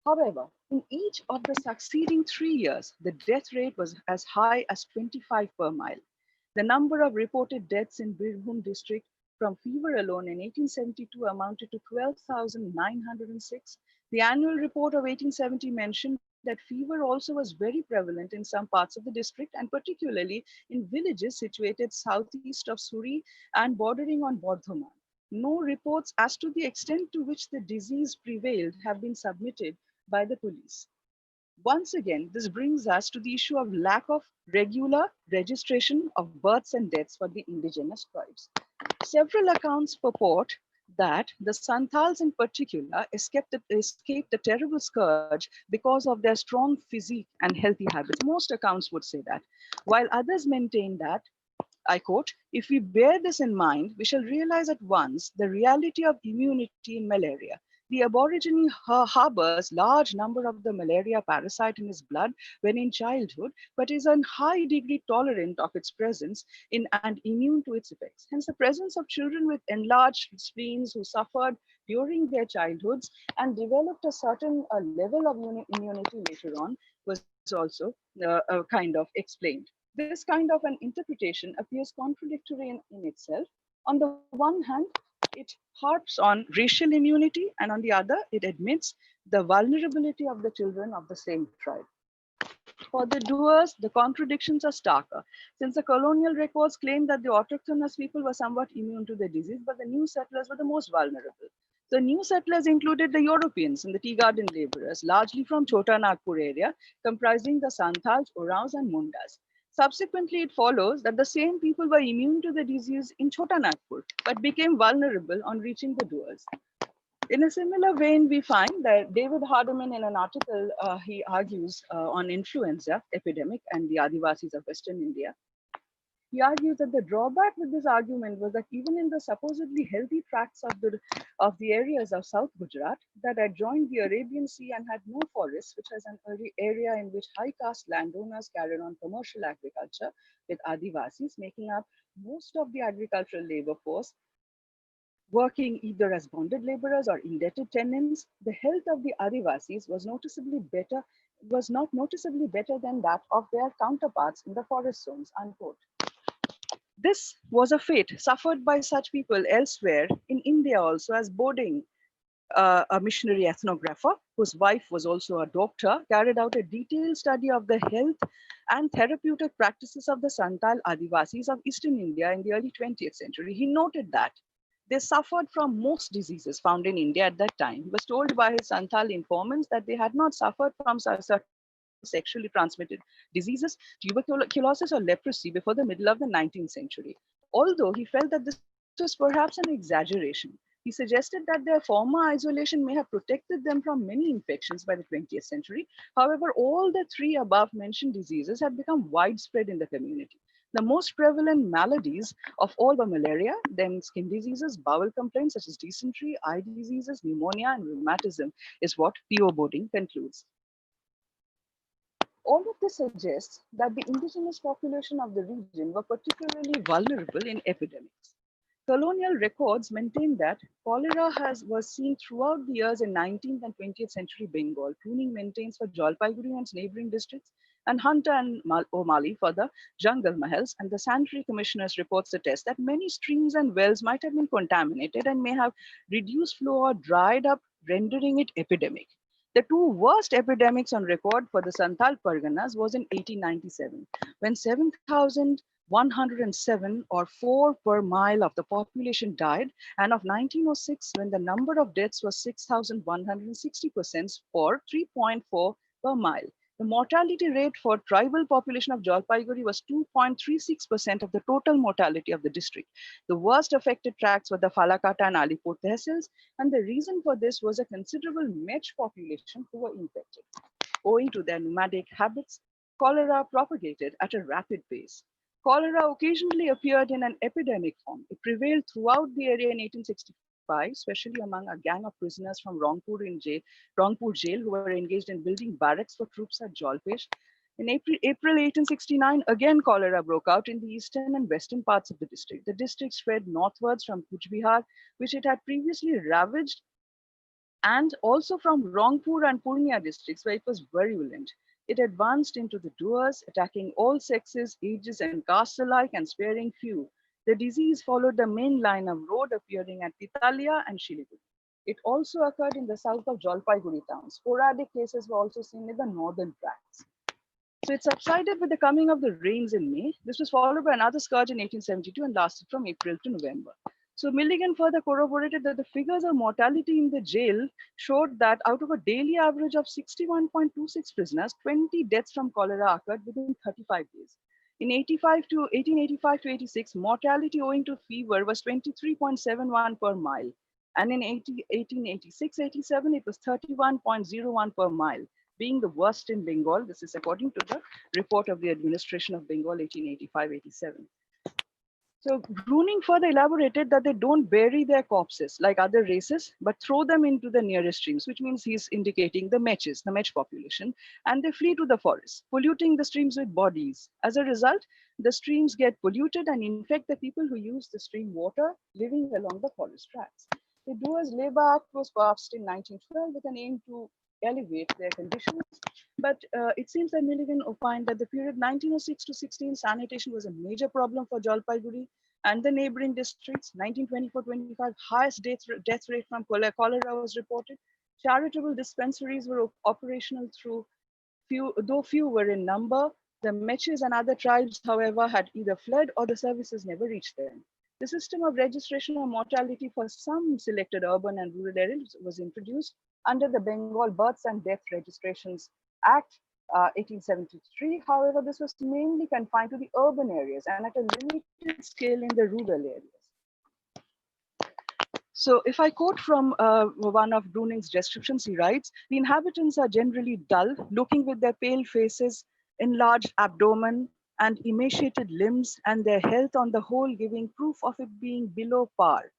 However, in each of the succeeding 3 years, the death rate was as high as 25 per mile. The number of reported deaths in Birbhum district from fever alone in 1872 amounted to 12,906. The annual report of 1870 mentioned that fever also was very prevalent in some parts of the district, and particularly in villages situated southeast of Suri and bordering on Bardhaman. No reports as to the extent to which the disease prevailed have been submitted by the police. Once again, this brings us to the issue of lack of regular registration of births and deaths for the indigenous tribes. Several accounts purport that the Santhals in particular escaped the terrible scourge because of their strong physique and healthy habits. Most accounts would say that, while others maintain that, I quote, "If we bear this in mind, we shall realize at once the reality of immunity in malaria. The Aborigine harbors large number of the malaria parasite in his blood when in childhood, but is a high degree tolerant of its presence and immune to its effects. Hence, the presence of children with enlarged spleens who suffered during their childhoods and developed a certain level of immunity later on was also kind of explained. This kind of an interpretation appears contradictory in itself. On the one hand, it harps on racial immunity, and on the other, it admits the vulnerability of the children of the same tribe. For the doers, the contradictions are starker, since the colonial records claim that the autochthonous people were somewhat immune to the disease, but the new settlers were the most vulnerable. The new settlers included the Europeans and the tea garden laborers, largely from Chota Nagpur area, comprising the Santals, Oraons, and Mundas. Subsequently, it follows that the same people were immune to the disease in Chota Nagpur, but became vulnerable on reaching the doers. In a similar vein, we find that David Hardeman, in an article, he argues on influenza epidemic and the Adivasis of Western India. He argues that the drawback with this argument was that even in the supposedly healthy tracts of the areas of South Gujarat that adjoined the Arabian Sea and had no forests, which was an area in which high caste landowners carried on commercial agriculture, with Adivasis making up most of the agricultural labor force, working either as bonded laborers or indebted tenants, the health of the Adivasis was not noticeably better than that of their counterparts in the forest zones, unquote. This was a fate suffered by such people elsewhere in India also, as Boding, a missionary ethnographer whose wife was also a doctor, carried out a detailed study of the health and therapeutic practices of the Santal Adivasis of Eastern India in the early 20th century. He noted that they suffered from most diseases found in India at that time. He was told by his Santal informants that they had not suffered from certain sexually transmitted diseases, tuberculosis, or leprosy before the middle of the 19th century. Although he felt that this was perhaps an exaggeration, he suggested that their former isolation may have protected them from many infections by the 20th century. However, all the three above mentioned diseases had become widespread in the community. The most prevalent maladies of all were malaria, then skin diseases, bowel complaints such as dysentery, eye diseases, pneumonia, and rheumatism, is what P.O. Boding concludes. All of this suggests that the indigenous population of the region were particularly vulnerable in epidemics. Colonial records maintain that cholera was seen throughout the years in 19th and 20th century Bengal. Pruning maintains for Jalpaiguri and its neighboring districts, and Hunter and O'Malley for the Jungle Mahals. And the sanitary commissioners reports attest that many streams and wells might have been contaminated and may have reduced flow or dried up, rendering it epidemic. The two worst epidemics on record for the Santhal Parganas was in 1897, when 7,107 or 4 per mile of the population died, and of 1906 when the number of deaths was 6,160% for 3.4 per mile. The mortality rate for tribal population of Jalpaiguri was 2.36% of the total mortality of the district. The worst affected tracts were the Falakata and Alipur tehsils, and the reason for this was a considerable Mech population who were infected. Owing to their nomadic habits, cholera propagated at a rapid pace. Cholera occasionally appeared in an epidemic form. It prevailed throughout the area in 1865, especially among a gang of prisoners from Rangpur jail who were engaged in building barracks for troops at Jalpesh. In April 1869, again cholera broke out in the eastern and western parts of the district. The district spread northwards from Kuch Bihar, which it had previously ravaged, and also from Rangpur and Purnia districts, where it was virulent. It advanced into the doers, attacking all sexes, ages, and castes alike, and sparing few. The disease followed the main line of road appearing at Titalia and Shiliguri. It also occurred in the south of Jalpaiguri town. Sporadic cases were also seen in the northern tracts. So it subsided with the coming of the rains in May. This was followed by another scourge in 1872 and lasted from April to November. So Milligan further corroborated that the figures of mortality in the jail showed that out of a daily average of 61.26 prisoners, 20 deaths from cholera occurred within 35 days. In 1885 to 86, mortality owing to fever was 23.71 per mile. And in 1886-87, it was 31.01 per mile, being the worst in Bengal. This is according to the report of the administration of Bengal 1885-87. So Groening further elaborated that they don't bury their corpses like other races, but throw them into the nearest streams, which means he's indicating the Mech population, and they flee to the forest, polluting the streams with bodies. As a result, the streams get polluted and infect the people who use the stream water living along the forest tracks. The Doers Labor Act was passed in 1912 with an aim to elevate their conditions. But it seems that Milligan opined that the period 1906 to 16 sanitation was a major problem for Jalpaiguri and the neighboring districts. 1924-25, highest death rate from cholera was reported. Charitable dispensaries were operational though few were in number. The Meches and other tribes, however, had either fled or the services never reached them. The system of registration of mortality for some selected urban and rural areas was introduced under the Bengal Births and Death Registrations Act 1873. However, this was mainly confined to the urban areas and at a limited scale in the rural areas. So if I quote from one of Groening's descriptions, he writes, the inhabitants are generally dull, looking with their pale faces, enlarged abdomen, and emaciated limbs, and their health on the whole giving proof of it being below par.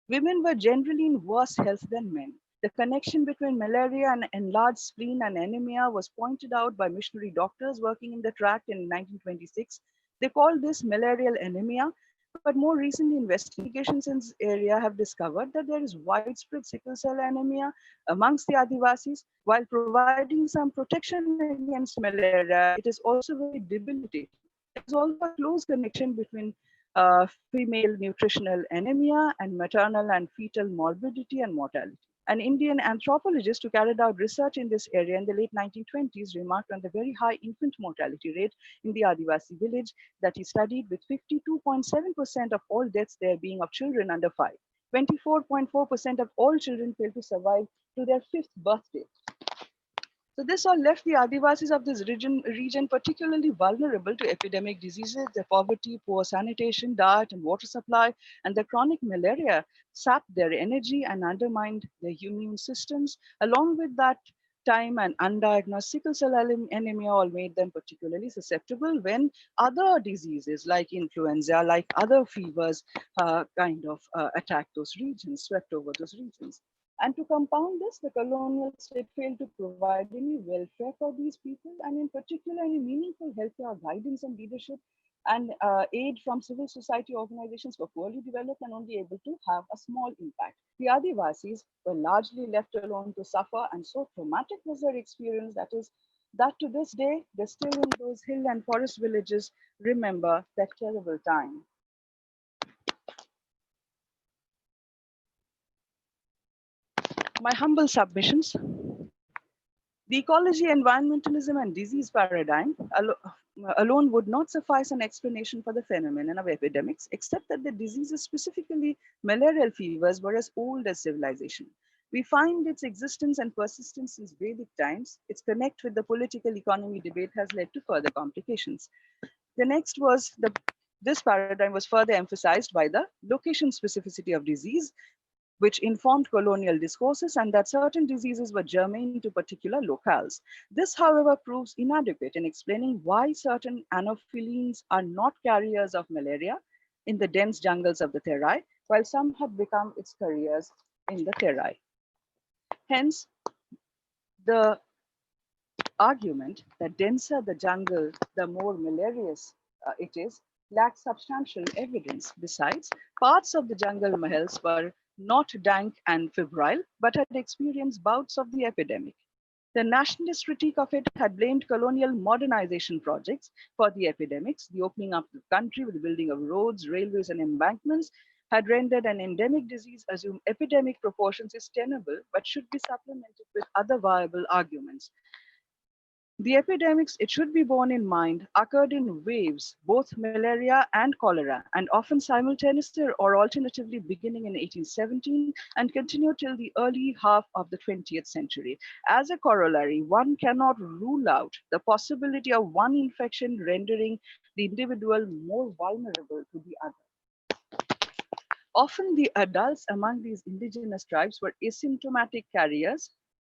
Women were generally in worse health than men. The connection between malaria and enlarged spleen and anemia was pointed out by missionary doctors working in the tract in 1926. They called this malarial anemia, but more recently investigations in this area have discovered that there is widespread sickle cell anemia amongst the Adivasis. While providing some protection against malaria, it is also very debilitating. There is also a close connection between female nutritional anemia and maternal and fetal morbidity and mortality. An Indian anthropologist who carried out research in this area in the late 1920s remarked on the very high infant mortality rate in the Adivasi village that he studied, with 52.7% of all deaths there being of children under 5. 24.4% of all children fail to survive to their 5th birthday. So this all left the Adivasis of this region particularly vulnerable to epidemic diseases. The poverty, poor sanitation, diet and water supply, and the chronic malaria sapped their energy and undermined their immune systems. Along with that time and undiagnosed sickle cell anemia all made them particularly susceptible when other diseases like influenza, like other fevers attacked those regions, swept over those regions. And to compound this, the colonial state failed to provide any welfare for these people, and in particular, any meaningful healthcare guidance and leadership and aid from civil society organizations were poorly developed and only able to have a small impact. The Adivasis were largely left alone to suffer, and so traumatic was their experience that to this day, they still in those hill and forest villages remember that terrible time. My humble submissions. The ecology, environmentalism, and disease paradigm alone would not suffice an explanation for the phenomenon of epidemics, except that the diseases, specifically malarial fevers, were as old as civilization. We find its existence and persistence since Vedic times. Its connect with the political economy debate has led to further complications. The next was this paradigm was further emphasized by the location specificity of disease, which informed colonial discourses, and that certain diseases were germane to particular locales. This, however, proves inadequate in explaining why certain anophelines are not carriers of malaria in the dense jungles of the Terai, while some have become its carriers in the Terai. Hence, the argument that denser the jungle, the more malarious it is, lacks substantial evidence. Besides, parts of the jungle mahals were not dank and febrile, but had experienced bouts of the epidemic. The nationalist critique of it had blamed colonial modernization projects for the epidemics. The opening up of the country with the building of roads, railways, and embankments had rendered an endemic disease assume epidemic proportions is tenable, but should be supplemented with other viable arguments. The epidemics, it should be borne in mind, occurred in waves, both malaria and cholera, and often simultaneously or alternatively beginning in 1817 and continued till the early half of the 20th century. As a corollary, one cannot rule out the possibility of one infection rendering the individual more vulnerable to the other. Often the adults among these indigenous tribes were asymptomatic carriers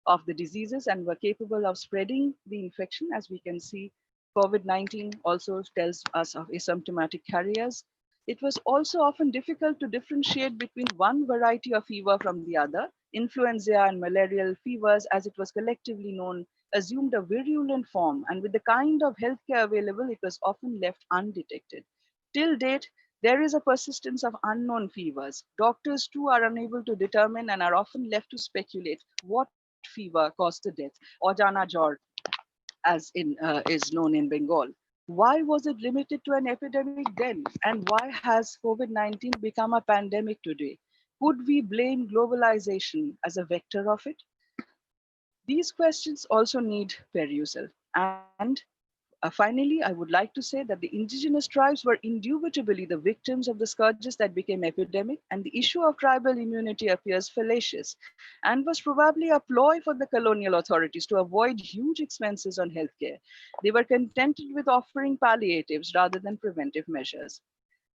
of the diseases and were capable of spreading the infection. As we can see, COVID-19 also tells us of asymptomatic carriers. It was also often difficult to differentiate between one variety of fever from the other. Influenza and malarial fevers, as it was collectively known, assumed a virulent form, and with the kind of healthcare available, it was often left undetected. Till date, there is a persistence of unknown fevers. Doctors too are unable to determine and are often left to speculate what fever caused the death. Ojana jor, as in is known in Bengal. Why was it limited to an epidemic then? And why has COVID-19 become a pandemic today? Could we blame globalization as a vector of it? These questions also need perusal. And finally, I would like to say that the indigenous tribes were indubitably the victims of the scourges that became epidemic, and the issue of tribal immunity appears fallacious and was probably a ploy for the colonial authorities to avoid huge expenses on healthcare. They were contented with offering palliatives rather than preventive measures.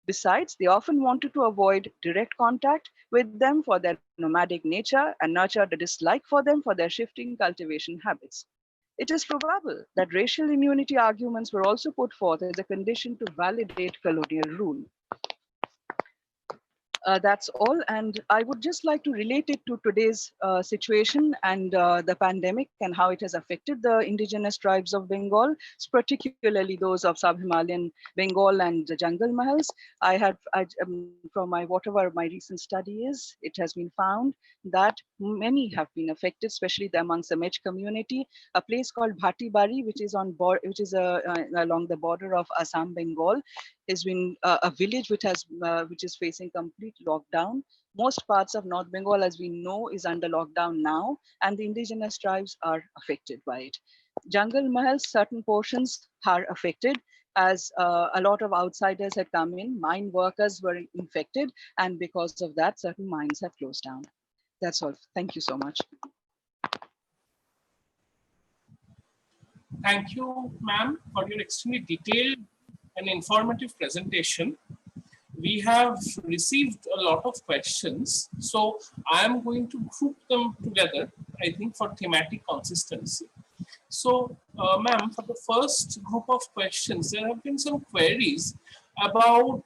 Besides, they often wanted to avoid direct contact with them for their nomadic nature and nurtured a dislike for them for their shifting cultivation habits. It is probable that racial immunity arguments were also put forth as a condition to validate colonial rule. That's all. And I would just like to relate it to today's situation and the pandemic and how it has affected the indigenous tribes of Bengal, particularly those of sub-Himalayan Bengal and the jungle mahals. From my whatever my recent study is, it has been found that many have been affected, especially amongst the Mech community. A place called Bhati Bari, which is along the border of Assam, Bengal, has been a village which is facing complete lockdown. Most parts of North Bengal, as we know, is under lockdown now, and the indigenous tribes are affected by it. Jungle Mahals, certain portions are affected as a lot of outsiders had come in. Mine workers were infected, and because of that, certain mines have closed down. That's all. Thank you so much. Thank you, ma'am, for your extremely detailed and informative presentation. We have received a lot of questions, so I am going to group them together, I think, for thematic consistency. So, ma'am, for the first group of questions, there have been some queries about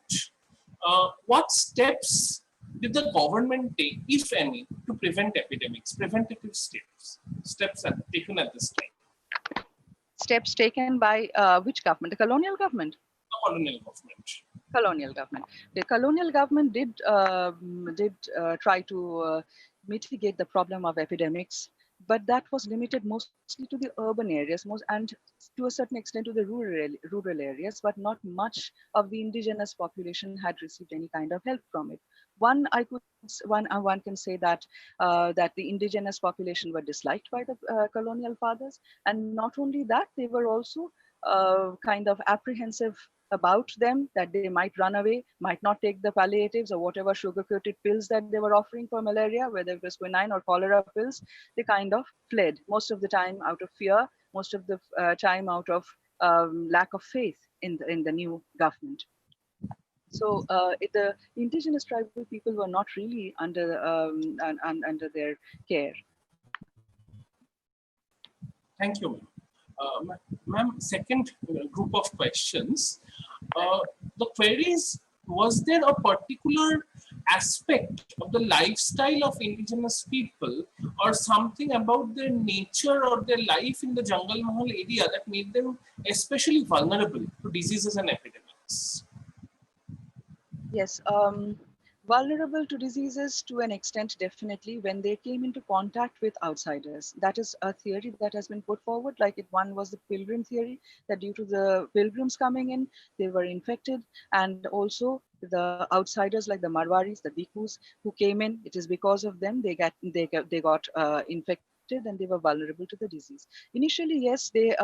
what steps did the government take, if any, to prevent epidemics, preventative steps are taken at this time? Steps taken by which government? The colonial government? The colonial government. Colonial government. The colonial government did try to mitigate the problem of epidemics, but that was limited mostly to the urban areas, and to a certain extent to the rural areas, but not much of the indigenous population had received any kind of help from it. One can say that that the indigenous population were disliked by the colonial fathers, and not only that, they were also kind of apprehensive about them, that they might run away, might not take the palliatives or whatever sugar-coated pills that they were offering for malaria, whether it was quinine or cholera pills. They kind of fled, most of the time out of fear, most of the time out of lack of faith in the new government. So the indigenous tribal people were not really under their care. Thank you, ma'am. Ma'am, second group of questions. The queries, was there a particular aspect of the lifestyle of indigenous people or something about their nature or their life in the jungle mahal area that made them especially vulnerable to diseases and epidemics? Yes, vulnerable to diseases to an extent, definitely, when they came into contact with outsiders. That is a theory that has been put forward. One was the pilgrim theory, that due to the pilgrims coming in, they were infected, and also the outsiders like the Marwaris, the Bhikkhus who came in. It is because of them they got infected and they were vulnerable to the disease. Initially, yes, they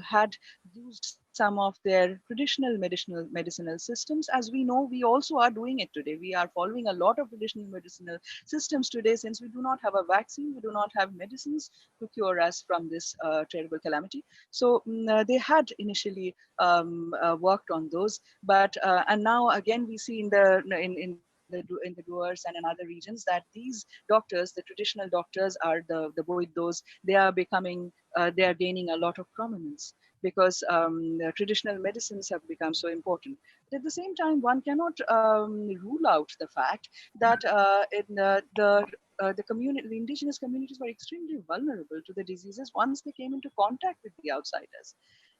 had used some of their traditional medicinal systems. As we know, we also are doing it today. We are following a lot of traditional medicinal systems today, since we do not have a vaccine, we do not have medicines to cure us from this terrible calamity. So they had initially worked on those, but and now again we see in the Doers and in other regions that these doctors, the traditional doctors, are the those, they are becoming they are gaining a lot of prominence. because traditional medicines have become so important. But at the same time, one cannot rule out the fact that the community, the indigenous communities were extremely vulnerable to the diseases once they came into contact with the outsiders.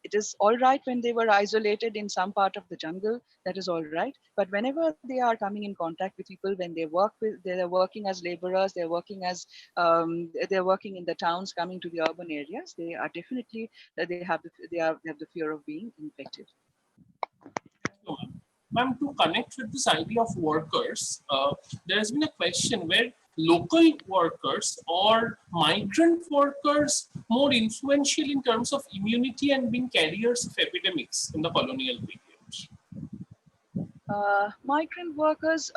It is all right when they were isolated in some part of the jungle, that is all right. But whenever they are coming in contact with people, when they are working as laborers, they're working in the towns, coming to the urban areas, they are definitely, they have the fear of being infected. So, ma'am, to connect with this idea of workers, there has been a question where local workers or migrant workers more influential in terms of immunity and being carriers of epidemics in the colonial period. Migrant workers,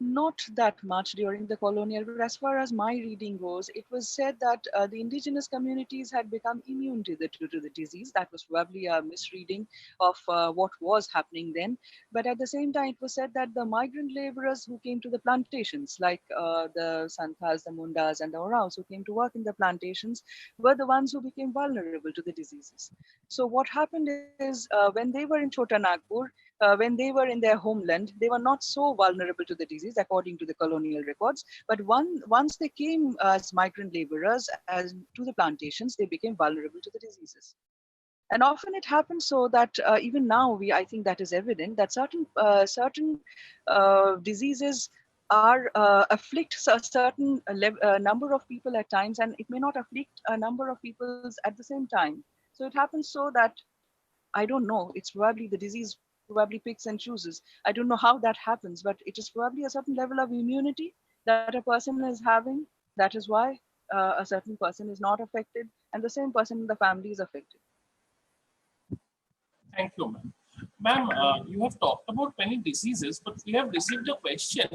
not that much during the colonial, but as far as my reading goes, it was said that the indigenous communities had become immune to the disease. That was probably a misreading of what was happening then. But at the same time, it was said that the migrant laborers who came to the plantations, like the Santhals, the Mundas, and the Oraos who came to work in the plantations, were the ones who became vulnerable to the diseases. So what happened is when they were in Chota Nagpur, when they were in their homeland, they were not so vulnerable to the disease according to the colonial records. But once they came as migrant laborers as to the plantations, they became vulnerable to the diseases. And often it happens so that even now, I think that is evident that certain diseases are afflict a certain number of people at times, and it may not afflict a number of people at the same time. So it happens so that I don't know. It's probably the disease probably picks and chooses. I don't know how that happens, but it is probably a certain level of immunity that a person is having. That is why a certain person is not affected, and the same person in the family is affected. Thank you, ma'am. Ma'am, you have talked about many diseases, but we have received a question: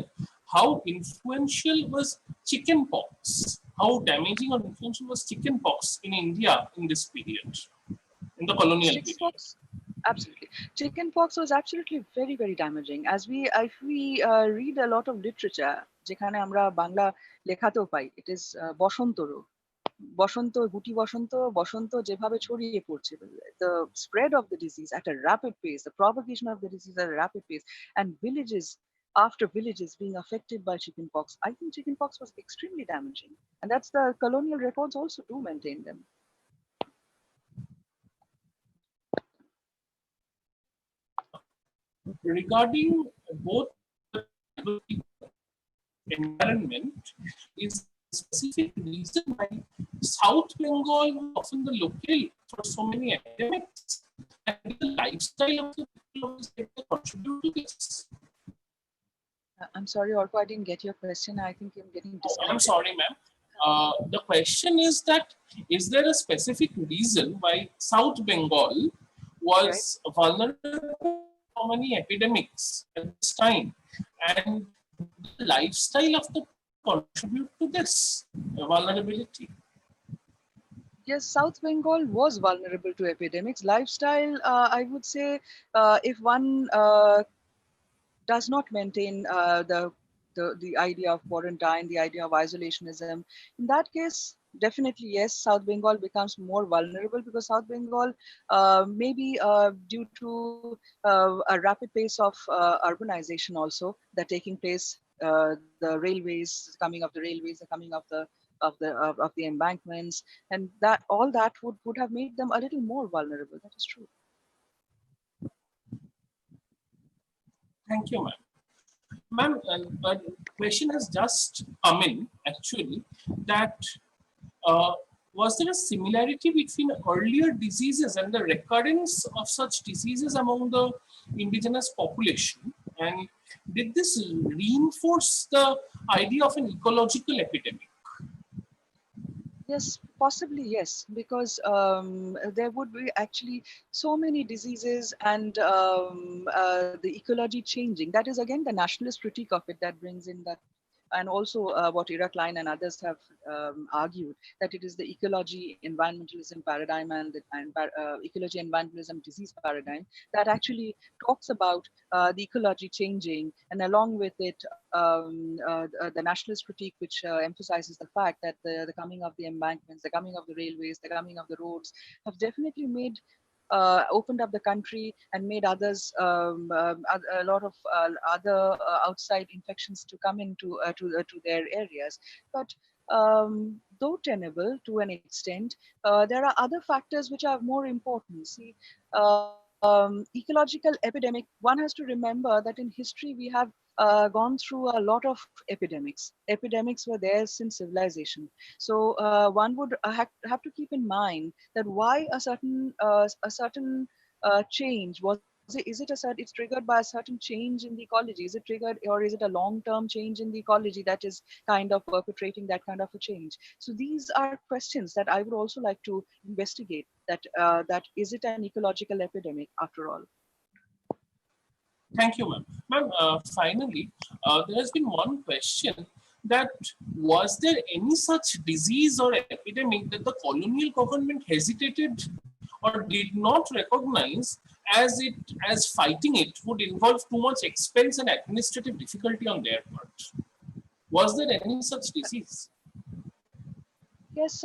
how influential was chickenpox? How damaging or influential was chickenpox in India in this period, in the colonial period? Chickenpox, absolutely. Chickenpox was absolutely very, very damaging. If we read a lot of literature, যেখানে আমরা বাংলা লেখাতেও পাই, it is বসন্ত রোগ। বসন্ত, গুটি বসন্ত, বসন্ত যেভাবে ছড়িয়ে পড়ছে, the spread of the disease at a rapid pace, the propagation of the disease at a rapid pace, and villages after villages being affected by chickenpox. I think chickenpox was extremely damaging, and that's the colonial records also do maintain them. Regarding both the environment, is a specific reason why South Bengal was often the locale for so many epidemics, and the lifestyle of the people of this area contribute to this. I'm sorry, Orko, I didn't get your question. I think I'm getting disconnected. I'm sorry, ma'am. The question is that, is there a specific reason why South Bengal was vulnerable to so many epidemics at this time, and the lifestyle of the contribute to this vulnerability? Yes, South Bengal was vulnerable to epidemics. Lifestyle, I would say, if one does not maintain the idea of quarantine, the idea of isolationism, in that case, definitely yes, South Bengal becomes more vulnerable because South Bengal, maybe due to a rapid pace of urbanization also that taking place, the railways, coming of the railways, the coming of the embankments, and that all that would have made them a little more vulnerable. That is true. Thank you, ma'am. Ma'am, a question has just come in actually that was there a similarity between earlier diseases and the recurrence of such diseases among the indigenous population? And did this reinforce the idea of an ecological epidemic? Yes, possibly yes, because there would be actually so many diseases and the ecology changing. That is again the nationalist critique of it that brings in that and also what Ira Klein and others have argued, that it is the ecology environmentalism paradigm and the ecology environmentalism disease paradigm that actually talks about the ecology changing, and along with it the nationalist critique, which emphasizes the fact that the coming of the embankments, the coming of the railways, the coming of the roads have definitely made opened up the country and made others a lot of other outside infections to come into to their areas. But though tenable to an extent, there are other factors which are more important. See, ecological epidemic, one has to remember that in history we have gone through a lot of epidemics. Epidemics were there since civilization. So one would have to keep in mind that why a certain change was it, is it it's triggered by a certain change in the ecology? Is it triggered, or is it a long-term change in the ecology that is kind of perpetrating that kind of a change? So these are questions that I would also like to investigate. That is it an ecological epidemic after all? Thank you, ma'am. Ma'am, finally, there has been one question that was there any such disease or epidemic that the colonial government hesitated or did not recognize as fighting it would involve too much expense and administrative difficulty on their part? Was there any such disease? Yes,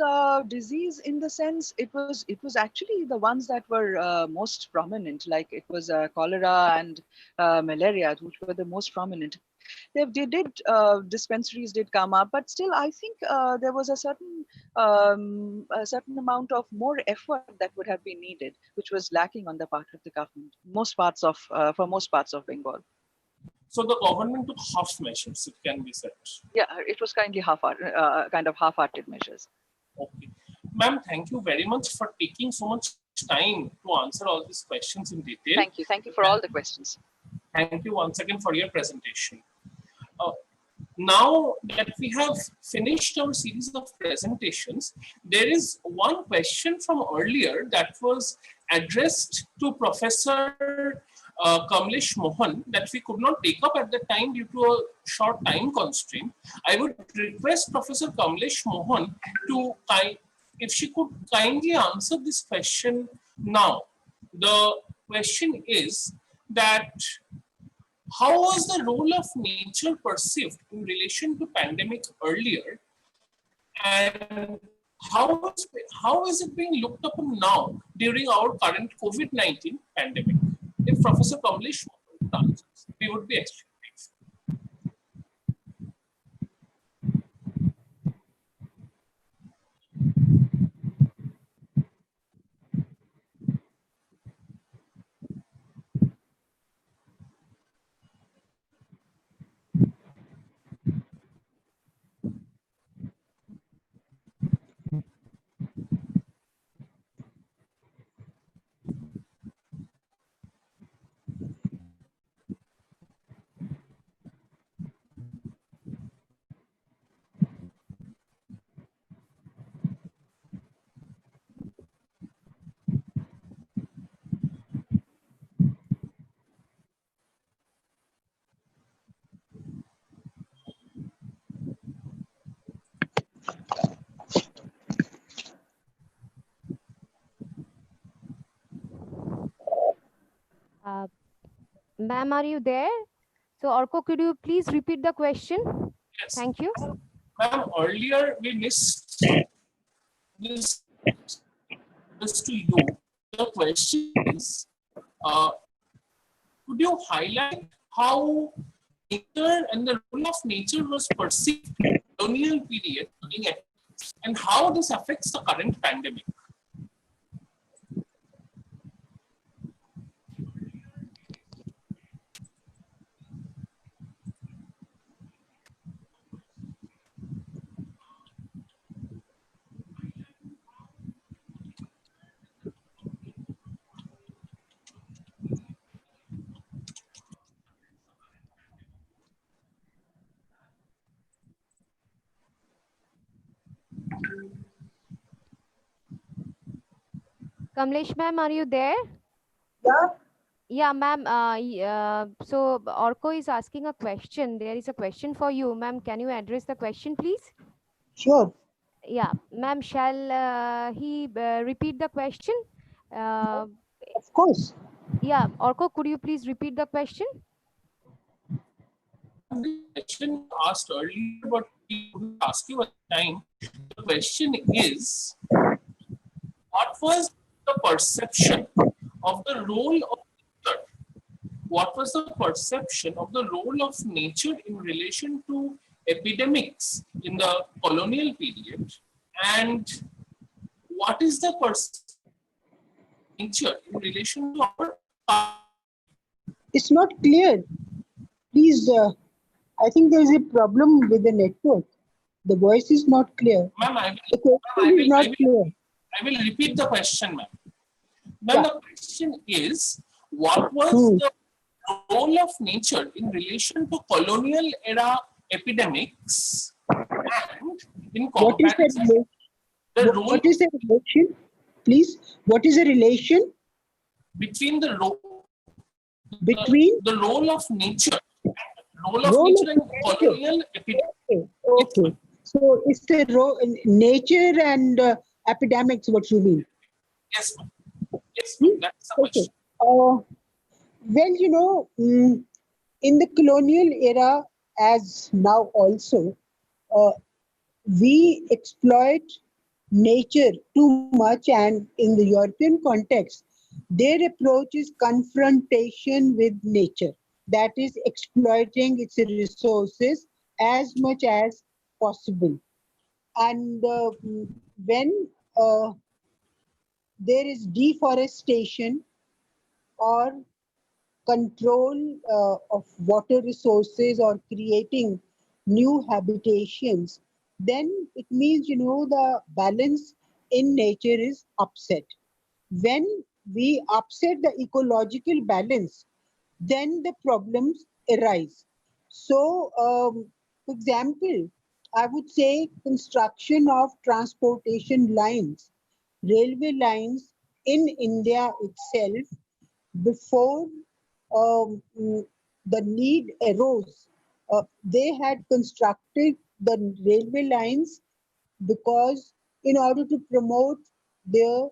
disease in the sense it was actually the ones that were most prominent, like it was cholera and malaria, which were the most prominent. They did dispensaries did come up, but still I think there was a certain amount of more effort that would have been needed, which was lacking on the part of the government. Most parts of for most parts of Bengal. So the government took half measures, it can be said. Yeah, it was kind of half-hearted measures. Okay. Ma'am, thank you very much for taking so much time to answer all these questions in detail. Thank you. Thank you for all the questions. Thank you once again for your presentation. Now that we have finished our series of presentations, there is one question from earlier that was addressed to Professor Kamlesh Mohan that we could not take up at the time due to a short time constraint. I would request Professor Kamlesh Mohan to, if she could kindly answer this question now. The question is that how was the role of nature perceived in relation to pandemic earlier, and how is it being looked upon now during our current COVID-19 pandemic? If Professor Kamlesh answers, we would be extremely grateful. Ma'am, are you there? So, Orko, could you please repeat the question? Yes. Thank you. Ma'am, earlier we missed this to you. The question is, could you highlight how nature and the role of nature was perceived in the colonial period and how this affects the current pandemic? Kamlesh ma'am, are you there? Yeah. Yeah, ma'am. So Orko is asking a question. There is a question for you, ma'am. Can you address the question, please? Sure. Yeah, ma'am. Shall he repeat the question? Uh, Of course. yeah, Orko, could you please repeat the question? Ma'am, this question was asked earlier, but we couldn't ask you at the time. The question is, what was the perception of the role of nature? What was the perception of the role of nature in relation to epidemics in the colonial period? And what is the perception of nature in relation to our It's not clear. Please, I think there is a problem with the network. The voice is not clear. ma'am, The question is not clear. I will repeat the question, ma'am. Ma'am, Yeah. the question is, what was the role of nature in relation to colonial era epidemics and in What is the comparison the role what is the relation? Please, what is the relation between the between role of nature role of in nature? colonial epidemics? Okay, okay. So it's the role nature and epidemics. What you mean? Yes, ma'am. Yes, ma'am. That's the Okay. question. Well, in the colonial era, as now also, uh, we exploit nature too much, and in the European context, their approach is confrontation with nature, that is, exploiting its resources as much as possible. And when there is deforestation or control of water resources or creating new habitations, then it means the balance in nature is upset. When we upset the ecological balance, then the problems arise. So, for example, I would say construction of transportation lines, railway lines in India itself, before the need arose, they had constructed the railway lines because in order to promote their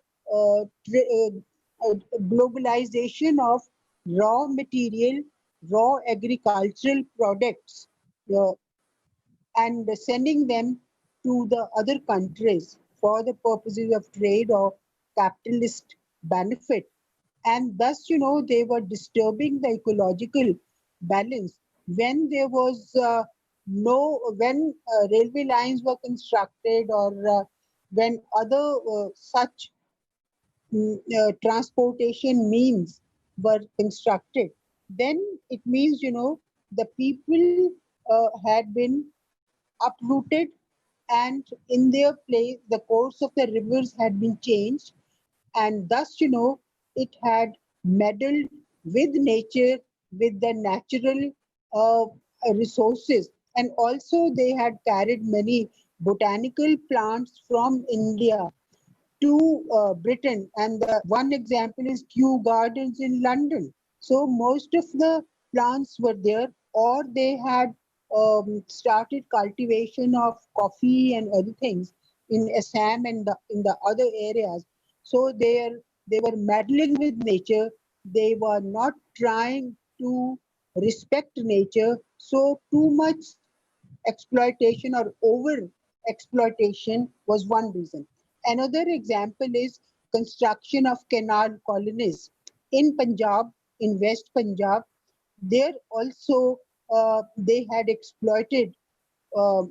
globalization of raw material, raw agricultural products, uh, and sending them to the other countries for the purposes of trade or capitalist benefit. And thus, they were disturbing the ecological balance. When there was when railway lines were constructed, or when other such transportation means were constructed, then it means, the people had been uprooted, and in their place the course of the rivers had been changed, and thus, it had meddled with nature, with the natural uh, resources. And also they had carried many botanical plants from India to Britain. And the one example is Kew Gardens in London. So most of the plants were there, or they had started cultivation of coffee and other things in Assam and in the other areas. So they were meddling with nature. They were not trying to respect nature. So too much exploitation or over exploitation was one reason. Another example is construction of canal colonies in Punjab, in West Punjab. There also they had exploited uh,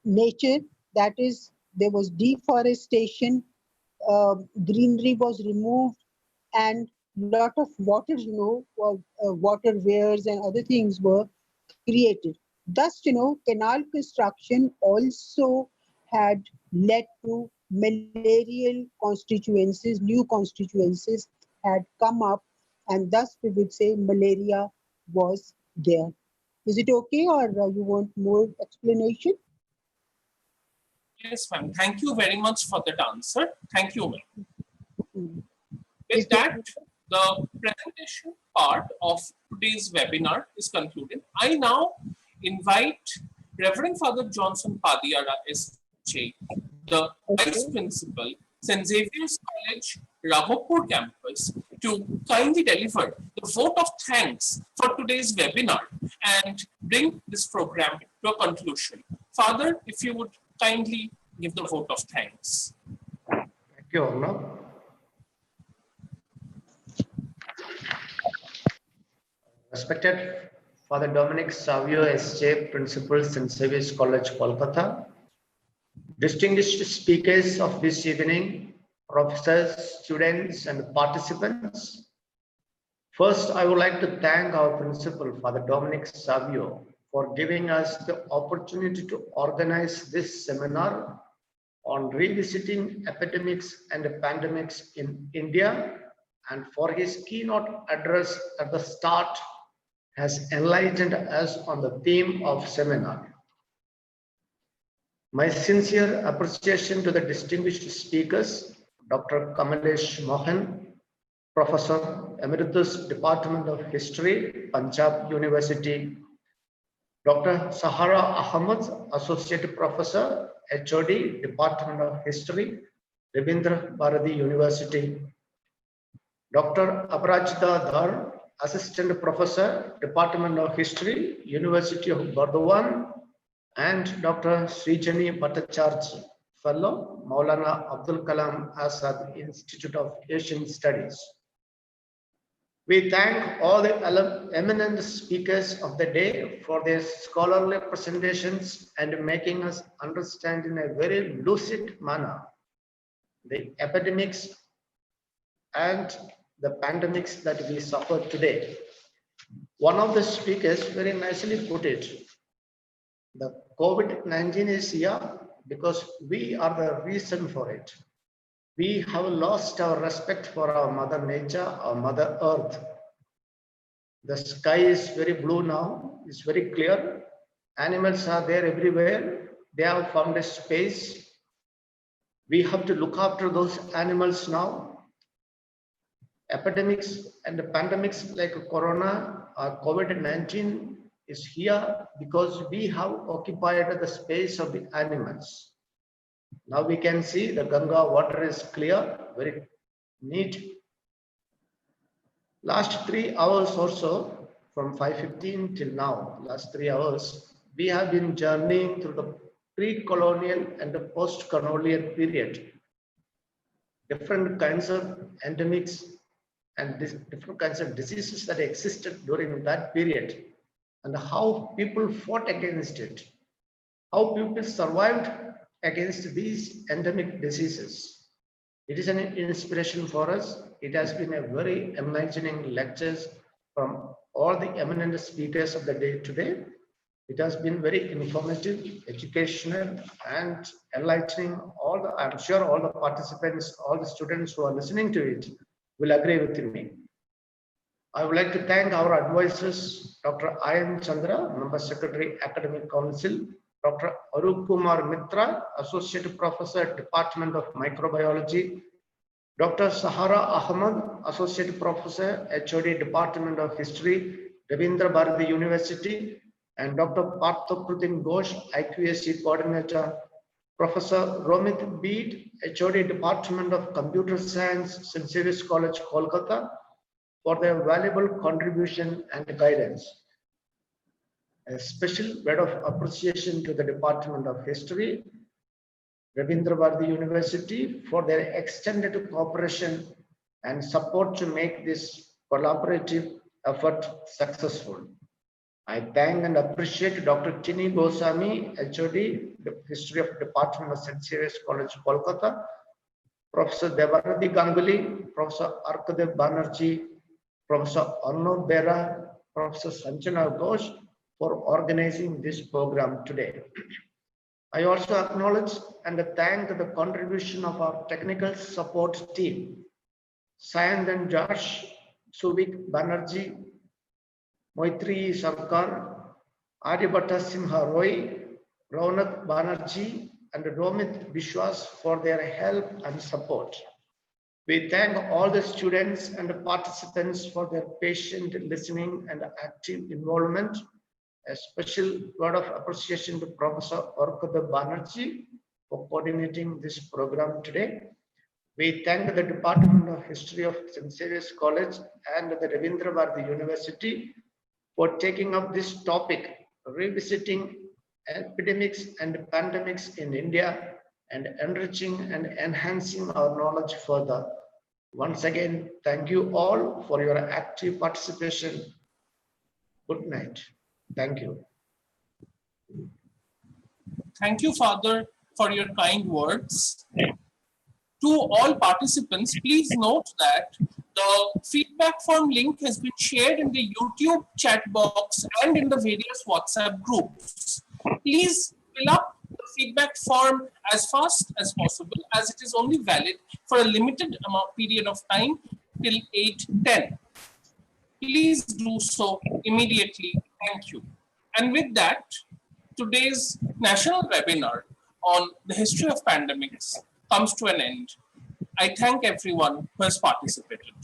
nature. That is, there was deforestation, greenery was removed, and lot of water, waterways and other things were created. Thus, canal construction also had led to malarial constituencies, new constituencies had come up, and thus we would say malaria was there. Is it okay, or you want more explanation? Yes, ma'am. Thank you very much for that answer. Thank you, ma'am. Mm. With Is there that, The presentation part of today's webinar is concluded. I now invite Reverend Father Johnson Padiara SJ, the Vice Principal, St. Xavier's College, Raghopur campus, to kindly deliver the vote of thanks for today's webinar and bring this program to a conclusion. Father, if you would kindly give the vote of thanks. Thank you, Arnav. Respected Father Dominic Xavier SJ, Principal, St. Xavier's College, Kolkata. Distinguished speakers of this evening, professors, students, and participants. First, I would like to thank our principal, Father Dominic Xavier, for giving us the opportunity to organize this seminar on revisiting epidemics and pandemics in India, and for his keynote address at the start has enlightened us on the theme of seminar. My sincere appreciation to the distinguished speakers, Dr. Kamalesh Mohan, Professor Emeritus Department of History, Punjab University, Dr. Sahara Ahmed, Associate Professor, HOD, Department of History, Rabindra Bharati University, Dr. Aparajita Dhar, Assistant Professor, Department of History, University of Burdwan, and Dr. Srijani Bhattacharjee, Fellow, Maulana Abdul Kalam Azad Institute of Asian Studies. We thank all the eminent speakers of the day for their scholarly presentations and making us understand in a very lucid manner the epidemics and the pandemics that we suffer today. One of the speakers very nicely put it. The COVID-19 is here because we are the reason for it. We have lost our respect for our Mother Nature, our Mother Earth. The sky is very blue now, it's very clear. Animals are there everywhere. They have found a space. We have to look after those animals now. Epidemics and pandemics like Corona or COVID-19 is here because we have occupied the space of the animals. Now we can see the Ganga water is clear, very neat. Last 3 hours or so, from 5:15 till now, last 3 hours, we have been journeying through the pre-colonial and the post-colonial period. Different kinds of endemics and different kinds of diseases that existed during that period, and how people fought against it, how people survived against these endemic diseases. It is an inspiration for us. It has been a very enlightening lectures from all the eminent speakers of the day today. It has been very informative, educational, and enlightening. I'm sure all the participants, all the students who are listening to it will agree with me. I would like to thank our advisors, Dr. I.M. Chandra, Member Secretary, Academic Council, Dr. Arup Kumar Mitra, Associate Professor, Department of Microbiology, Dr. Sahara Ahmed, Associate Professor, HOD, Department of History, Rabindra Bharati University, and Dr. Parthopratim Ghosh, IQAC Coordinator, Professor Romit Beed, HOD, Department of Computer Science, St. Xavier's College, Kolkata, for their valuable contribution and guidance. A special word of appreciation to the Department of History, Rabindra Bharati University, for their extended cooperation and support to make this collaborative effort successful. I thank and appreciate Dr. Tini Goswami, HOD, the History of Department of St. Xavier's College, Kolkata, Professor Devarati Ganguly, Professor Arkadev Banerjee, Professor Arno Bera, Professor Sanjana Ghosh for organizing this program today. I also acknowledge and thank the contribution of our technical support team, Sayandan Josh, Suvik Banerjee, Moitri Sarkar, Adibata Simha Roy, Raunak Banerjee, and Romit Bishwas for their help and support. We thank all the students and the participants for their patient listening and active involvement. A special word of appreciation to Professor Orkada Banerjee for coordinating this program today. We thank the Department of History of St. Xavier's College and the Ravindra Bharati University for taking up this topic, revisiting epidemics and pandemics in India and enriching and enhancing our knowledge further. Once again, thank you all for your active participation. Good night. Thank you. Thank you, Father, for your kind words. To all participants, please note that the feedback form link has been shared in the YouTube chat box and in the various WhatsApp groups. Please fill up the feedback form as fast as possible, as it is only valid for a limited period of time till 8:10. Please do so immediately. Thank you. And with that, today's national webinar on the history of pandemics comes to an end. I thank everyone who has participated.